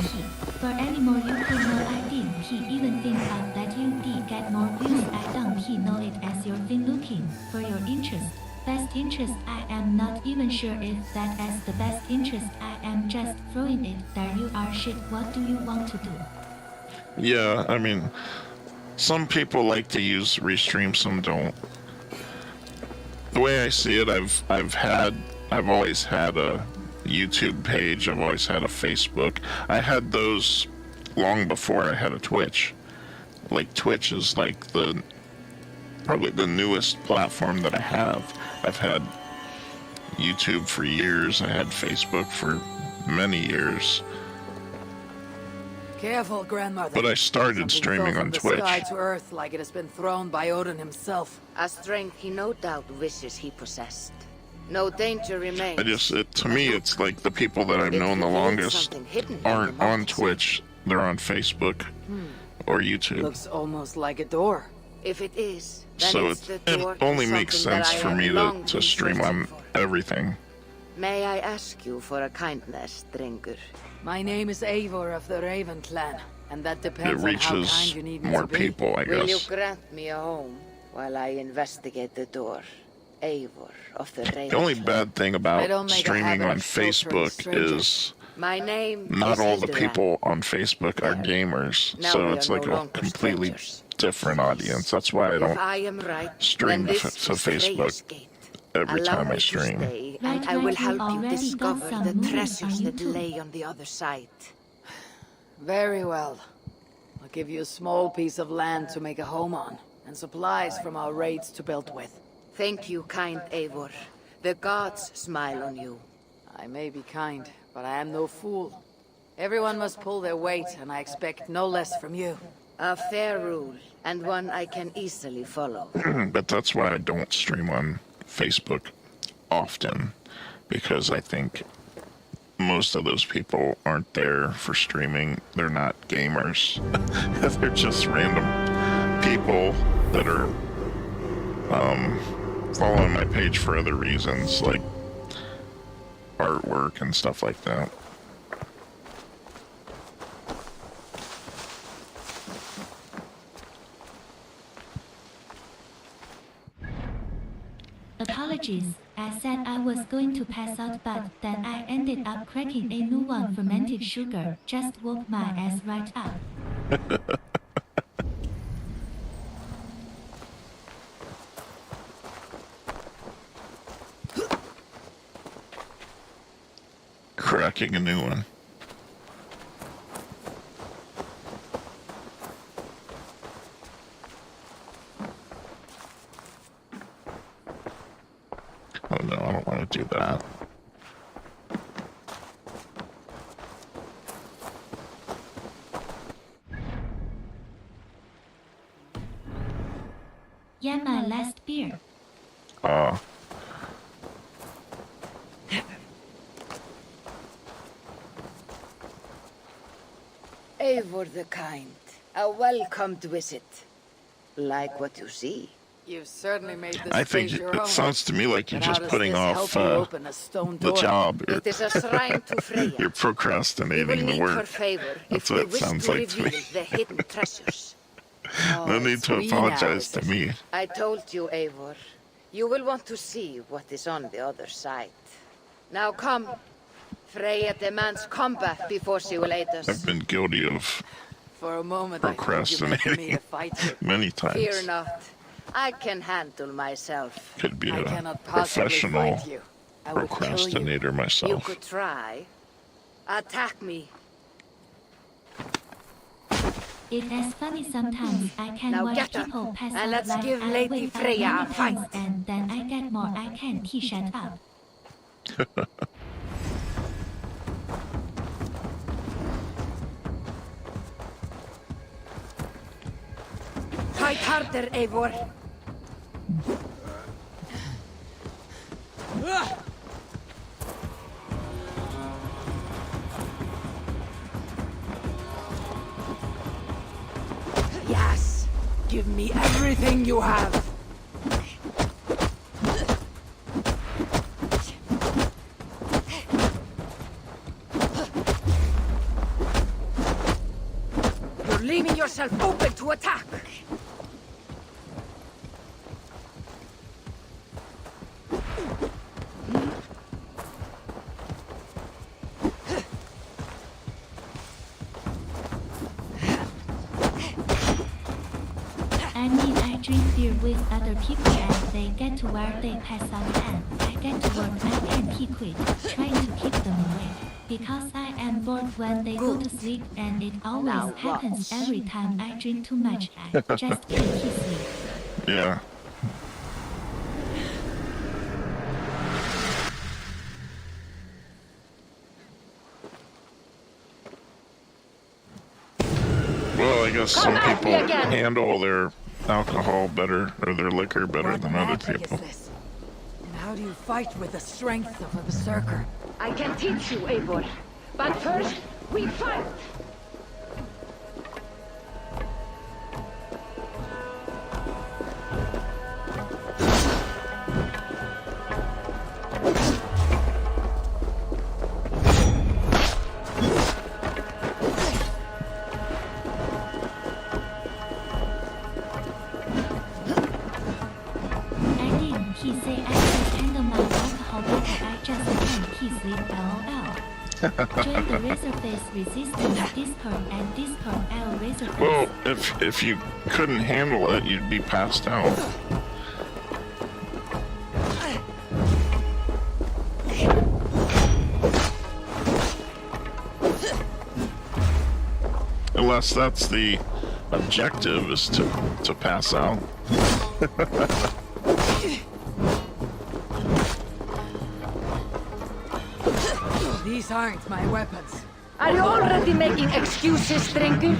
For any more you could know I didn't even think of that you did get more views. I don't know it as your thing looking for your interest. Best interest, I am not even sure if that as the best interest. I am just throwing it there. You are shit. What do you want to do? Yeah, I mean, some people like to use Restream, some don't. The way I see it, I've always had a YouTube page, I've always had a Facebook. I had those long before I had a Twitch. Like, Twitch is like probably the newest platform that I have. I've had YouTube for years, I had Facebook for many years. Careful, grandmother. But I started streaming on Twitch. Sky to earth like it has been thrown by Odin himself. A strength he no doubt wishes he possessed. No danger remains. To me, it's like the people that I've known the longest aren't on Twitch. They're on Facebook or YouTube. Looks almost like a door. If it is, then So it's the it door only to makes something sense that I for have me long to been stream searching on for. everything. May I ask you for a kindness, Drengur? My name is Eivor of the Raven clan, and that depends It on how reaches kind you need me more to be. people, I Will you guess. grant me a home while I investigate the door? Eivor of the Raven The only clan. bad thing I about don't make a streaming habit on of filtering Facebook strangers. is My name not is all the Hildebrand. people on Facebook are gamers, Now so we it's are like no a longer completely strangers. different audience. That's why I If don't I am right, stream then to this is Facebook Reyes Gate. every Allow time me I to stream. stay, Right, and I will right, you help you already discover done some the movies treasures on that YouTube. lay on the other side. Very well. I'll give you a small piece of land to make a home on, and supplies from our raids to build with. Thank you, kind Eivor. The gods smile on you. I may be kind, but I am no fool. Everyone must pull their weight, and I expect no less from you. A fair rule, and one I can easily follow. But that's why I don't stream on Facebook often, because I think most of those people aren't there for streaming. They're not gamers. They're just random people that are following my page for other reasons, like artwork and stuff like that. Apologies, I said I was going to pass out, but then I ended up cracking a new one. Fermented sugar just woke my ass right up. Cracking a new one. that. Yeah, my last beer. Eivor the Kind, a welcomed visit. Like what you see. You've certainly made this I think place your own. it sounds to me like you're But how just does putting this off help you open a stone the door? job. It is a shrine to Freya. You're We will procrastinating the need her work. favor That's if we what it wish sounds to like to me. reveal the hidden treasures. No need to apologize to me. I told you, Eivor. You will want to see what is on the other side. Now come. Freya demands combat before she will aid us. I've been guilty of For a moment, I thought you meant me procrastinating to fight you. many times. Fear not. I can handle myself. Could be I a cannot possibly professional fight you. I will kill you. procrastinator You myself. could try. Attack me. It is funny sometimes. I can Now watch get up, people pass and out let's like give I Lady wake up Freya many a fight. times and then I get more. I can't shut up. Fight harder, Eivor. Yes! Give me everything you have! You're leaving yourself open to attack. I mean, I drink beer with other people and they get to where they pass out and I get to work I can't be quit, trying to keep them awake. Because I am bored when they go to sleep and it always Now happens watch. every time I drink too much. I just can't keep sleep. Yeah. Well, I guess some people handle their alcohol better, or their liquor better than other people. And how do you fight with the strength of a berserker? I can teach you, Eivor. But first, we fight. I didn't. He say I can handle my alcohol better. I just can't keep sleep. LOL. Join the Razorface Resistance Discord and Discord L Razorface. Well, if you couldn't handle it, you'd be passed out. Unless that's the objective, is to pass out. These aren't my weapons. Are you already making excuses, drinker?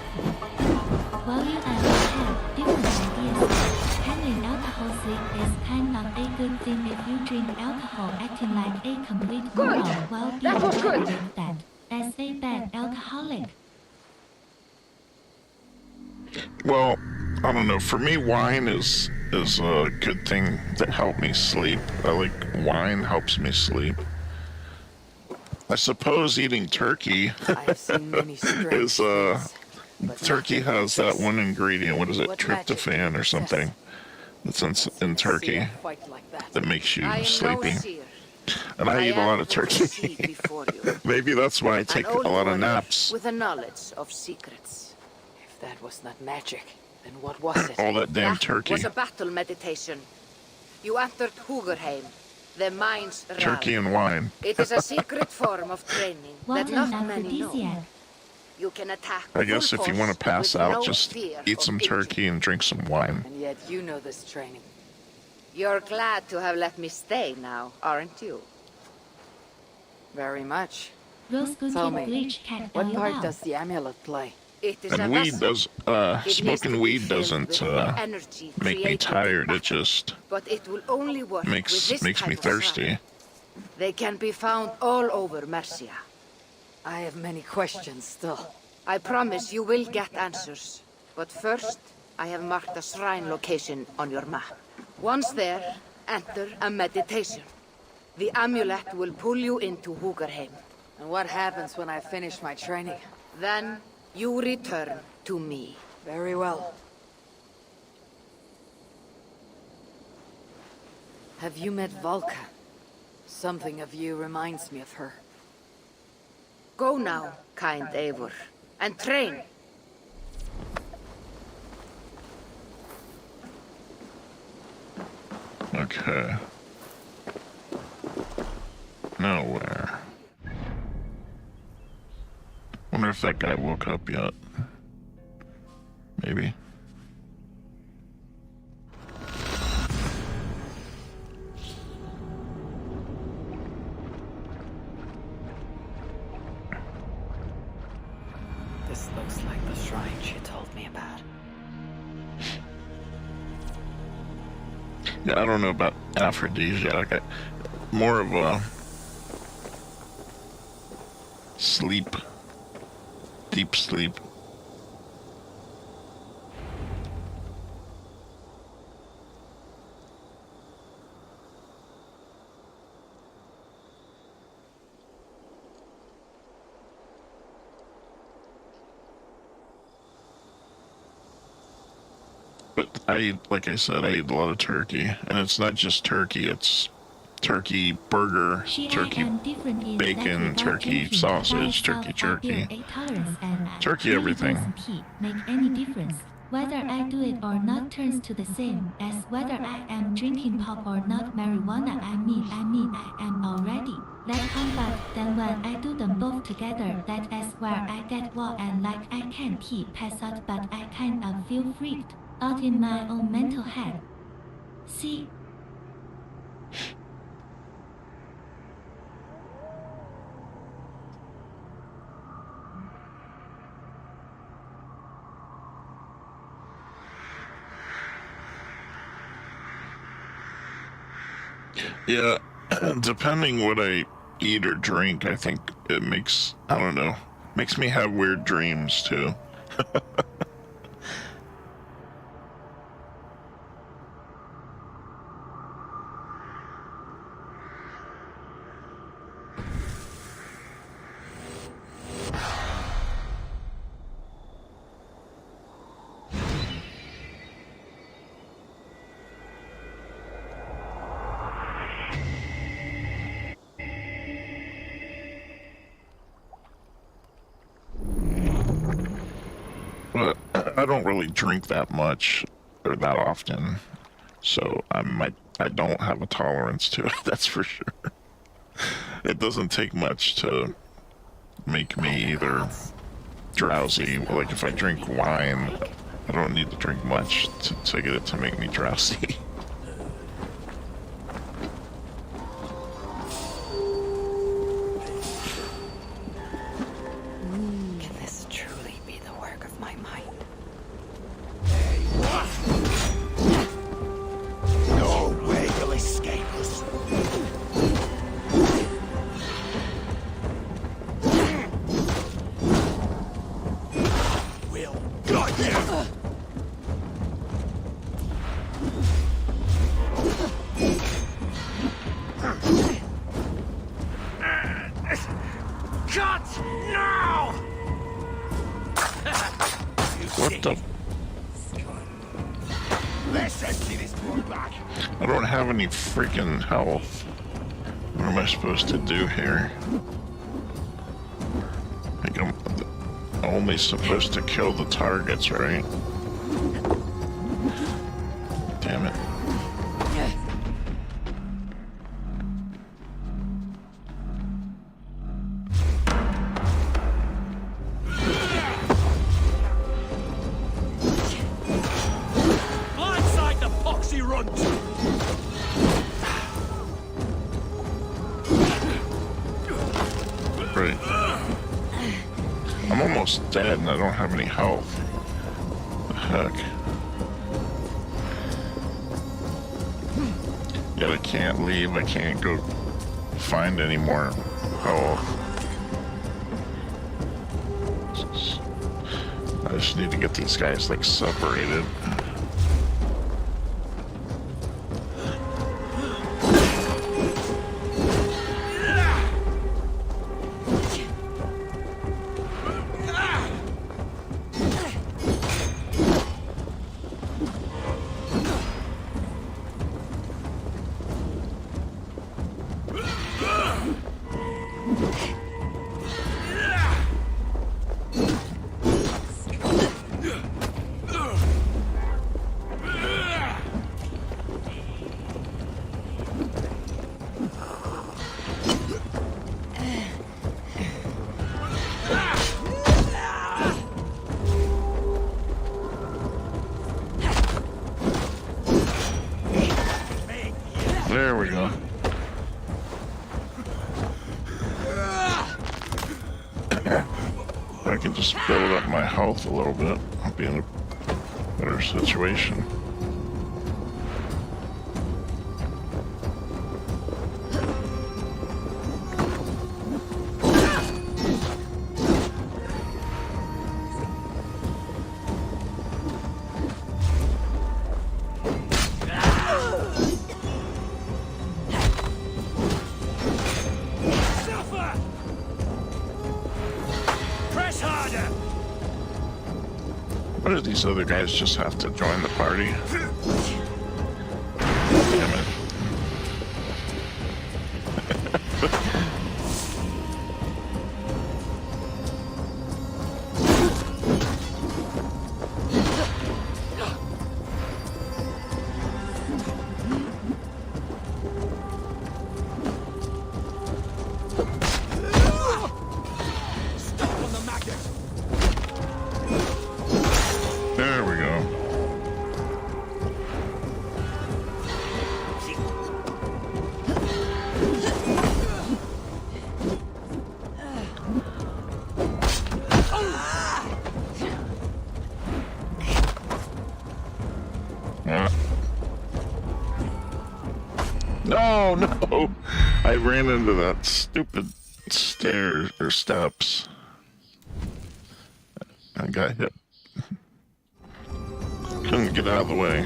While you and I have different ideas, handling alcohol sleep is kind of a good thing if you drink alcohol acting like a complete moron while being That was good. with that as a bad alcoholic. Well, I don't know. For me, wine is a good thing that helps me sleep. I like wine helps me sleep. I suppose eating turkey I've seen many strange is turkey has that one ingredient. What is it? What magic Tryptophan or something. That's in turkey fight like that. that makes you I am no sleepy. seer. And I eat a lot of am what you see turkey. before you. Maybe that's why I take An a old lot of warrior naps. with a knowledge of secrets. If that was not magic, then what was it? All that damn That turkey. was a battle meditation. You entered Hugerheim, The mind's Turkey realm. and wine. It is a secret form of training What that an not many know. aphrodisiac. You can attack I guess full if you want to force pass with out, no just fear eat of some injury. turkey and drink some wine. And yet you know this training. You're glad to have let me stay now, aren't you? Very much. Rose-gooded Tell me, bleach cat what part LOL. does the amulet play? It is a And weed vessel. does, It needs smoking to be weed filled doesn't, with the energy make me created in tired. It battle. just But it will only work with this makes type me of thirsty. shrine. They can be found all over Mercia. I have many questions still. I promise you will get answers. But first, I have marked a shrine location on your map. Once there, enter a meditation. The amulet will pull you into Hugerheim. And what happens when I finish my training? Then, you return to me. Very well. Have you met Valka? Something of you reminds me of her. Go now, kind Eivor, and train. Okay. Nowhere. Wonder if that guy woke up yet. Maybe. This looks like the shrine she told me about. Yeah, I don't know about aphrodisiac. More of a sleep. Deep sleep. But like I said, I eat a lot of turkey. And it's not just turkey, it's turkey burger, turkey bacon, turkey sausage, turkey jerky, turkey everything. Make any difference. Whether I do it or not turns to the same as whether I am drinking pop or not marijuana. I mean I am already. That combat, then when I do them both together, that is where I get what I like. I can't pass out, but I kind of feel freaked out in my own mental head. See? Yeah, depending what I eat or drink, I think it makes, I don't know, makes me have weird dreams too. But I don't really drink that much or that often, so I don't have a tolerance to it, that's for sure. It doesn't take much to make me either drowsy. Like if I drink wine, I don't need to drink much to get it to make me drowsy. Can this truly be the work of my mind? No way you'll escape us. We'll got you. Cut now! What the? Let's empty this boy back. I don't have any freaking health. What am I supposed to do here? I think I'm only supposed to kill the targets, right? Damn it. Great. I'm almost dead and I don't have any health. The heck? Yet I can't leave, I can't go find any more health. I just need to get these guys like separated. There we go. I can just build up my health a little bit. I'll be in a better situation. Why do these other guys just have to join the party? Damn it. There we go. No, no! I ran into that stupid stairs or steps. I got hit. Couldn't get out of the way.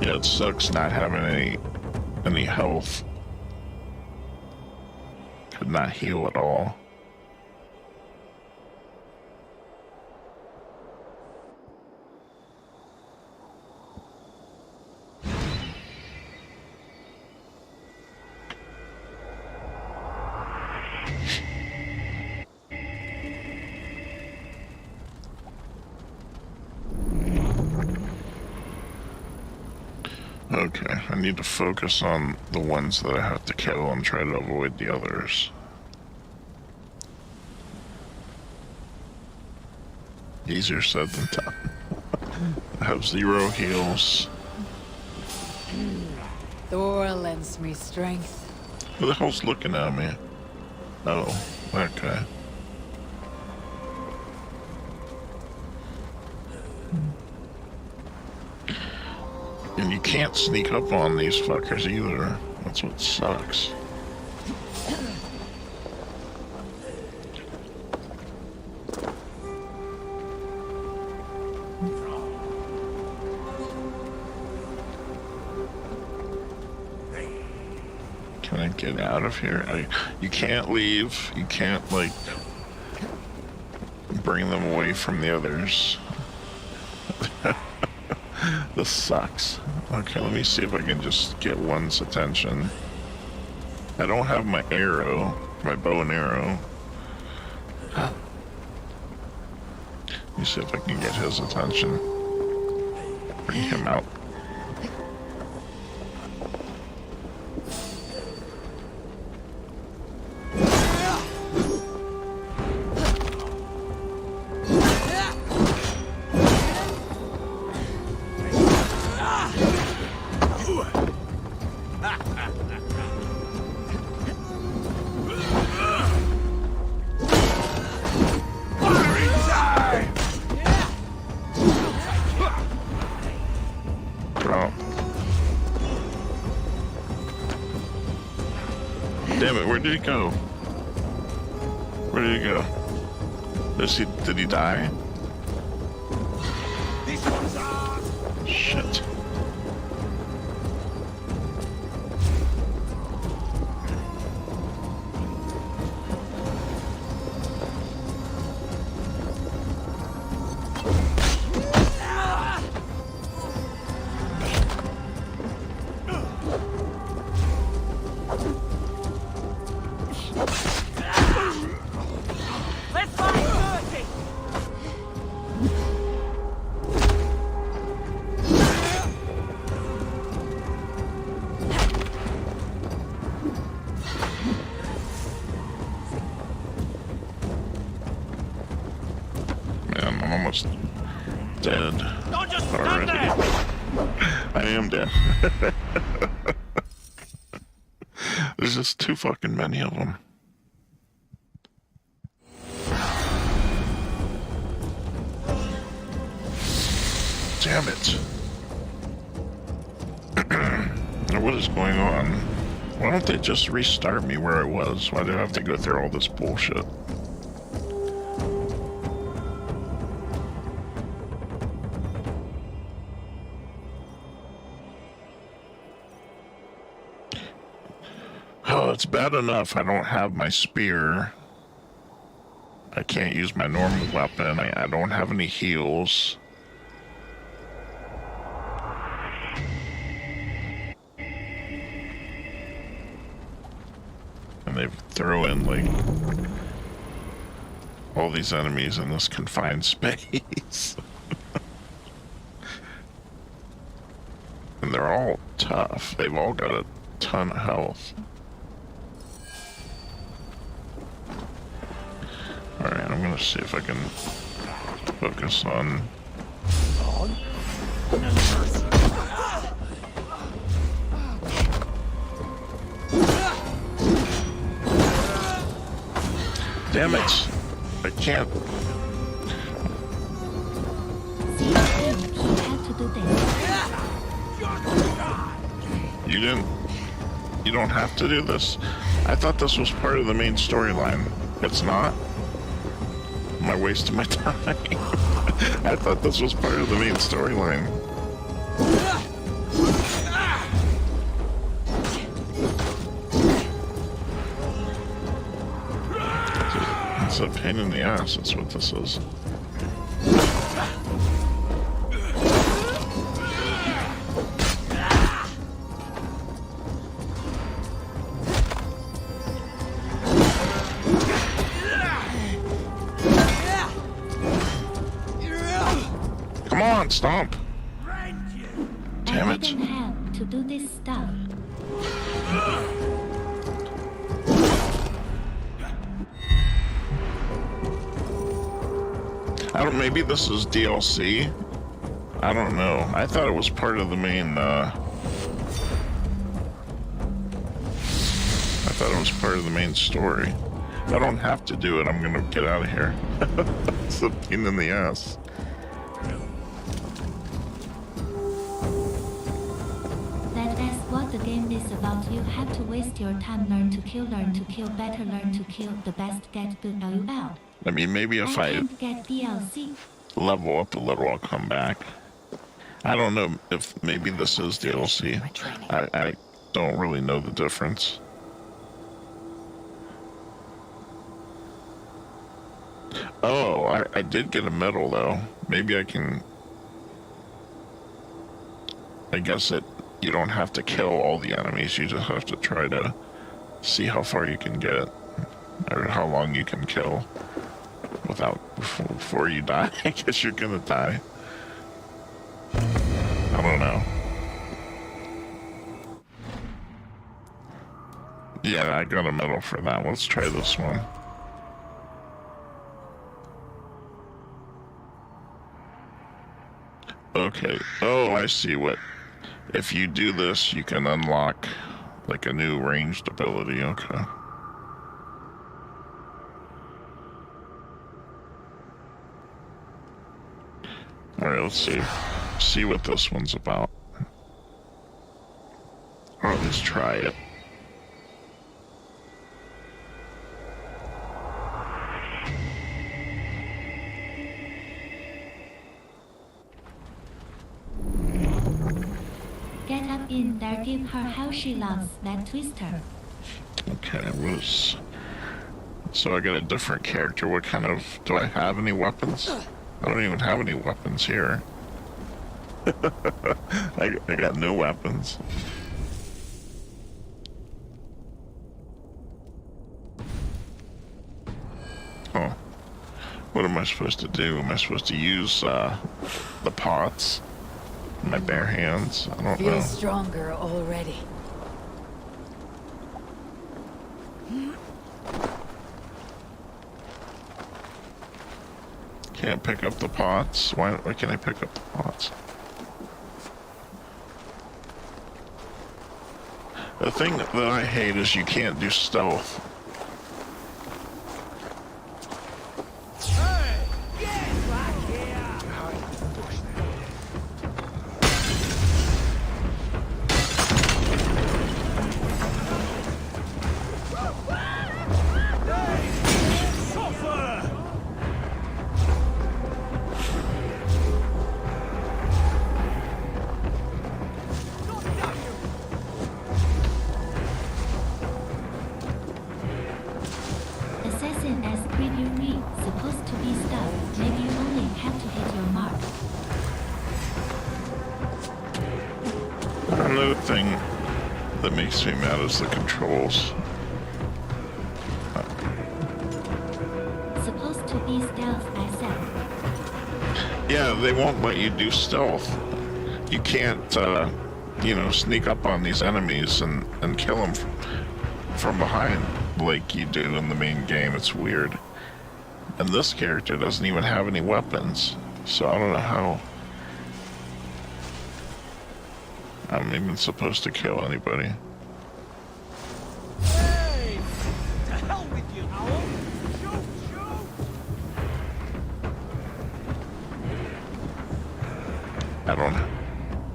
Yeah, it sucks not having any health. Could not heal at all. Okay, I need to focus on the ones that I have to kill and try to avoid the others. Easier said than done. I have 0 heals. Thor lends me strength. Who the hell's looking at me? Oh, that guy. And you can't sneak up on these fuckers either. That's what sucks. Can I get out of here? You can't leave. You can't, like, bring them away from the others. This sucks. Okay, let me see if I can just get one's attention. I don't have my arrow, my bow and arrow. Let me see if I can get his attention. Bring him out. Drop. Damn it, where did he go? Where did he go? Did he die? Shit. Man, I'm almost dead already. I am dead. There's just too fucking many of them. Damn it. What is going on? Why don't they just restart me where I was? Why do I have to go through all this bullshit? Oh, it's bad enough I don't have my spear. I can't use my normal weapon. I don't have any heals. And they throw in, like, all these enemies in this confined space. And they're all tough. They've all got a ton of health. Alright, I'm gonna see if I can focus on... Damn it! I can't... You don't have to do this? I thought this was part of the main storyline. It's not? Am I wasting my time? I thought this was part of the main storyline. It's a pain in the ass, that's what this is. Come on, stomp! Damn it. I didn't have to do this stuff. Maybe this is DLC? I don't know. I thought it was part of the main, I thought it was part of the main story. If I don't have to do it, I'm gonna get out of here. It's a pain in the ass. That's what the game is about. You have to waste your time, learn to kill, better, learn to kill the best, get good LUL. I mean, maybe if I can't get DLC. Level up a little, I'll come back. I don't know if maybe this is DLC. I don't really know the difference. Oh, I did get a medal though. Maybe I can... I guess you don't have to kill all the enemies, you just have to try to see how far you can get, or how long you can kill before you die. I guess you're gonna die. I don't know. Yeah, I got a medal for that. Let's try this one. Okay. Oh, I see what... If you do this, you can unlock Like a new ranged ability, okay. Alright, let's see what this one's about. Or at least try it. Get up in there, give her how she loves that twister. Okay, so I get a different character. What kind of... Do I have any weapons? I don't even have any weapons here. I got no weapons. Oh. What am I supposed to do? Am I supposed to use the pots? My bare hands? I don't know. Feel stronger already. Can't pick up the pots. Why can't I pick up the pots? The thing that I hate is you can't do stealth. Assassin as preview read, supposed to be stealth. Maybe you only have to hit your mark. Another thing that makes me mad is the controls. Supposed to be stealth, I said. Yeah, they won't let you do stealth. You can't, you know, sneak up on these enemies and kill them from behind like you do in the main game. It's weird. And this character doesn't even have any weapons, so I don't know how I'm even supposed to kill anybody. Hey! To hell with you, Owl! Shoot!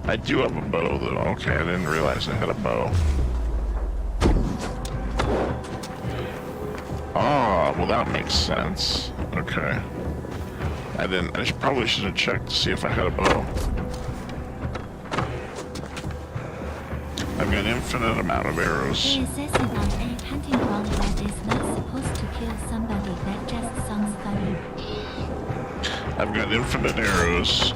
I do have a bow though. Okay, I didn't realize I had a bow. Ah, well that makes sense. Okay. I probably should have checked to see if I had a bow. I've got an infinite amount of arrows. The assassin on a hunting ground that is not supposed to kill somebody. That just sounds funny. I've got infinite arrows.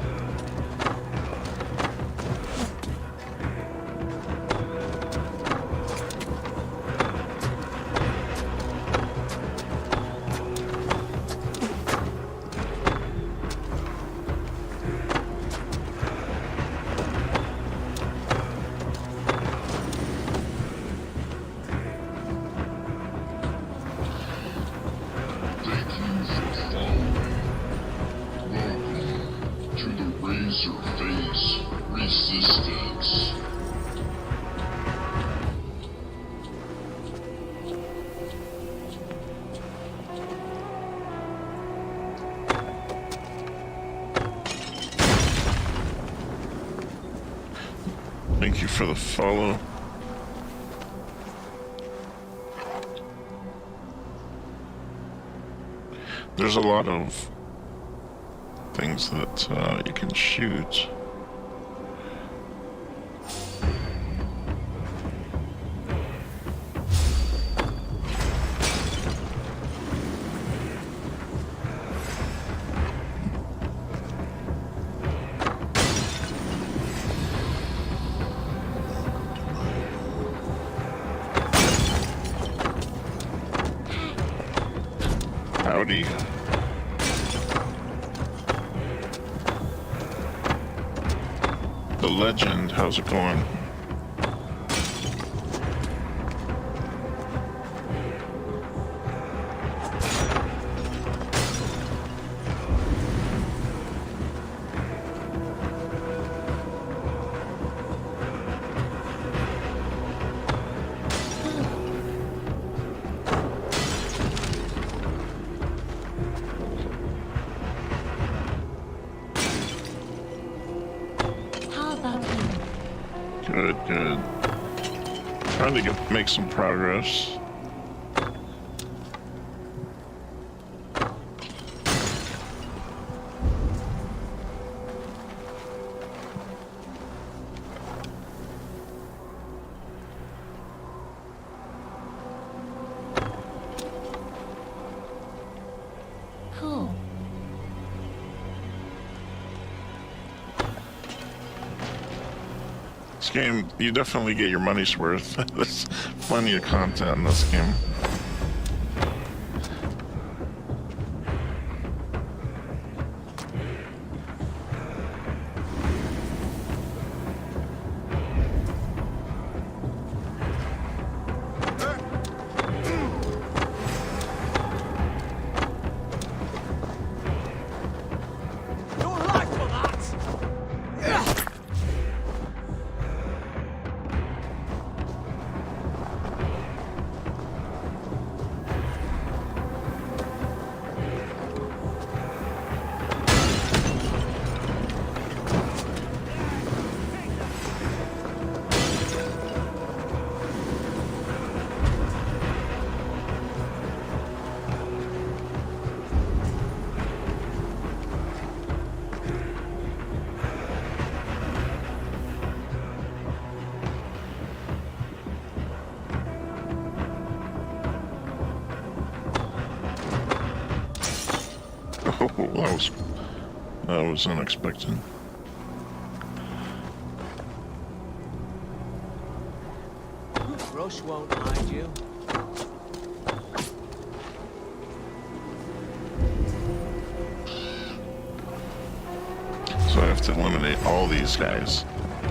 Thank you for the follow. There's a lot of things that you can shoot. Howdy. The legend, how's it going? Good, good. Trying to make some progress. Cool. This game, you definitely get your money's worth. There's plenty of content in this game. Oh, that was unexpected. Rush won't mind you. So I have to eliminate all these guys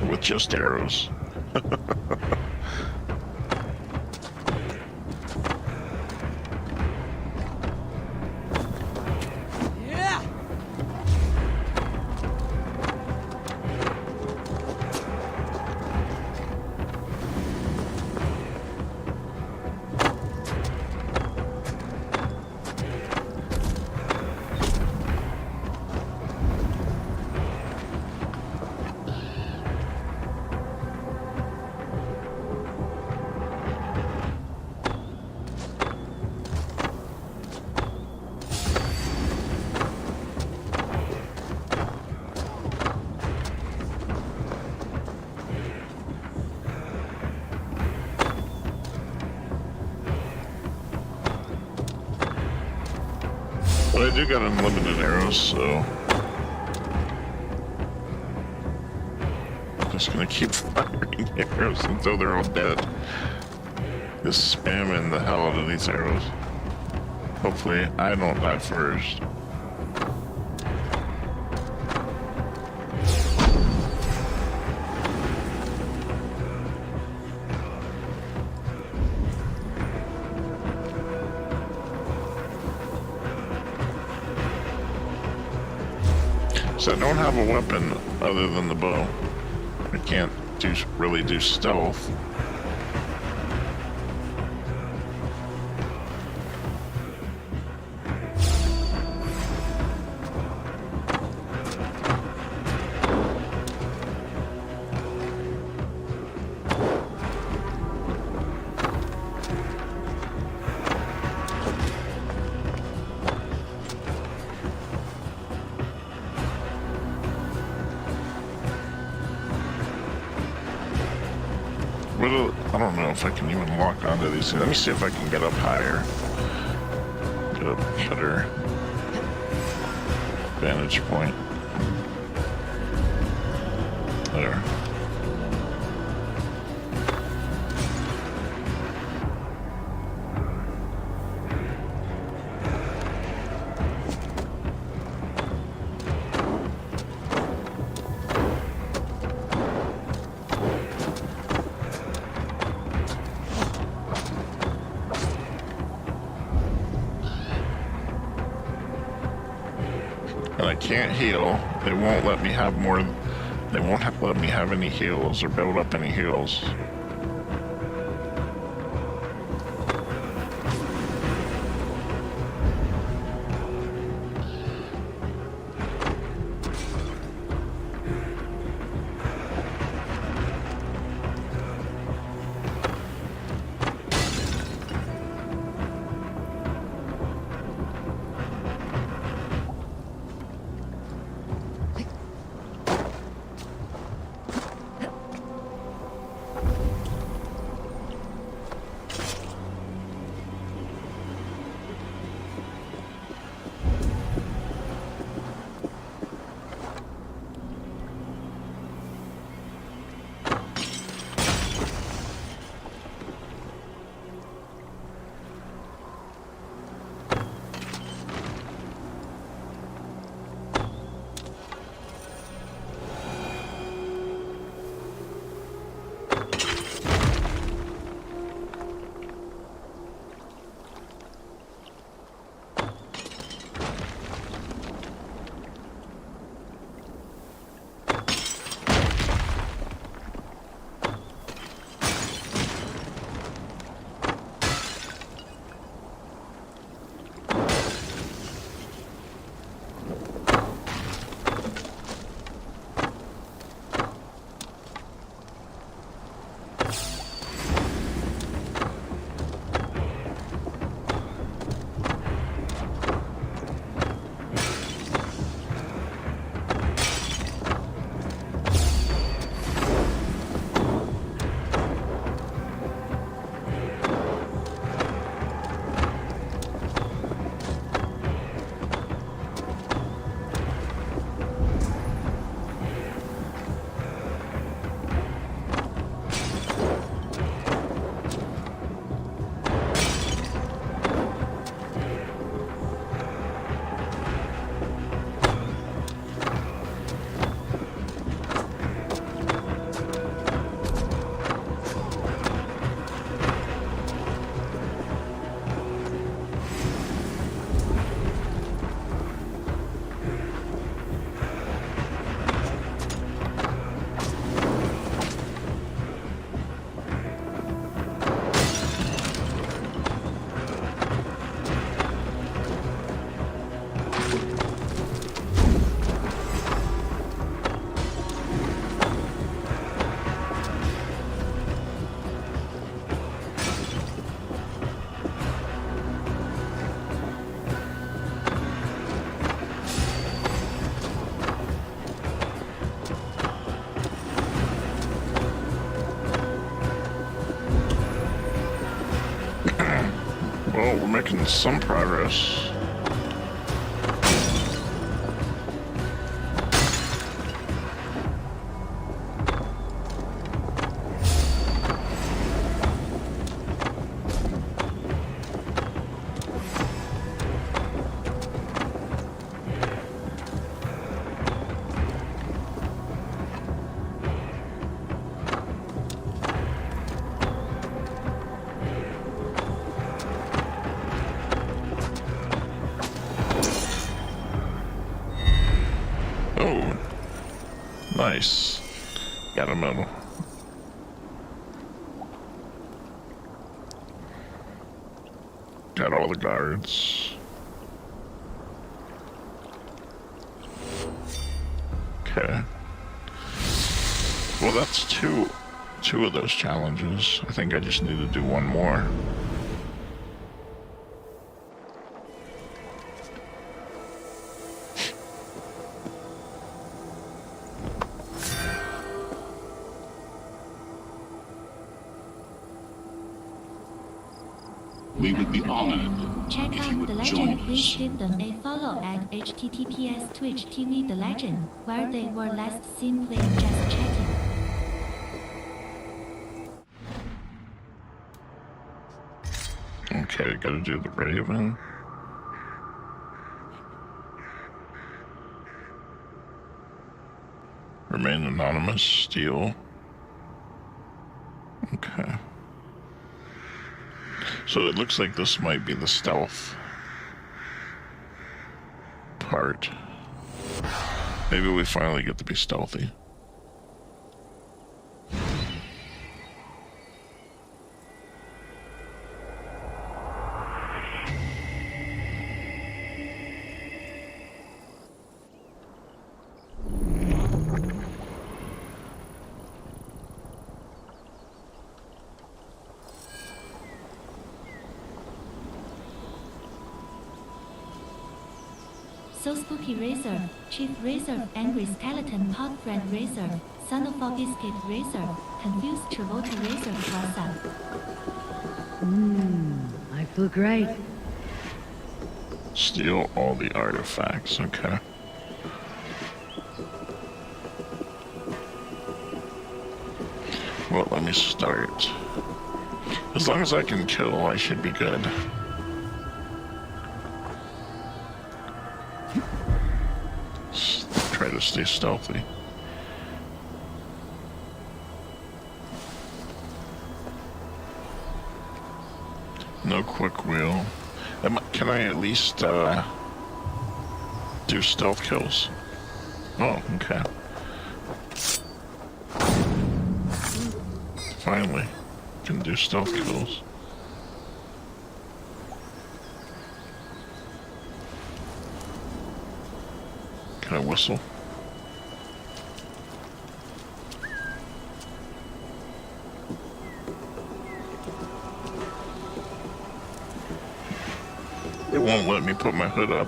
with just arrows. But I do got unlimited arrows, so I'm just gonna keep firing arrows until they're all dead. Just spamming the hell out of these arrows. Hopefully I don't die first. So I don't have a weapon other than the bow. I can't really do stealth. I don't know if I can even lock onto these things. Let me see if I can get up higher. Get a better vantage point. There. And I can't heal. They won't let me have more. They won't let me have any heals or build up any heals. Well, we're making some progress. Oh, nice. Got a medal. Got all the guards. Okay. Well, that's two of those challenges. I think I just need to do one more. We would be honored Check if you out would The join Legend. Please us. give them a follow at https Twitch TV The Legend, where they were last seen playing Just Chatting. Okay, gotta do the Raven. Remain anonymous, steal. Okay. So it looks like this might be the stealth part. Maybe we finally get to be stealthy. So Spooky Razor, Chief Razor, Angry Skeleton, Pot Friend Razor, Son of a Biscuit Razor, Confused Travolta Razor, what's up? I feel great. Steal all the artifacts, okay. Well, let me start. As long as I can kill, I should be good. Try to stay stealthy. No quick wheel. Can I at least do stealth kills? Oh, okay. Finally, can do stealth kills. Can I whistle? It won't let me put my hood up.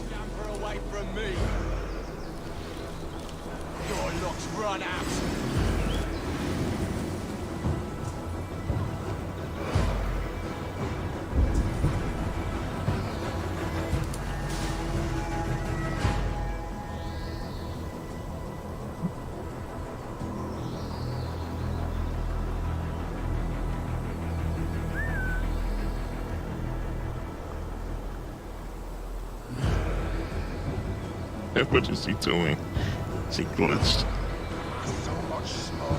Scamper away from me. Your luck's run out. What is he doing? Is he glitched? So much smoke.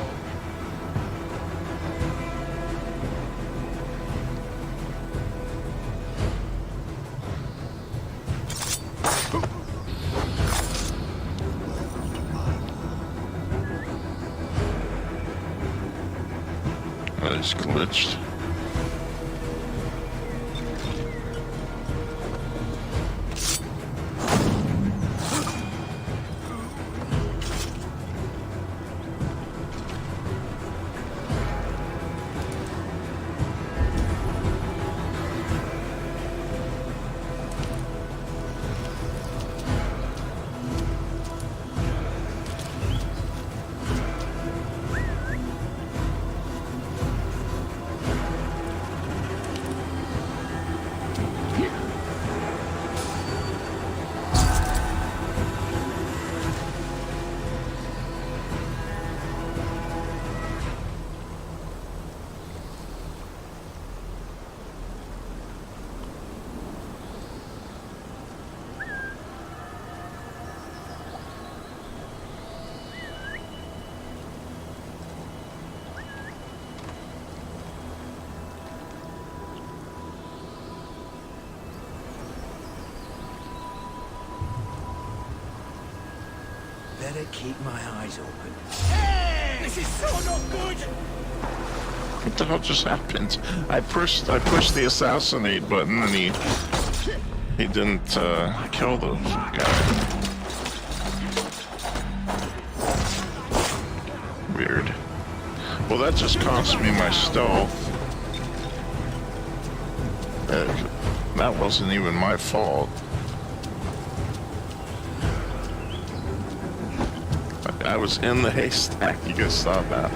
He's glitched. better keep my eyes open. Hey! This is so not good! What the hell just happened? I pushed the assassinate button and he didn't kill the guy. Weird. Well, that just cost me my stealth. That wasn't even my fault. I was in the haystack. You guys saw that.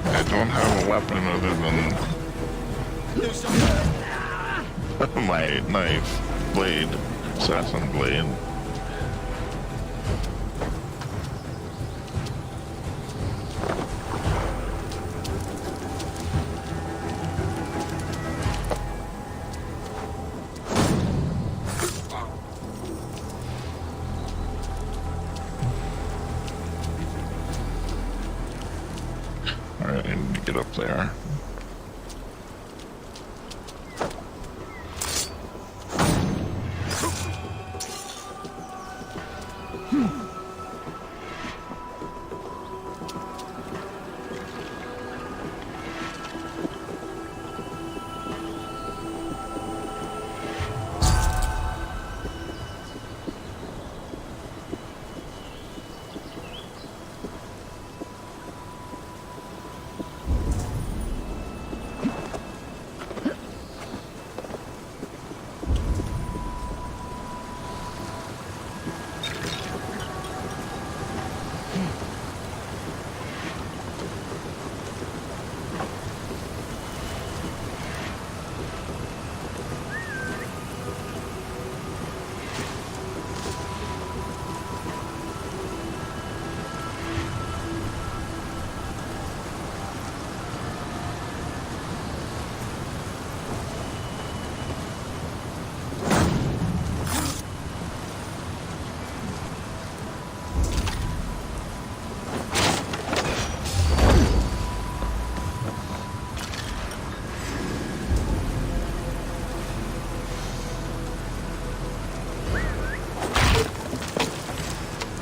I don't have a weapon other than my knife, blade, assassin blade. Alright, I need to get up there.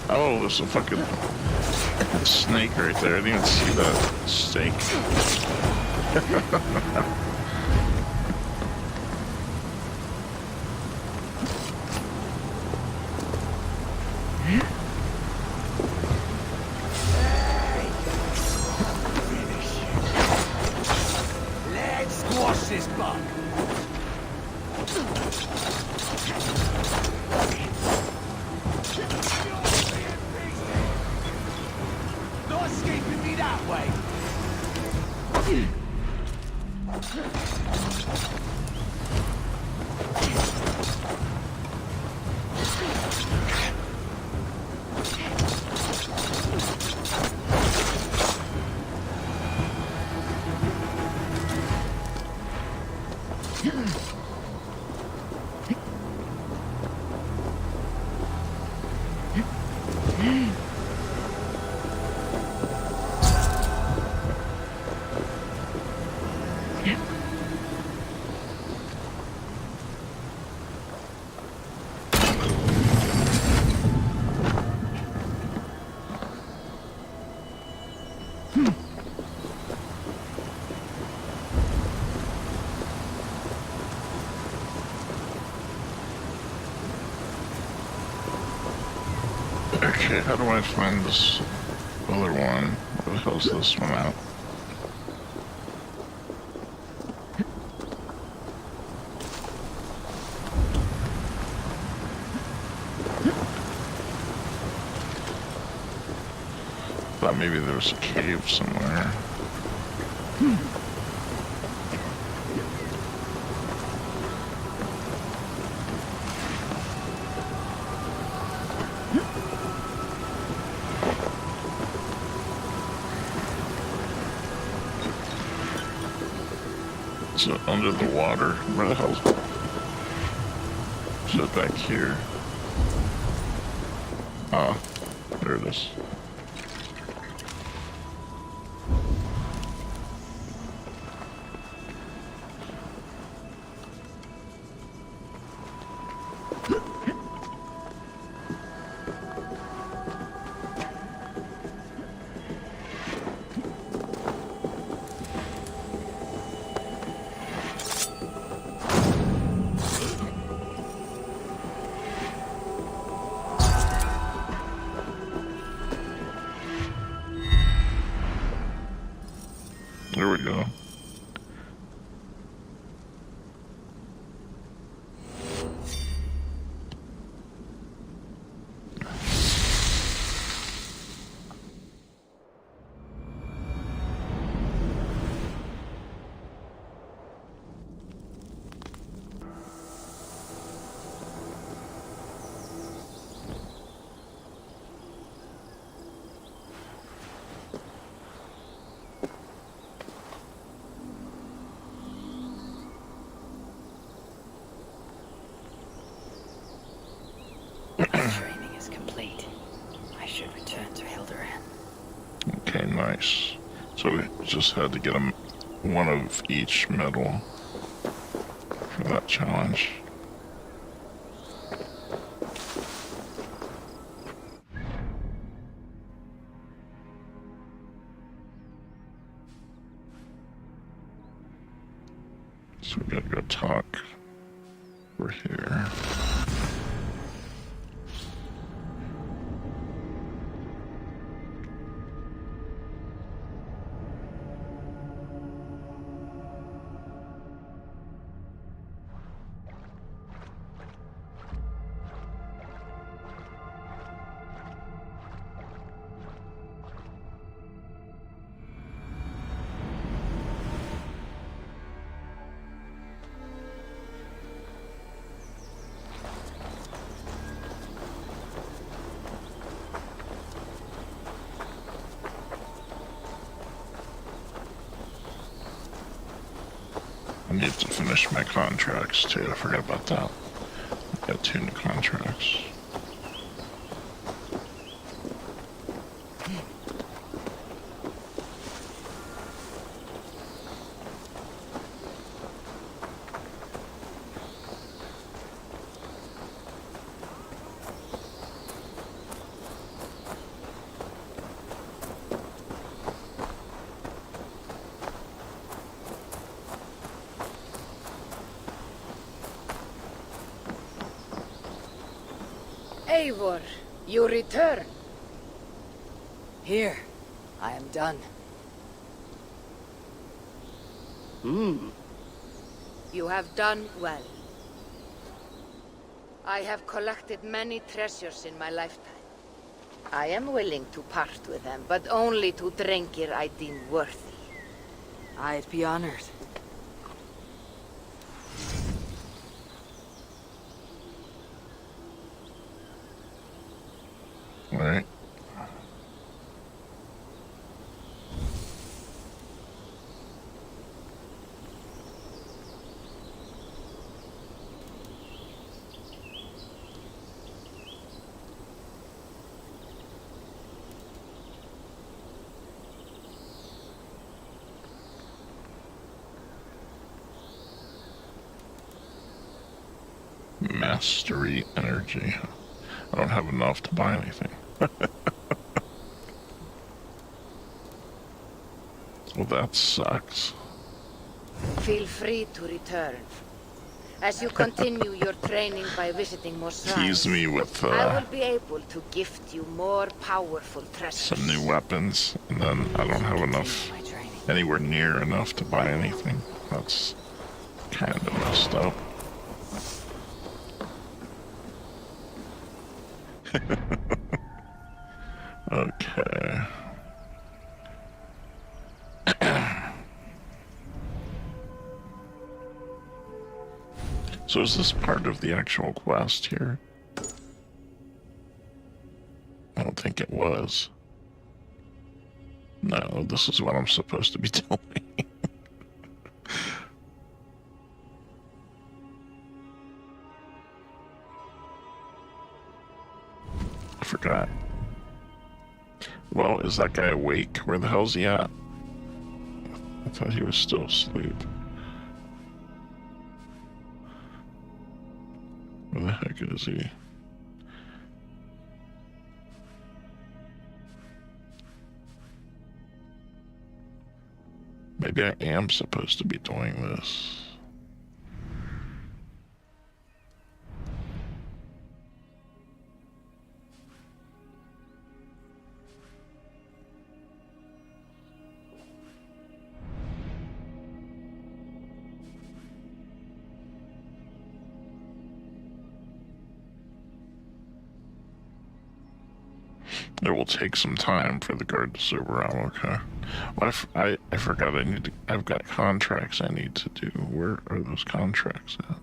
Oh, there's a fucking snake right there. I didn't even see that snake. Let's squash this bug. Not escaping me that way. Okay, how do I find this other one? Where the hell's this one out? Thought maybe there was a cave somewhere. Is it under the water? Where the hell is it? Back here? Ah, there it is. There we go. Training is complete. I should return to Hilderan. Okay, nice. So we just had to get them one of each medal for that challenge. So we gotta go talk. We're here. I need to finish my contracts too. I forgot about that. I got 2 new contracts. Eivor, you return. Here, I am done. You have done well. I have collected many treasures in my lifetime. I am willing to part with them, but only to Drengir I deem worthy. I'd be honored. Alright. Mastery energy. I don't have enough to buy anything. Well, that sucks. Feel free to return. As you continue your training by visiting more shrines, Tease me with I will be able to gift you more powerful treasures. some new weapons, and then I don't have enough, anywhere near enough to buy anything. That's kind of messed up. Okay. So is this part of the actual quest here? I don't think it was. No, this is what I'm supposed to be doing. I forgot. Well, is that guy awake? Where the hell's he at? I thought he was still asleep. Where the heck is he? Maybe I am supposed to be doing this. It will take some time for the guard to sober out. Okay. Well, I forgot. I've got contracts I need to do. Where are those contracts at?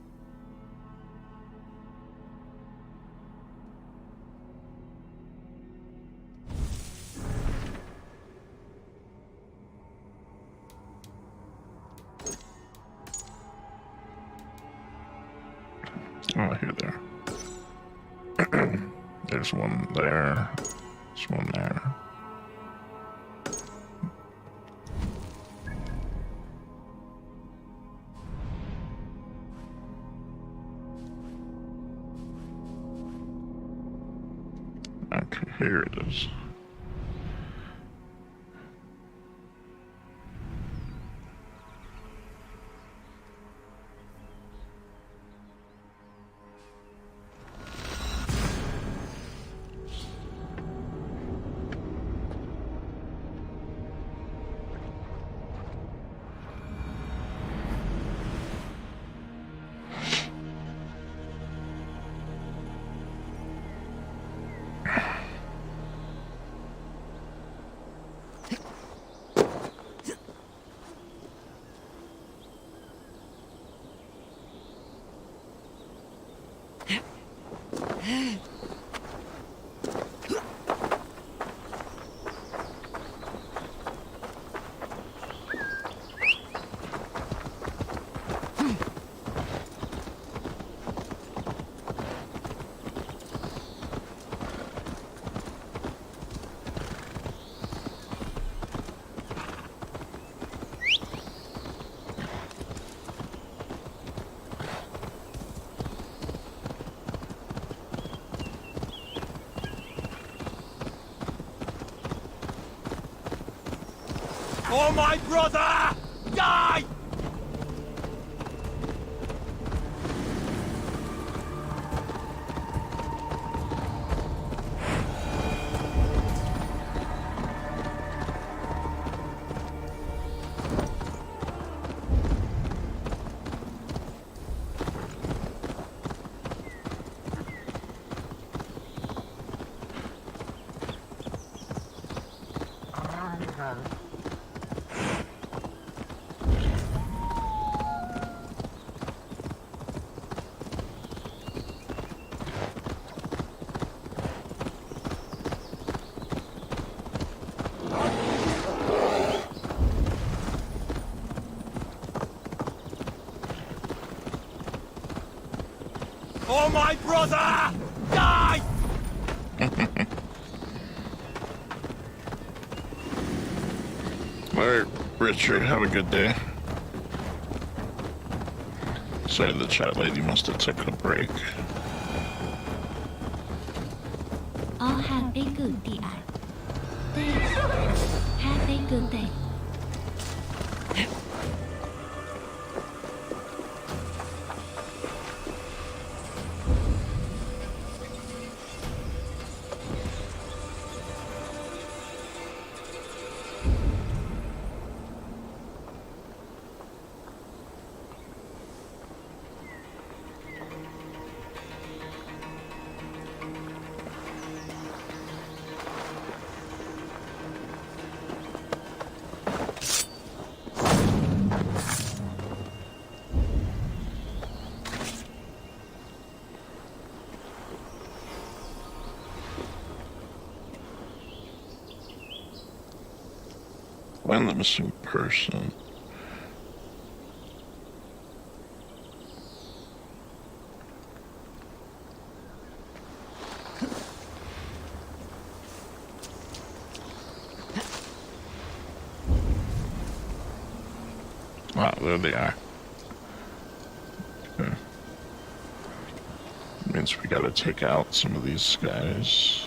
Oh, here there. There's one there. There's one there. Okay, here it is. Oh, my brother! Die! Oh, my brother! Die! Alright, Richard, have a good day. Sorry, the chat lady must have took a break. All have a good day. Have a good day. Find the missing person. Ah, there they are. Okay. Means we gotta take out some of these guys.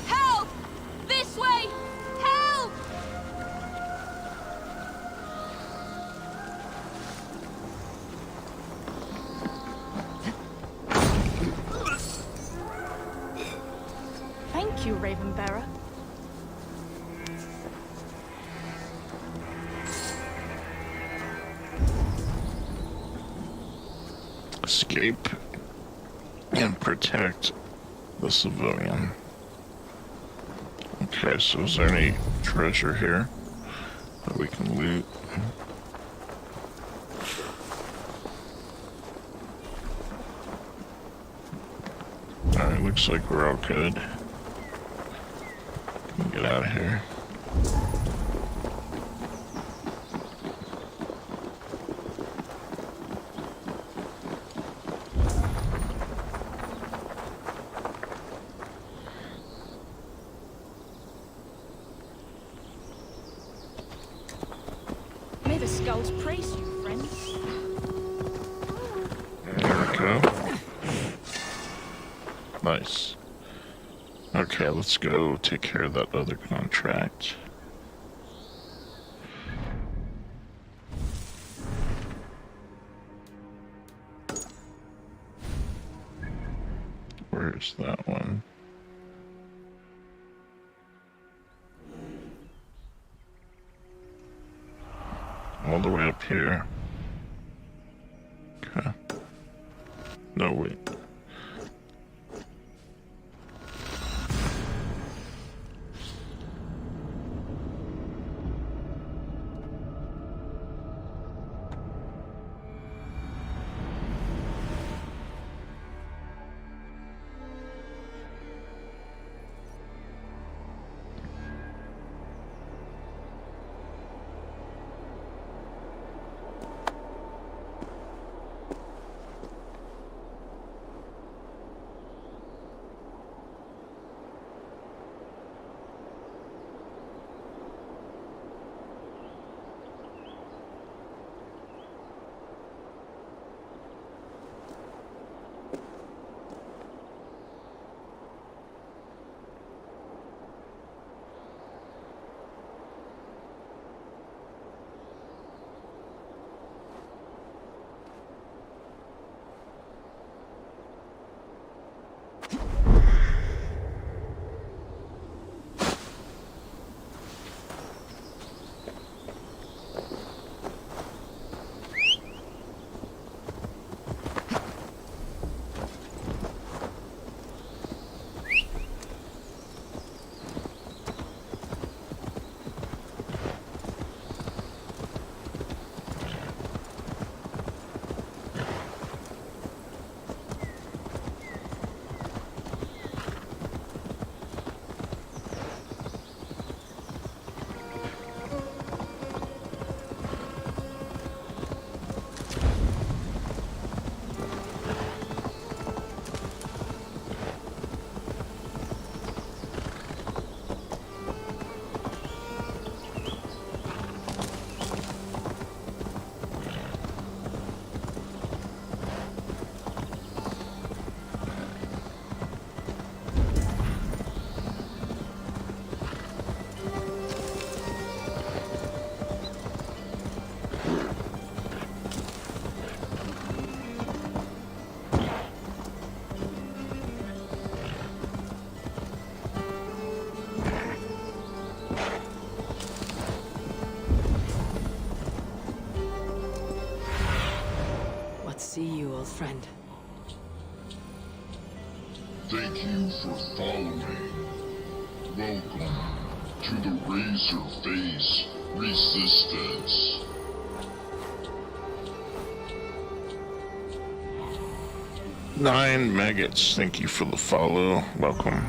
Help! This way! Help! Thank you, Ravenbearer. Escape and protect the civilian. Okay, so is there any treasure here that we can loot? Alright, looks like we're all good. Can get out of here. May the skulls praise you, friends. There we go. Nice. Okay, let's go take care of that other contract. Where's that one? All the way up here. Okay. No, wait. See you, old friend. Thank you for following. Welcome to the Razorface Resistance. Nine maggots, thank you for the follow. Welcome.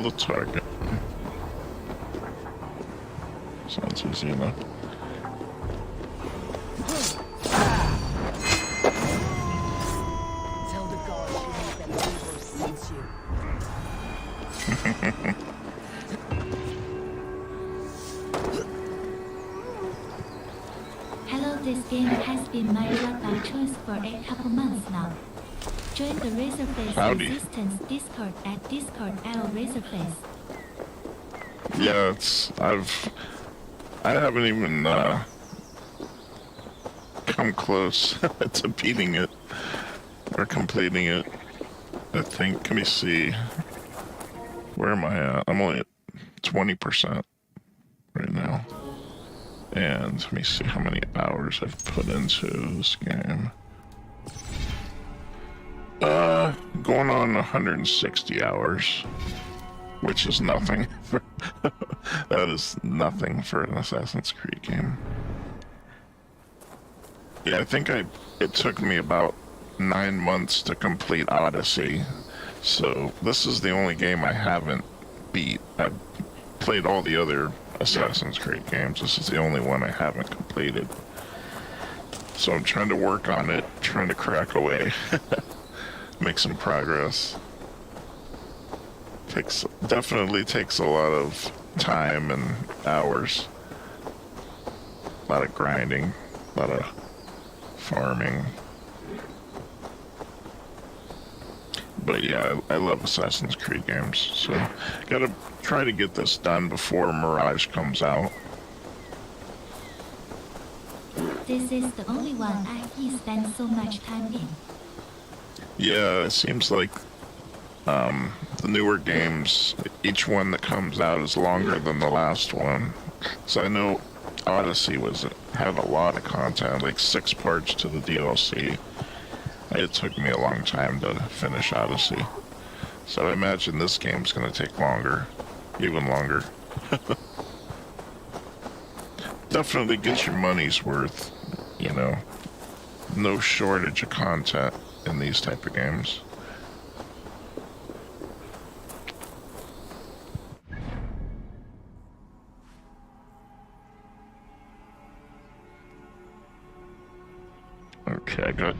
Kill the target. Sounds easy enough. Tell the gods you make them Eivor sees you. Hello, this game has been my drug of choice for a couple months now. Join the Razorface Howdy. Resistance Discord at discord.io/Razorface. Yeah, I haven't even come close to beating it or completing it. I think. Let me see. Where am I at? I'm only at 20% right now. And let me see how many hours I've put into this game. Going on 160 hours, which is nothing. That is nothing for an Assassin's Creed game. Yeah, I think it took me about 9 months to complete Odyssey. So this is the only game I haven't beat. I've played all the other Assassin's Creed games. This is the only one I haven't completed. So I'm trying to work on it, trying to crack away. Make some progress. Definitely takes a lot of time and hours. A lot of grinding, a lot of farming. But yeah, I love Assassin's Creed games, so gotta try to get this done before Mirage comes out. This is the only one I spent so much time in. Yeah, it seems like the newer games, each one that comes out is longer than the last one. So I know Odyssey had a lot of content, like 6 parts to the DLC. It took me a long time to finish Odyssey. So I imagine this game's gonna take longer, even longer. Definitely get your money's worth, you know. No shortage of content in these type of games. Okay, I got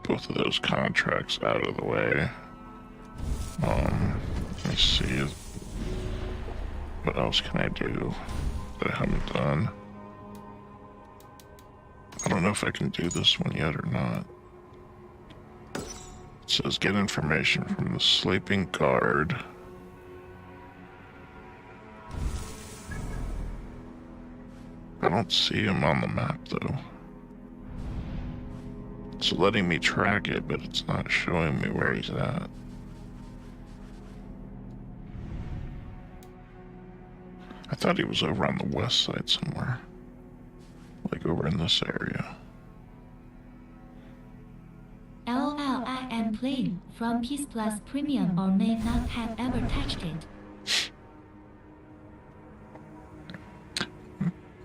both of those contracts out of the way. Let me see. What else can I do that I haven't done? I don't know if I can do this one yet or not. It says get information from the sleeping guard. I don't see him on the map though. It's letting me track it, but it's not showing me where he's at. I thought he was over on the west side somewhere. Like over in this area. LOL, I am playing from PS Plus Premium or may not have ever touched it.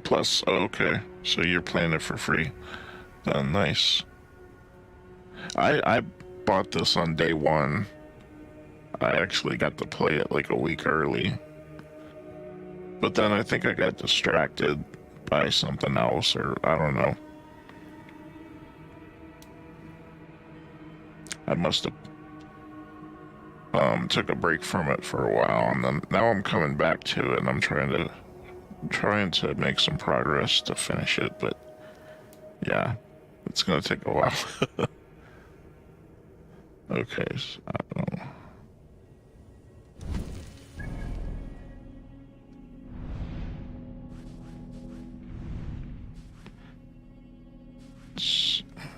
Plus, oh, okay. So you're playing it for free. Nice. I bought this on day one. I actually got to play it like a week early. But then I think I got distracted by something else, or I don't know. I must have took a break from it for a while, and then now I'm coming back to it, and I'm trying to make some progress to finish it, but yeah, it's gonna take a while. Okay, so I don't know.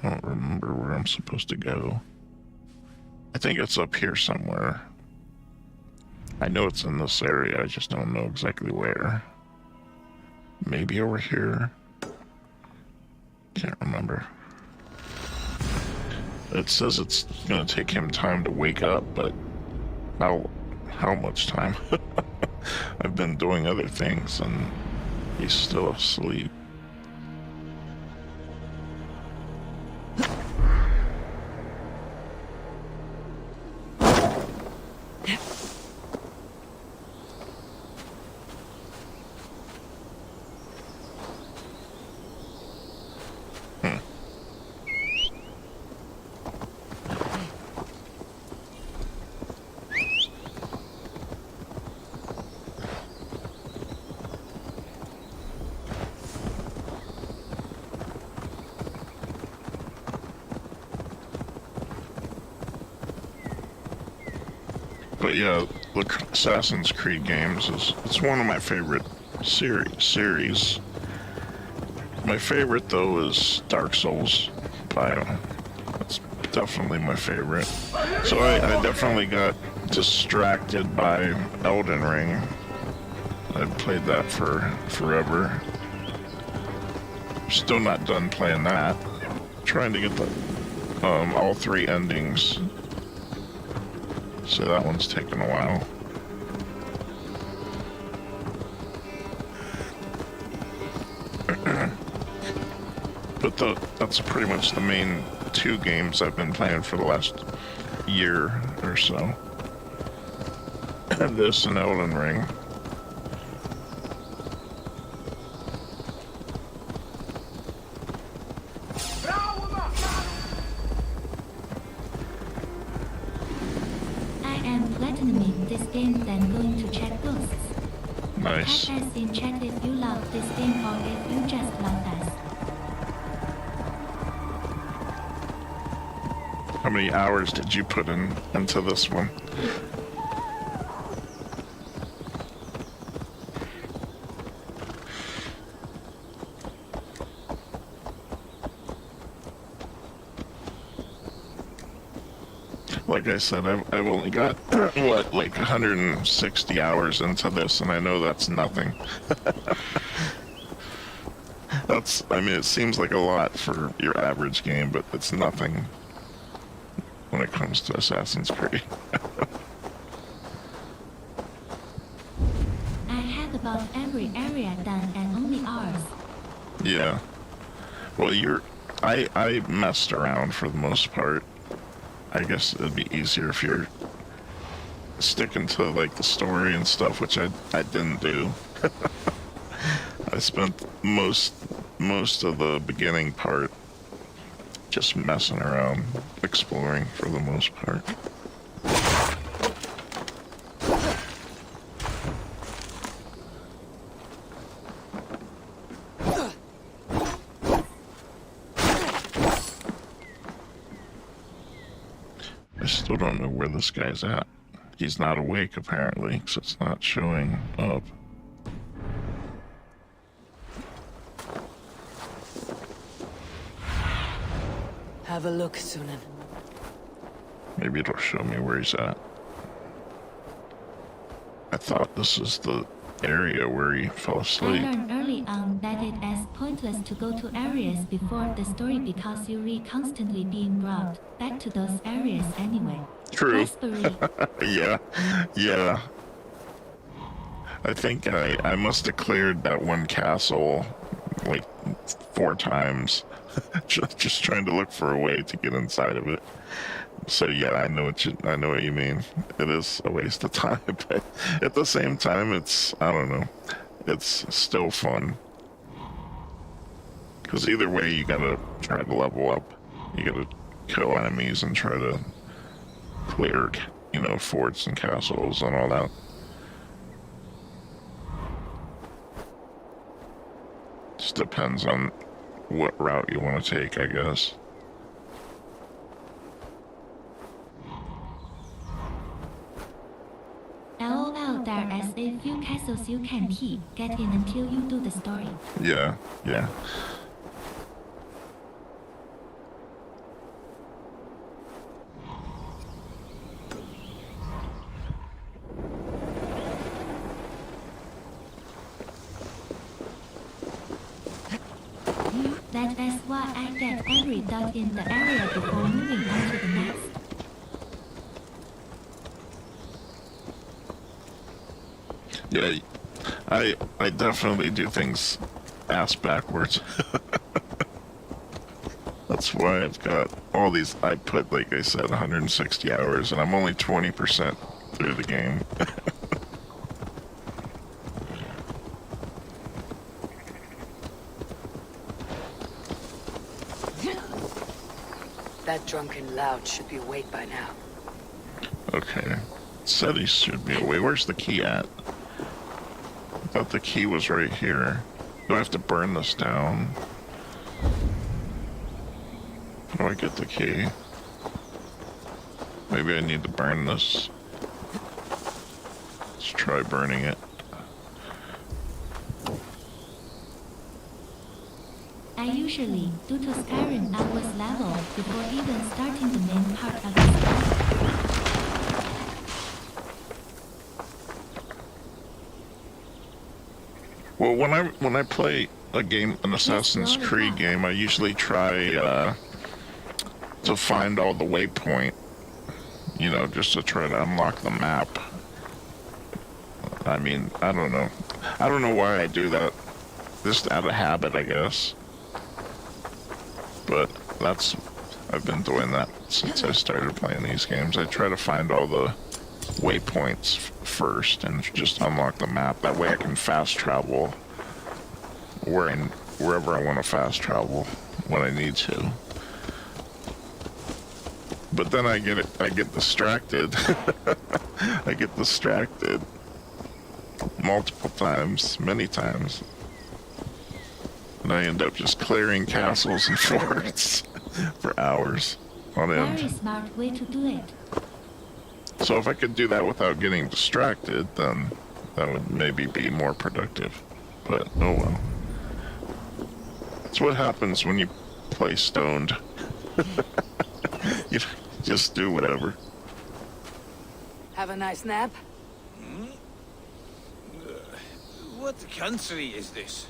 I don't remember where I'm supposed to go. I think it's up here somewhere. I know it's in this area, I just don't know exactly where. Maybe over here? Can't remember. It says it's gonna take him time to wake up, but how much time? I've been doing other things and he's still asleep. But yeah, the Assassin's Creed games it's one of my favorite series. My favorite though is Dark Souls. That's definitely my favorite. So I definitely got distracted by Elden Ring. I've played that for forever. Still not done playing that. Trying to get the all 3 endings. So that one's taken a while. But that's pretty much the main 2 games I've been playing for the last year or so. And this and Elden Ring. This game, then going to check ghosts. Nice. Type us in chat if you love this game or if you just love us. How many hours did you put into this one? Like I said, I've only got, what, like 160 hours into this, and I know that's nothing. I mean, it seems like a lot for your average game, but it's nothing when it comes to Assassin's Creed. I had about every area done and only ours. Yeah. Well, I messed around for the most part. I guess it'd be easier if you're sticking to like the story and stuff, which I didn't do. I spent most of the beginning part just messing around, exploring for the most part. I still don't know where this guy's at. He's not awake, apparently, because it's not showing up. Have a look, Sunan. Maybe it'll show me where he's at. I thought this is the area where he fell I asleep. learned early on that it is pointless to go to areas before the story because you're constantly being brought back to those areas anyway. True. Desperately. Yeah. I think I must have cleared that one castle like 4 times, just trying to look for a way to get inside of it. So yeah, I know what you mean. It is a waste of time, but at the same time, I don't know, it's still fun. Because either way, you gotta try to level up. You gotta kill enemies and try to clear, forts and castles and all that. Just depends on what route you want to take, I guess. LOL, there is a few castles you can get in until you do the story. Yeah. That is why I get every dot in the area before moving on to the next. Yeah, I definitely do things ass backwards. That's why I've got all these. I put, like I said, 160 hours, and I'm only 20% through the game. That drunken lout should be awake by now. Okay. Said he should be away. Where's the key at? I thought the key was right here. Do I have to burn this down? How do I get the key? Maybe I need to burn this. Let's try burning it. I usually do to Skyrim hours level before even starting the main part of the story. Well, when I play a game, an Assassin's Creed game, I usually try to find all the waypoint. You know, just to try to unlock the map. I mean, I don't know. I don't know why I do that. Just out of habit, I guess. But I've been doing that since I started playing these games. I try to find all the waypoints first and just unlock the map. That way I can fast travel wherever I want to fast travel when I need to. But then I get distracted. I get distracted multiple times, many times. And I end up just clearing castles and forts for hours on end. Very smart way to do it. So if I could do that without getting distracted, then that would maybe be more productive. But oh well. That's what happens when you play stoned. You just do whatever. Have a nice nap? What country is this?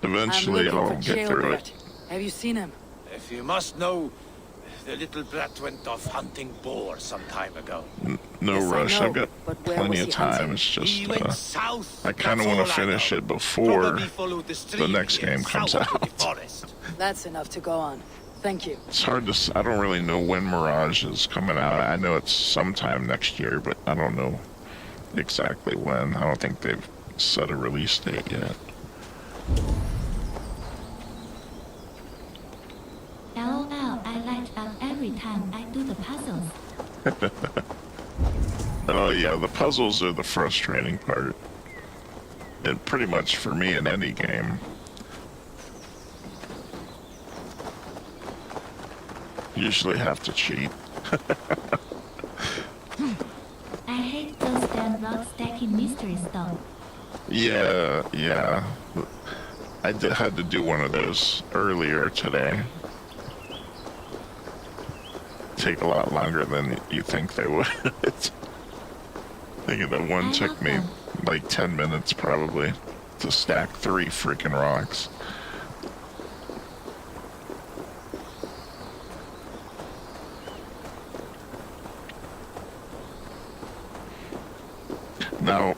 Eventually I'll get through it. Have you seen him? If you must know, the little brat went off hunting boar some time ago. No Yes, rush. I know, I've got but where plenty was of he time. hunting? It's just He went south. I kind of want to finish it before Probably followed the stream next here, game comes south to the out. forest. That's enough to go on. Thank you. It's hard to. I don't really know when Mirage is coming out. I know it's sometime next year, but I don't know exactly when. I don't think they've set a release date yet. LOL, I light up every time I do the puzzles. Oh yeah, the puzzles are the frustrating part. And pretty much for me in any game. Usually have to cheat. I hate those damn rock stacking mysteries though. Yeah. I had to do one of those earlier today. Take a lot longer than you think they would. I think that one took me like 10 minutes probably to stack 3 freaking rocks. Now,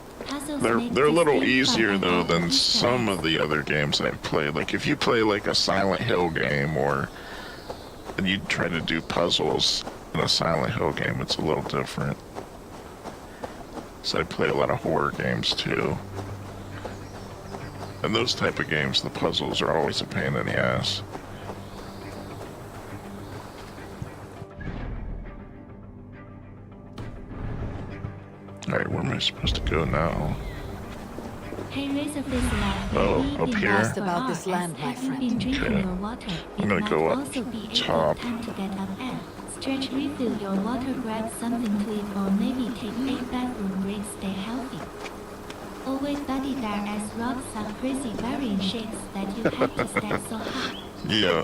they're a little easier though than some of the other games I've played. Like if you play like a Silent Hill game and you try to do puzzles in a Silent Hill game, it's a little different. So I play a lot of horror games too. And those type of games, the puzzles are always a pain in the ass. Alright, where am I supposed to go now? Hey, Razorface Lad, Oh, up here? Asked about this land, my friend. been drinking Okay. your water. I'm It gonna might go up also be a top. good time to get up and stretch, refill your water, grab something to eat, or maybe take a bathroom break. Stay healthy. Always buddy there as rocks are crazy varying shapes that you have to stack so high. Yeah.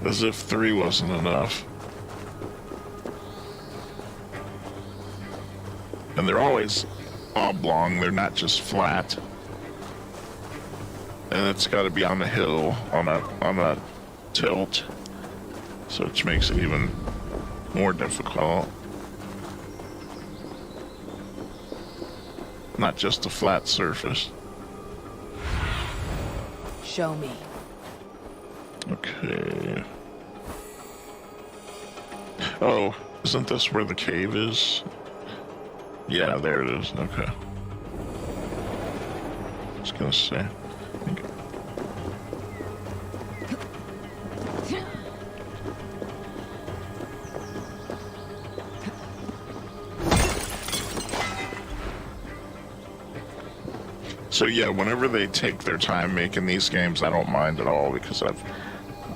As if 3 wasn't enough. And they're always oblong, they're not just flat. And it's got to be on a hill, on a tilt, so which makes it even more difficult. Not just a flat surface. Show me. Okay. Oh, isn't this where the cave is? Yeah, there it is. Okay. I was gonna say. Thank you. So yeah, whenever they take their time making these games, I don't mind at all because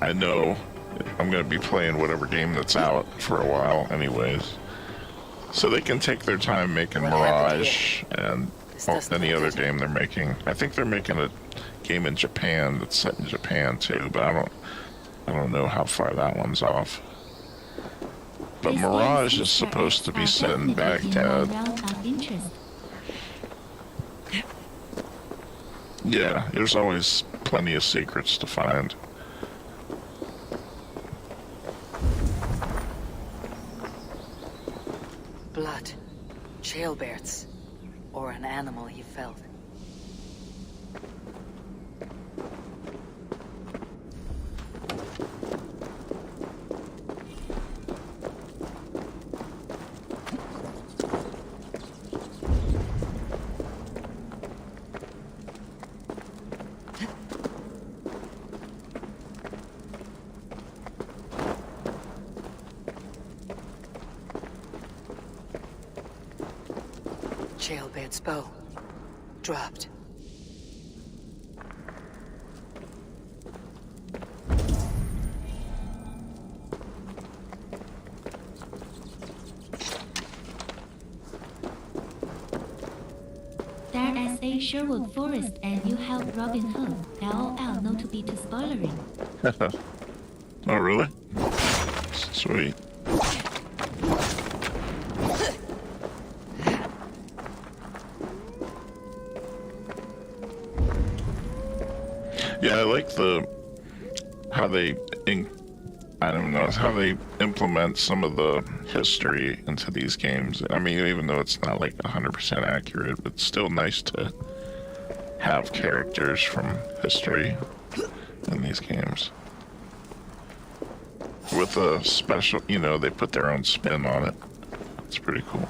I know I'm gonna be playing whatever game that's out for a while anyways. So they can take their time making Mirage and any other game they're making. I think they're making a game in Japan that's set in Japan too, but I don't know how far that one's off. But Mirage is supposed to be set in Baghdad. Yeah, there's always plenty of secrets to find. Blood, jailbirds, or an animal he felt. Jailbird's bow. Dropped. There is a Sherwood Forest and you help Robin Hood. LOL, not to be too spoilery. Oh, really? Sweet. Yeah, I like how they implement some of the history into these games. I mean, even though it's not like 100% accurate, but it's still nice to have characters from history in these games. With a special, they put their own spin on it. It's pretty cool.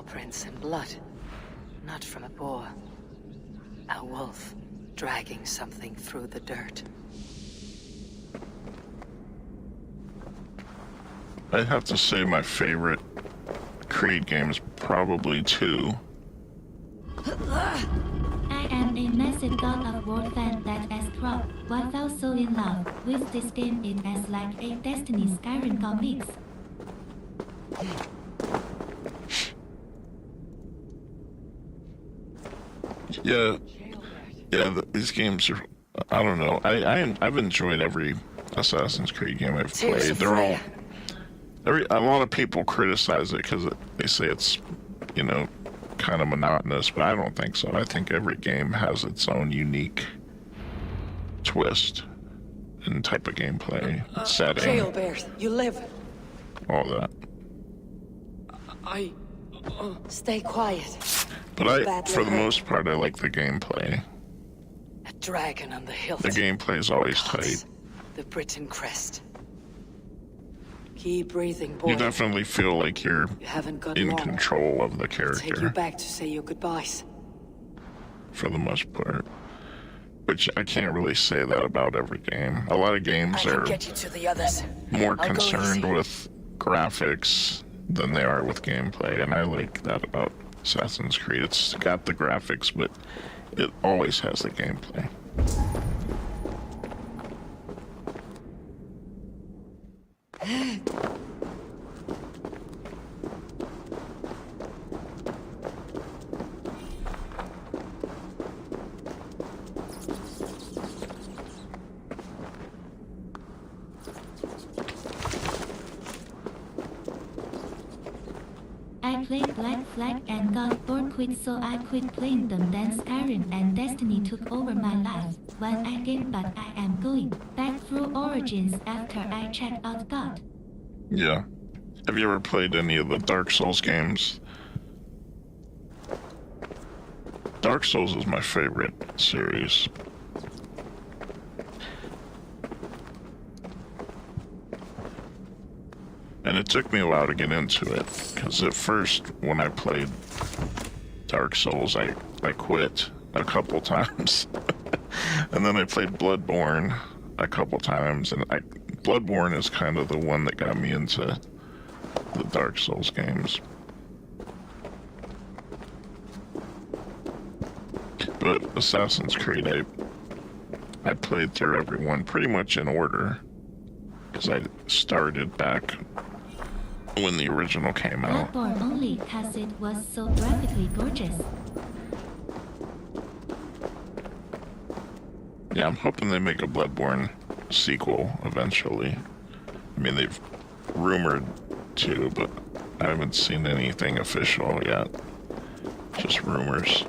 Prints and blood. Not from a boar. A wolf dragging something through the dirt. I have to say my favorite Creed game is probably 2. I am a massive God of War fan that as Crop. Why fell so in love with this game? It is like a Destiny Skyrim comics. Yeah, these games are, I don't know, I've enjoyed every Assassin's Creed game I've played. They're all, a lot of people criticize it because they say it's, kind of monotonous, but I don't think so. I think every game has its own unique twist and type of gameplay, setting. Jailbird, you live. All that. Stay quiet. But for the most part, I like the gameplay. A dragon on the hilt. The gameplay is always tight. The Britain crest. Keep breathing, boy. You definitely feel like you're in control of the character. Take you back to say your goodbyes. For the most part. Which I can't really say that about every game. A lot of games are get you to the others. More concerned with graphics than they are with gameplay, and I like that about Assassin's Creed. It's got the graphics, but it always has the gameplay. played Black Flag and got bored quick, so I quit playing them. Then Skyrim and Destiny took over my life. When I gave, but I am going back through Origins after I check out God. Yeah. Have you ever played any of the Dark Souls games? Dark Souls is my favorite series. And it took me a while to get into it, because at first, when I played Dark Souls, I quit a couple times. And then I played Bloodborne a couple times, and Bloodborne is kind of the one that got me into the Dark Souls games. But Assassin's Creed, I played through every one pretty much in order, because I started back when the original came out. Bloodborne only because it was so graphically gorgeous. Yeah, I'm hoping they make a Bloodborne sequel eventually. I mean, they've rumored to, but I haven't seen anything official yet. Just rumors.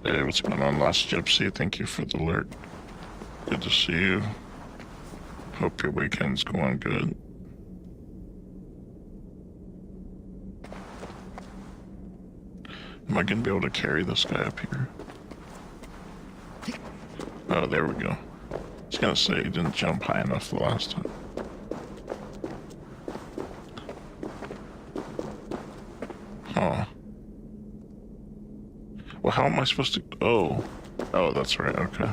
Hey, what's going on, Last Gypsy? Thank you for the alert. Good to see you. Hope your weekend's going good. Am I gonna be able to carry this guy up here? Oh, there we go. I was gonna say he didn't jump high enough the last time. Huh. Well, how am I supposed to... Oh, that's right, okay.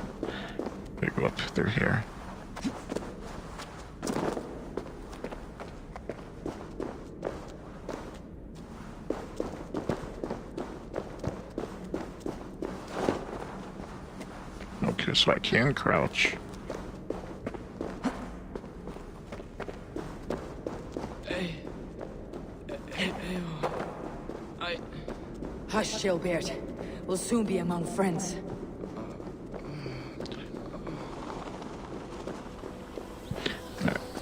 We go up through here. Okay, so I can crouch. Hush, Gilbert. We'll soon be among friends.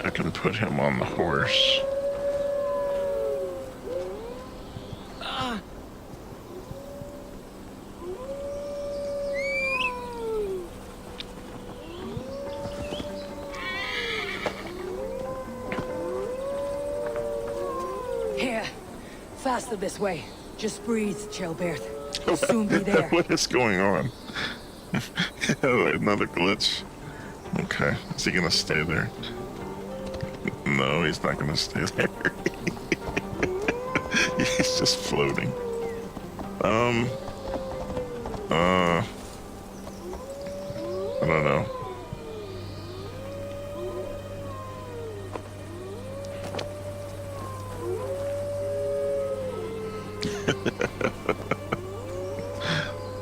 I can put him on the horse. Here. Faster this way. Just breathe, Gilbert. We'll soon be there. What is going on? Another glitch. Okay, is he gonna stay there? No, he's not gonna stay there. He's just floating. I don't know.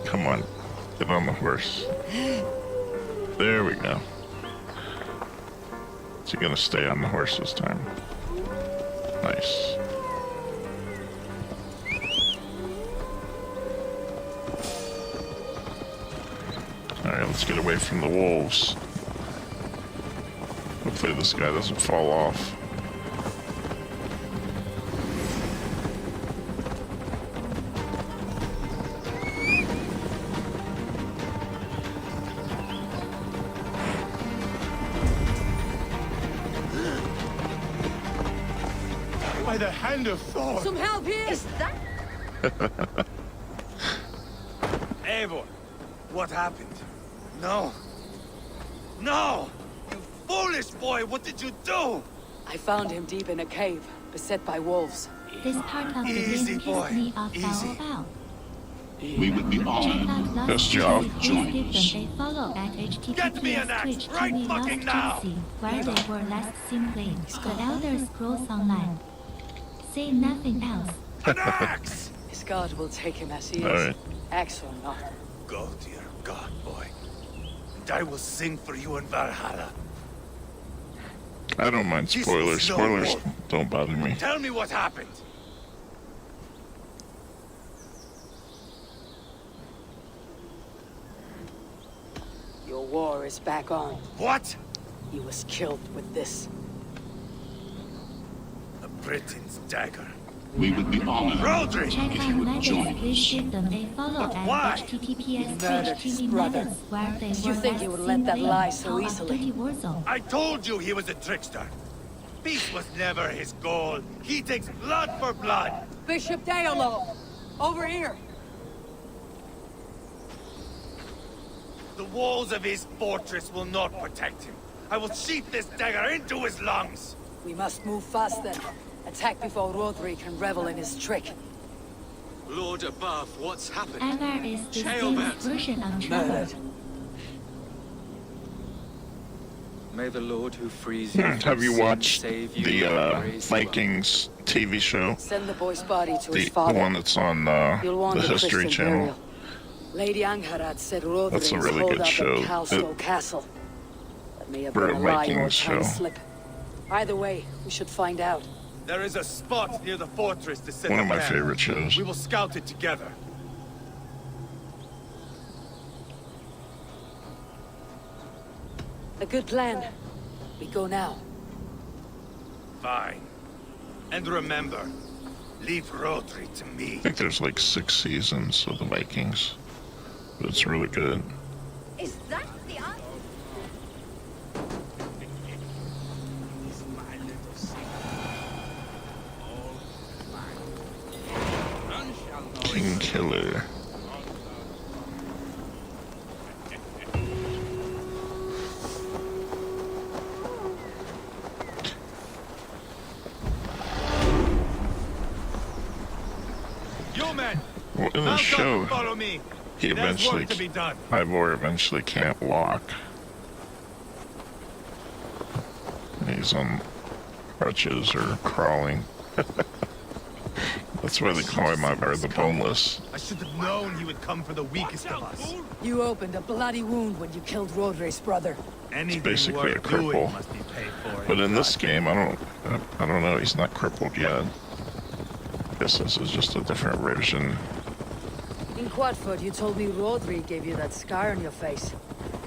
Come on, get on the horse. There we go. Is he gonna stay on the horse this time? Nice. Alright, let's get away from the wolves. Hopefully this guy doesn't fall off. By the hand of Thor! Some help here! Is that... Eivor, what happened? No. No! You foolish boy, what did you do? I found him deep in a cave, beset by wolves. This part of the Easy, game boy. pissed me off Easy. about. We would be Check out honored. Lost Best job. Gypsy. Please give them a follow at Get me an https axe Twitch right TV fucking Lost now. Gypsy, where they were last seen playing The Elder Scrolls Online. Say nothing else. An axe! His god will take him as he is. Alright. Axe or not. Go to your god, boy. I will sing for you in Valhalla. I don't mind spoilers. Spoilers don't bother me. Tell me what happened. Your war is back on. What? He was killed with this. A Britain's dagger. We would be honored Rodri! if you would join Please give them a follow at why? https Murdered his brother. where they Did you were think he last would seen let that playing lie so Call of easily? Duty Warzone. I told you he was a trickster. Peace was never his goal. He takes blood for blood. Bishop Deolo! Over here! The walls of his fortress will not protect him. I will sheath this dagger into his lungs. We must move fast then. Attack before Rodri can revel in his trick. Lord above, what's happened? Ever is this Chaelbert. game's version of Trevor. Murdered. May the Lord who frees you Have you from sin watched save you the and praise you. Vikings TV show? Send the boy's body to his The father. one that's on You'll want the History Christian Channel. burial. Lady Angharad said Rodri That's a is really holed good up show. in Calstow Castle. That may have For been a a lie or a Vikings time show. slip. Either way, we should find out. There is a spot near the fortress to set One of up my camp. favorite shows. We will scout it together. A good plan. We go now. Fine. And remember, leave Rodri to me. I think there's like 6 seasons of the Vikings, but it's really good. Is that the answer? King Killer. You men, Well, in the mount up show, and follow me. he There's eventually, work to be done. Ivor eventually can't walk. He's on crutches or crawling. That's why they call him Ivor the Boneless. I should have known he would come for the weakest of us. You opened a bloody wound when you killed Rodri's brother. He's basically a cripple. But in this game, I don't know. He's not crippled yet. I guess this is just a different version. In Quadford, you told me Rodri gave you that scar on your face.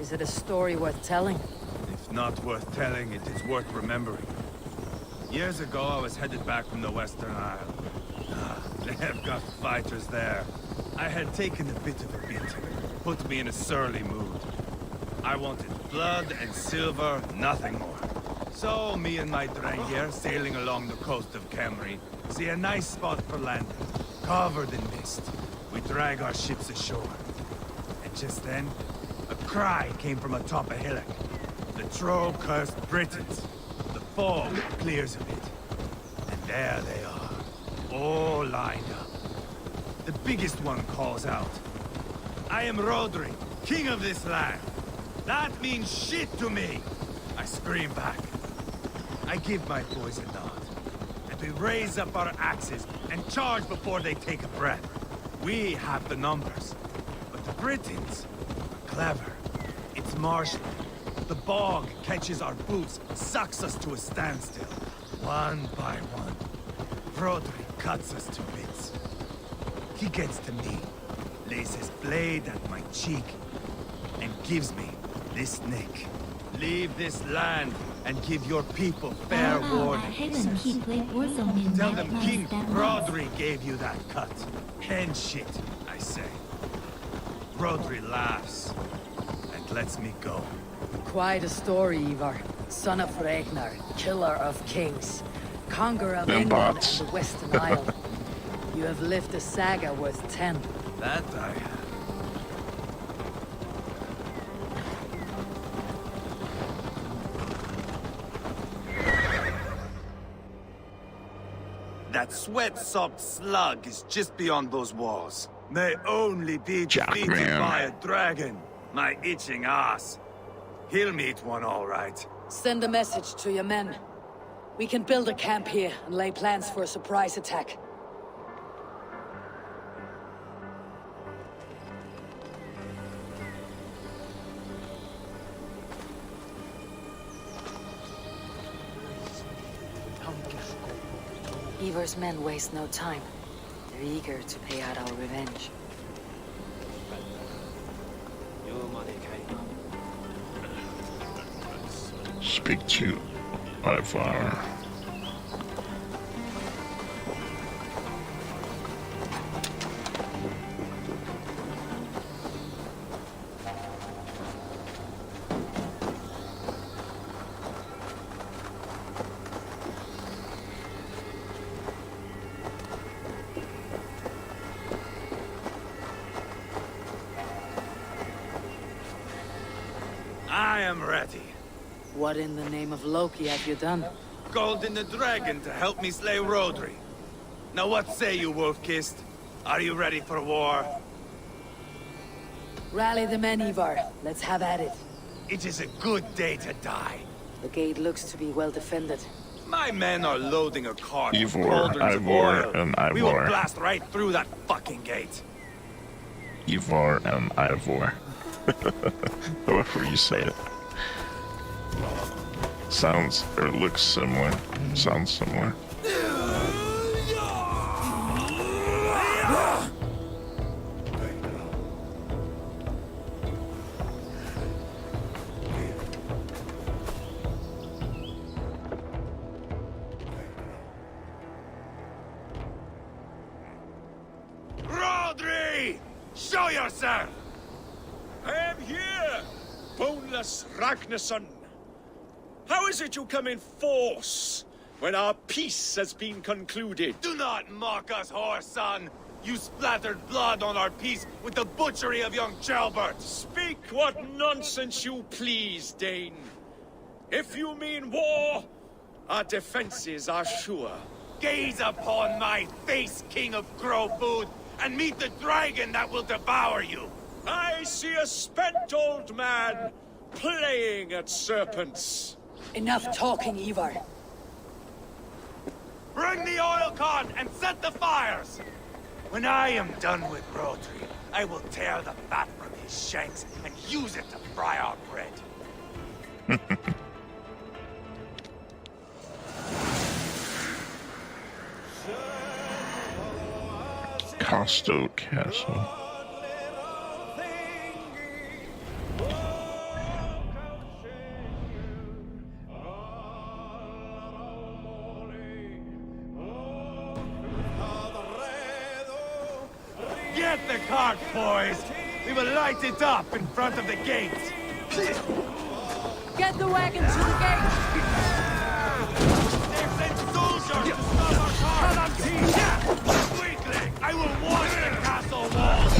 Is it a story worth telling? It's not worth telling, it is worth remembering. Years ago, I was headed back from the Western Isle. They have got fighters there. I had taken a bit of a beating, put me in a surly mood. I wanted blood and silver, nothing more. So, me and my Drengir, sailing along the coast of Kemri, see a nice spot for landing, covered in mist. We drag our ships ashore. And just then, a cry came from atop a hillock. The troll-cursed Britons. The fog clears a bit. And there they are, all lined up. The biggest one calls out, "I am Rodri, king of this land. That means shit to me!" I scream back. I give my boys a nod. And we raise up our axes and charge before they take a breath. We have the numbers. But the Britons are clever. It's marshland. The bog catches our boots, sucks us to a standstill. One by one, Rodri cuts us to bits. He gets to me, lays his blade at my cheek, and gives me this nick. Leave this land and give your people fair I warning. hate when he played Warzone in Tell Night them Nights King that month. Rodri gave you that cut. And shit, I say. Rodri laughs and lets me go. Quite a story, Ivar. Son of Ragnar, killer of kings, conqueror of Them England bots. and the Western Isle. You have lived a saga worth 10. That I have. That sweat-soaked slug is just beyond those walls. May only be defeated Jackman. by a dragon. My itching ass. He'll meet one all right. Send a message to your men. We can build a camp here and lay plans for a surprise attack. Ivar's men waste no time. They're eager to pay out our revenge. Speak to Ivar. I am ready. What in the name of Loki have you done? Called in the dragon to help me slay Rodri. Now what say you, Wolf-Kissed? Are you ready for war? Rally the men, Ivar. Let's have at it. It is a good day to die. The gate looks to be well defended. My men are loading a cart with Ivor, cauldrons of Ivor, oil. and We will Ivor. blast right through that fucking gate. Ivar and Ivor. However you say it. Sounds, or looks similar. Sounds similar. Rodri! Show yourself! I am here, boneless Ragnarsson. How is it you come in force when our peace has been concluded? Do not mock us, whoreson! You splattered blood on our peace with the butchery of young Chalbert! Speak what nonsense you please, Dane. If you mean war, our defenses are sure. Gaze upon my face, King of Grow Food, and meet the dragon that will devour you! I see a spent old man playing at serpents. Enough talking, Ivar. Bring the oil cart and set the fires! When I am done with Rodri, I will tear the fat from his shanks and use it to fry our bread. Costo Castle. Get the cart, boys! We will light it up in front of the gate! Get the wagon to the gate! They've sent soldiers to stop our cart! Quickly! I will wash the castle walls!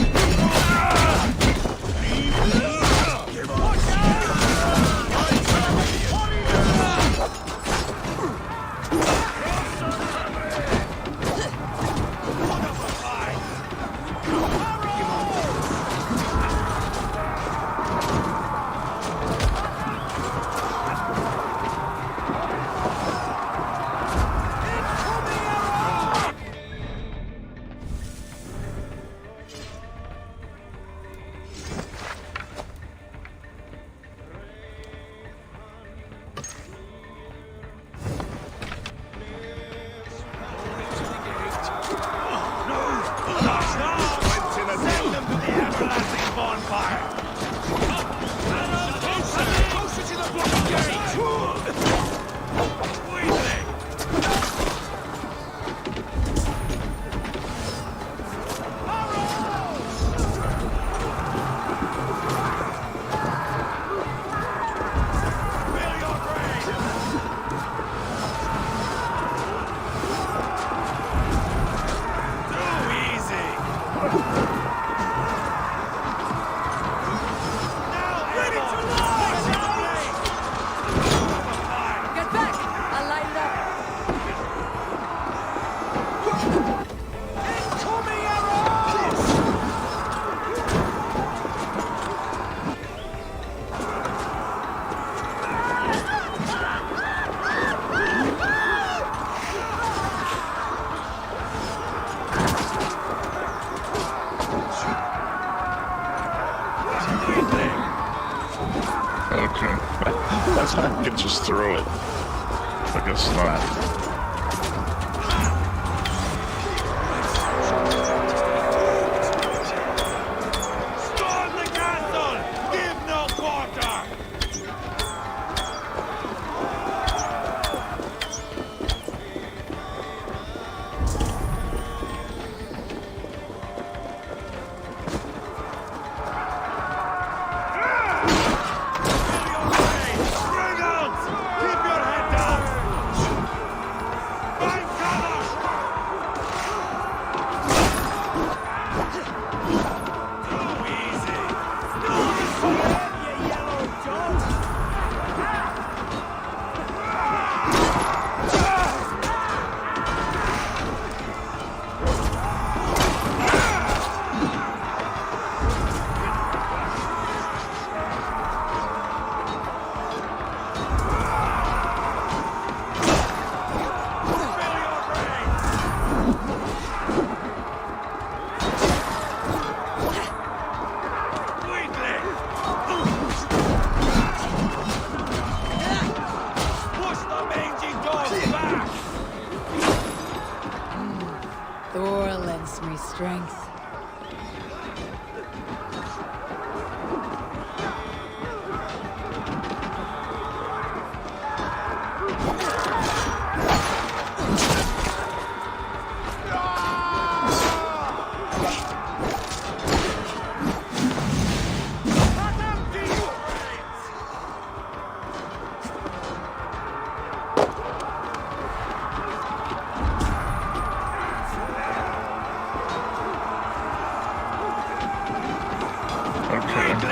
I could just throw it. I guess not. strength.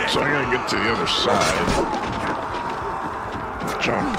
So I gotta get to the other side. Jump.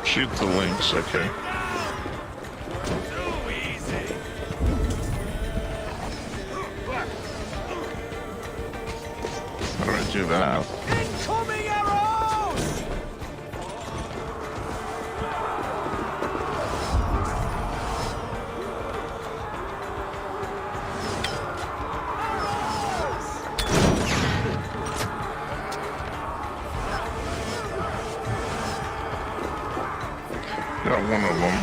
Shoot the links, okay. How do I do that? Incoming arrows! Got one of them.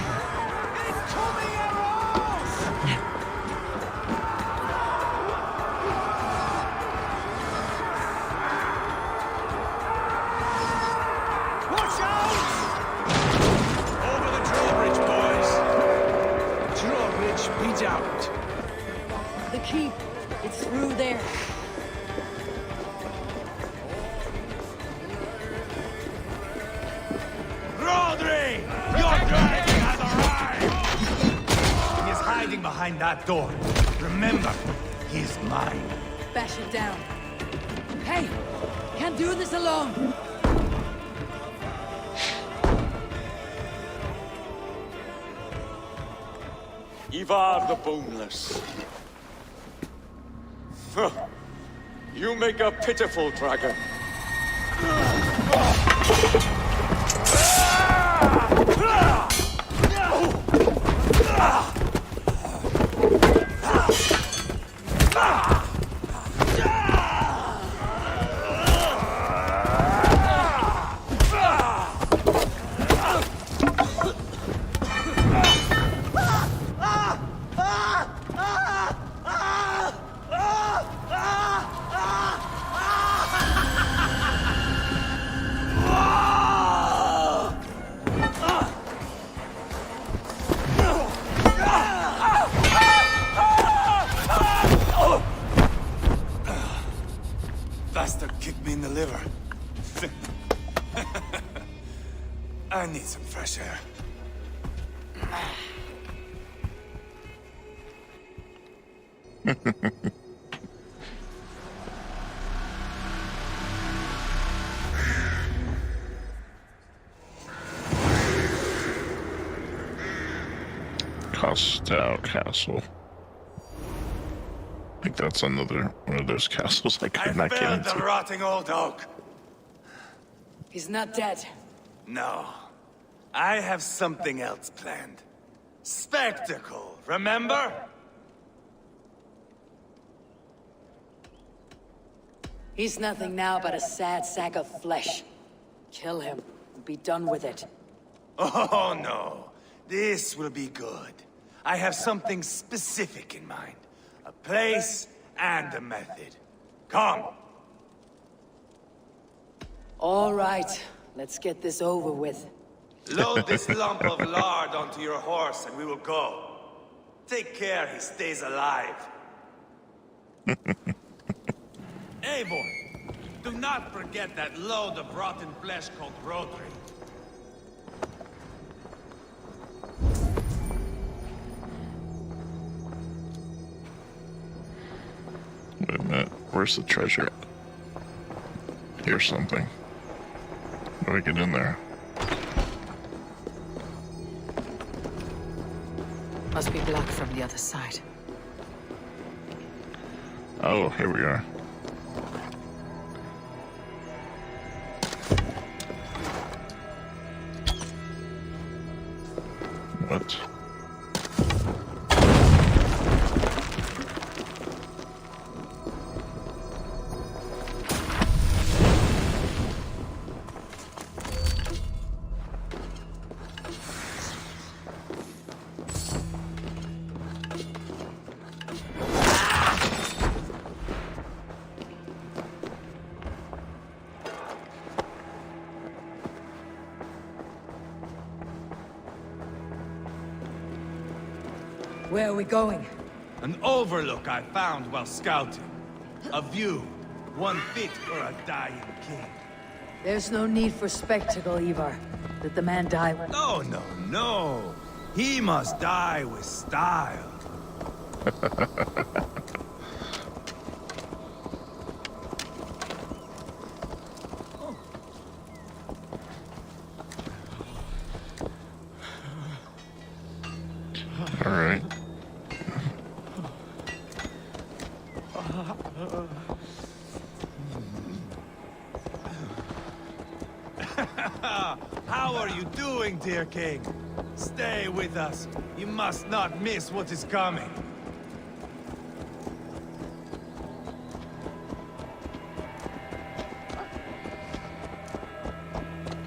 Watch out! Over the drawbridge, boys. Drawbridge beat out. The keep. It's through there. Rodri! Your dragon has arrived! He is hiding behind that door. Remember, he is mine. Bash it down. Hey! Can't do this alone! Ivar the Boneless. Huh. You make a pitiful dragon. Bastard kicked me in the liver. I need some fresh air. Costow Castle. I think that's another one of those castles I could not get Found the into. rotting old oak. He's not dead. No. I have something else planned. Spectacle, remember? He's nothing now but a sad sack of flesh. Kill him and be done with it. Oh no. This will be good. I have something specific in mind. A place and a method. Come. All right, let's get this over with. Load this lump of lard onto your horse and we will go. Take care he stays alive. Eivor, do not forget that load of rotten flesh called Rodri. Wait a minute, where's the treasure at? Here's something. How do I get in there? Must be blocked from the other side. Oh, here we are. What? Where are we going? An overlook I found while scouting. A view, one fit for a dying king. There's no need for spectacle, Ivar. Let the man die with... No, no, no. He must die with style. All right. How are you doing, dear king? Stay with us. You must not miss what is coming.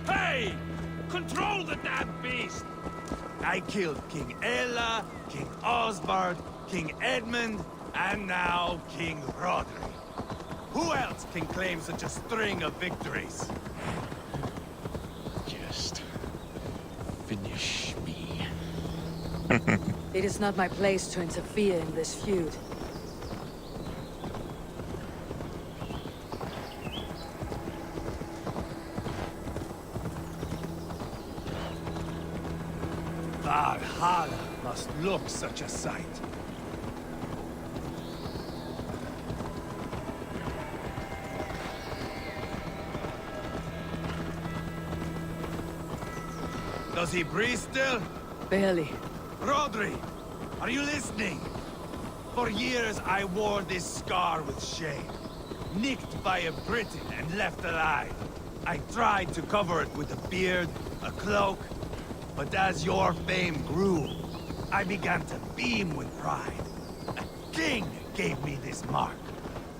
Hey! Control the damn beast! I killed King Ella, King Osbert, King Edmund, and now King Rodri. Who else can claim such a string of victories? Just finish me. It is not my place to interfere in this feud. Valhalla must look such a sight. Does he breathe still? Barely. Rodri, are you listening? For years I wore this scar with shame. Nicked by a Briton and left alive. I tried to cover it with a beard, a cloak, but as your fame grew, I began to beam with pride. A king gave me this mark.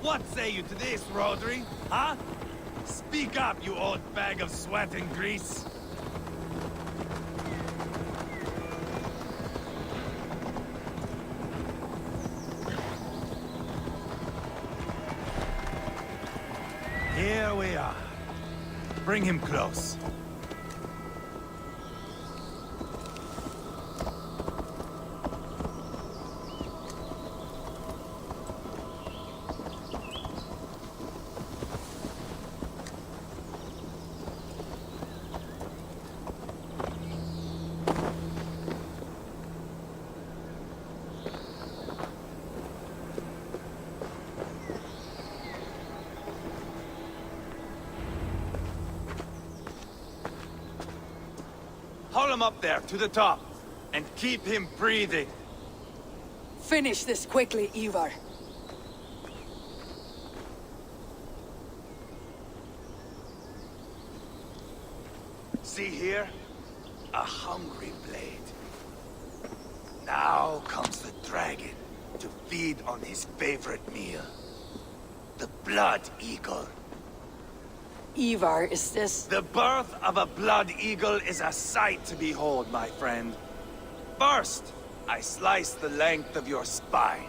What say you to this, Rodri? Huh? Speak up, you old bag of sweat and grease. Here we are. Bring him close. him up there, to the top. And keep him breathing. Finish this quickly, Ivar. See here? A hungry blade. Now comes the dragon to feed on his favorite meal. The blood eagle. Ivar, is this... The birth of a blood eagle is a sight to behold, my friend. First, I slice the length of your spine.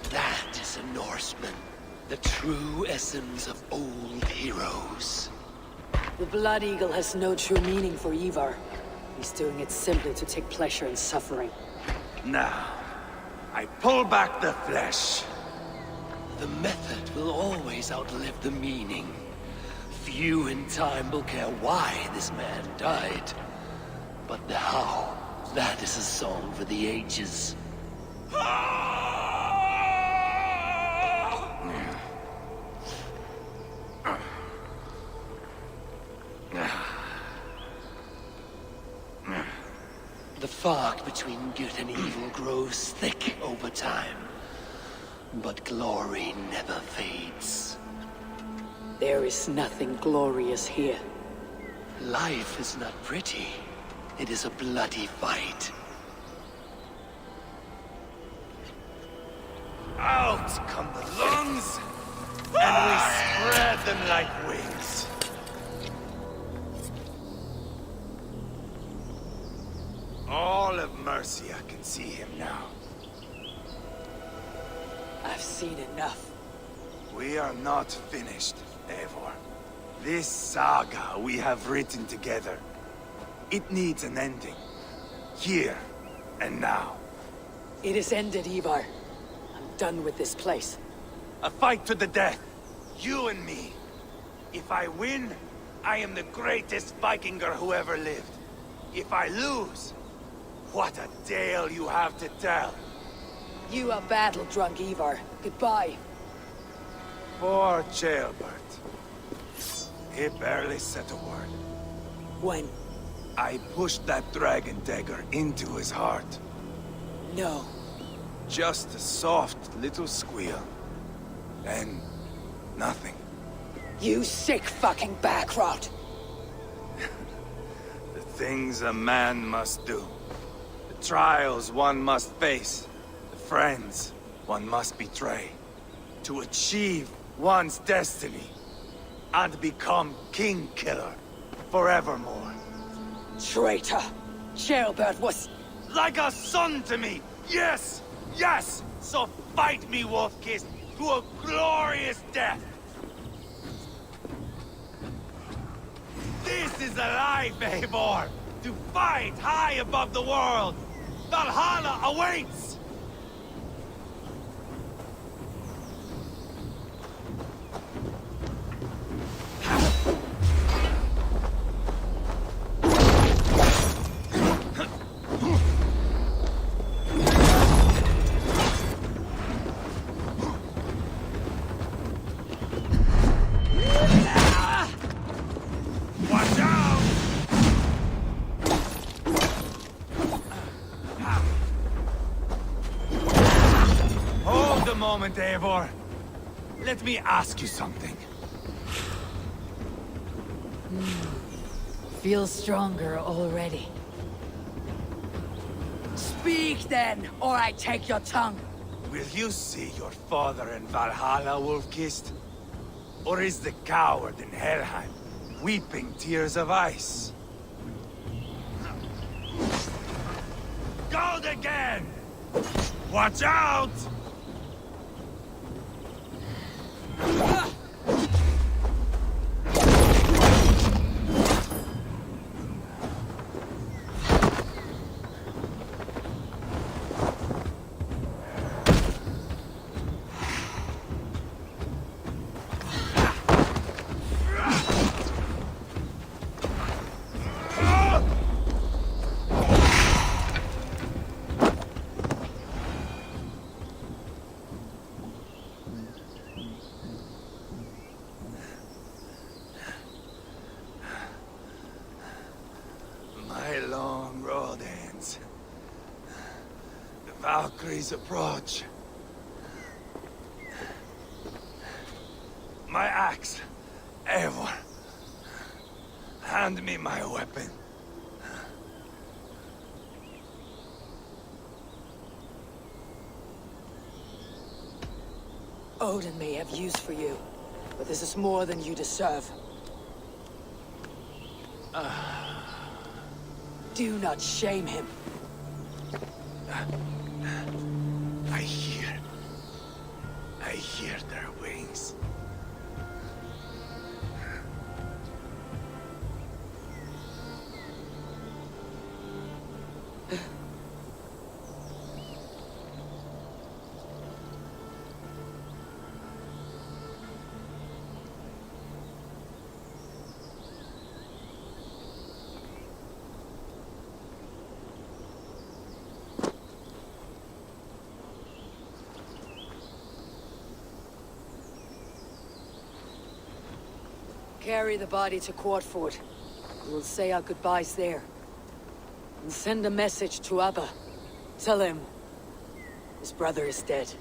That is a Norseman. The true essence of old heroes. The Blood Eagle has no true meaning for Ivar. He's doing it simply to take pleasure in suffering. Now, I pull back the flesh. The method will always outlive the meaning. Few in time will care why this man died. But the how, that is a song for the ages. The fog between good and evil grows thick over time. But glory never fades. There is nothing glorious here. Life is not pretty. It is a bloody fight. Out come the lungs, and we spread them like wings. All of Mercia can see him now. I've seen enough. We are not finished, Eivor. This saga we have written together, it needs an ending. Here and now. It is ended, Ivar. I'm done with this place. A fight to the death. You and me. If I win, I am the greatest Vikinger who ever lived. If I lose, what a tale you have to tell. You are battle-drunk, Ivar. Goodbye. Poor Ceolbert. He barely said a word. When? I pushed that dragon dagger into his heart. No. Just a soft little squeal. Then, nothing. You sick fucking backrot! The things a man must do. The trials one must face. The friends one must betray. To achieve one's destiny. And become King Killer. Forevermore. Traitor! Ceolbert was... Like a son to me! Yes! Yes! So fight me, Wolfkiss, to a glorious death! This is a life, Eivor! To fight high above the world! Valhalla awaits! Watch out! Hold a moment, Eivor. Let me ask you something. Feel stronger already. Speak then, or I take your tongue. Will you see your father in Valhalla, Wolfkist? Or is the coward in Helheim weeping tears of ice? Gold again! Watch out! Valkyries approach. My axe. Eivor. Hand me my weapon. Odin may have use for you, but this is more than you deserve. Do not shame him. I hear their wings. Carry the body to Quartford. We'll say our goodbyes there. And send a message to Abba. Tell him his brother is dead.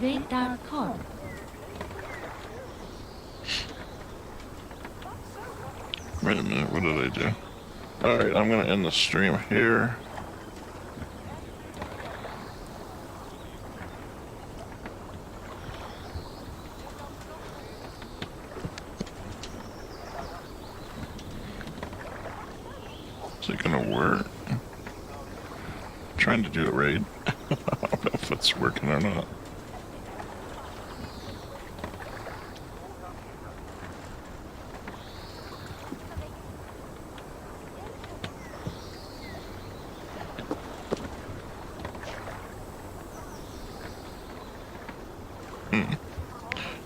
Red Dark Core. Wait a minute, what did I do? Alright, I'm gonna end the stream here. Is it gonna work? I'm trying to do a raid. I don't know if it's working or not.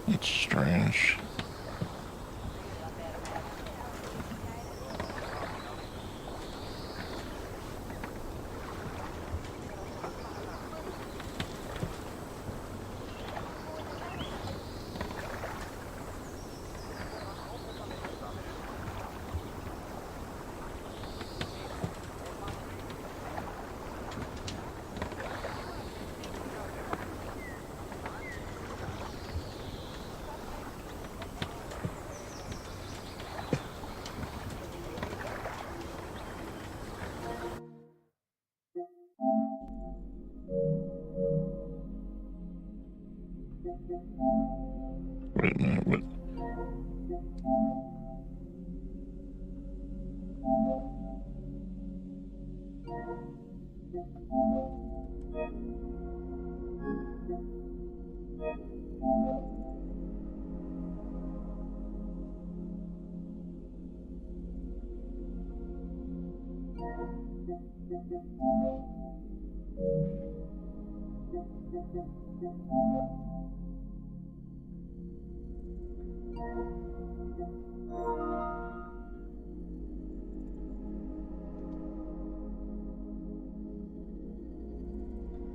That's strange. Wait a minute, what?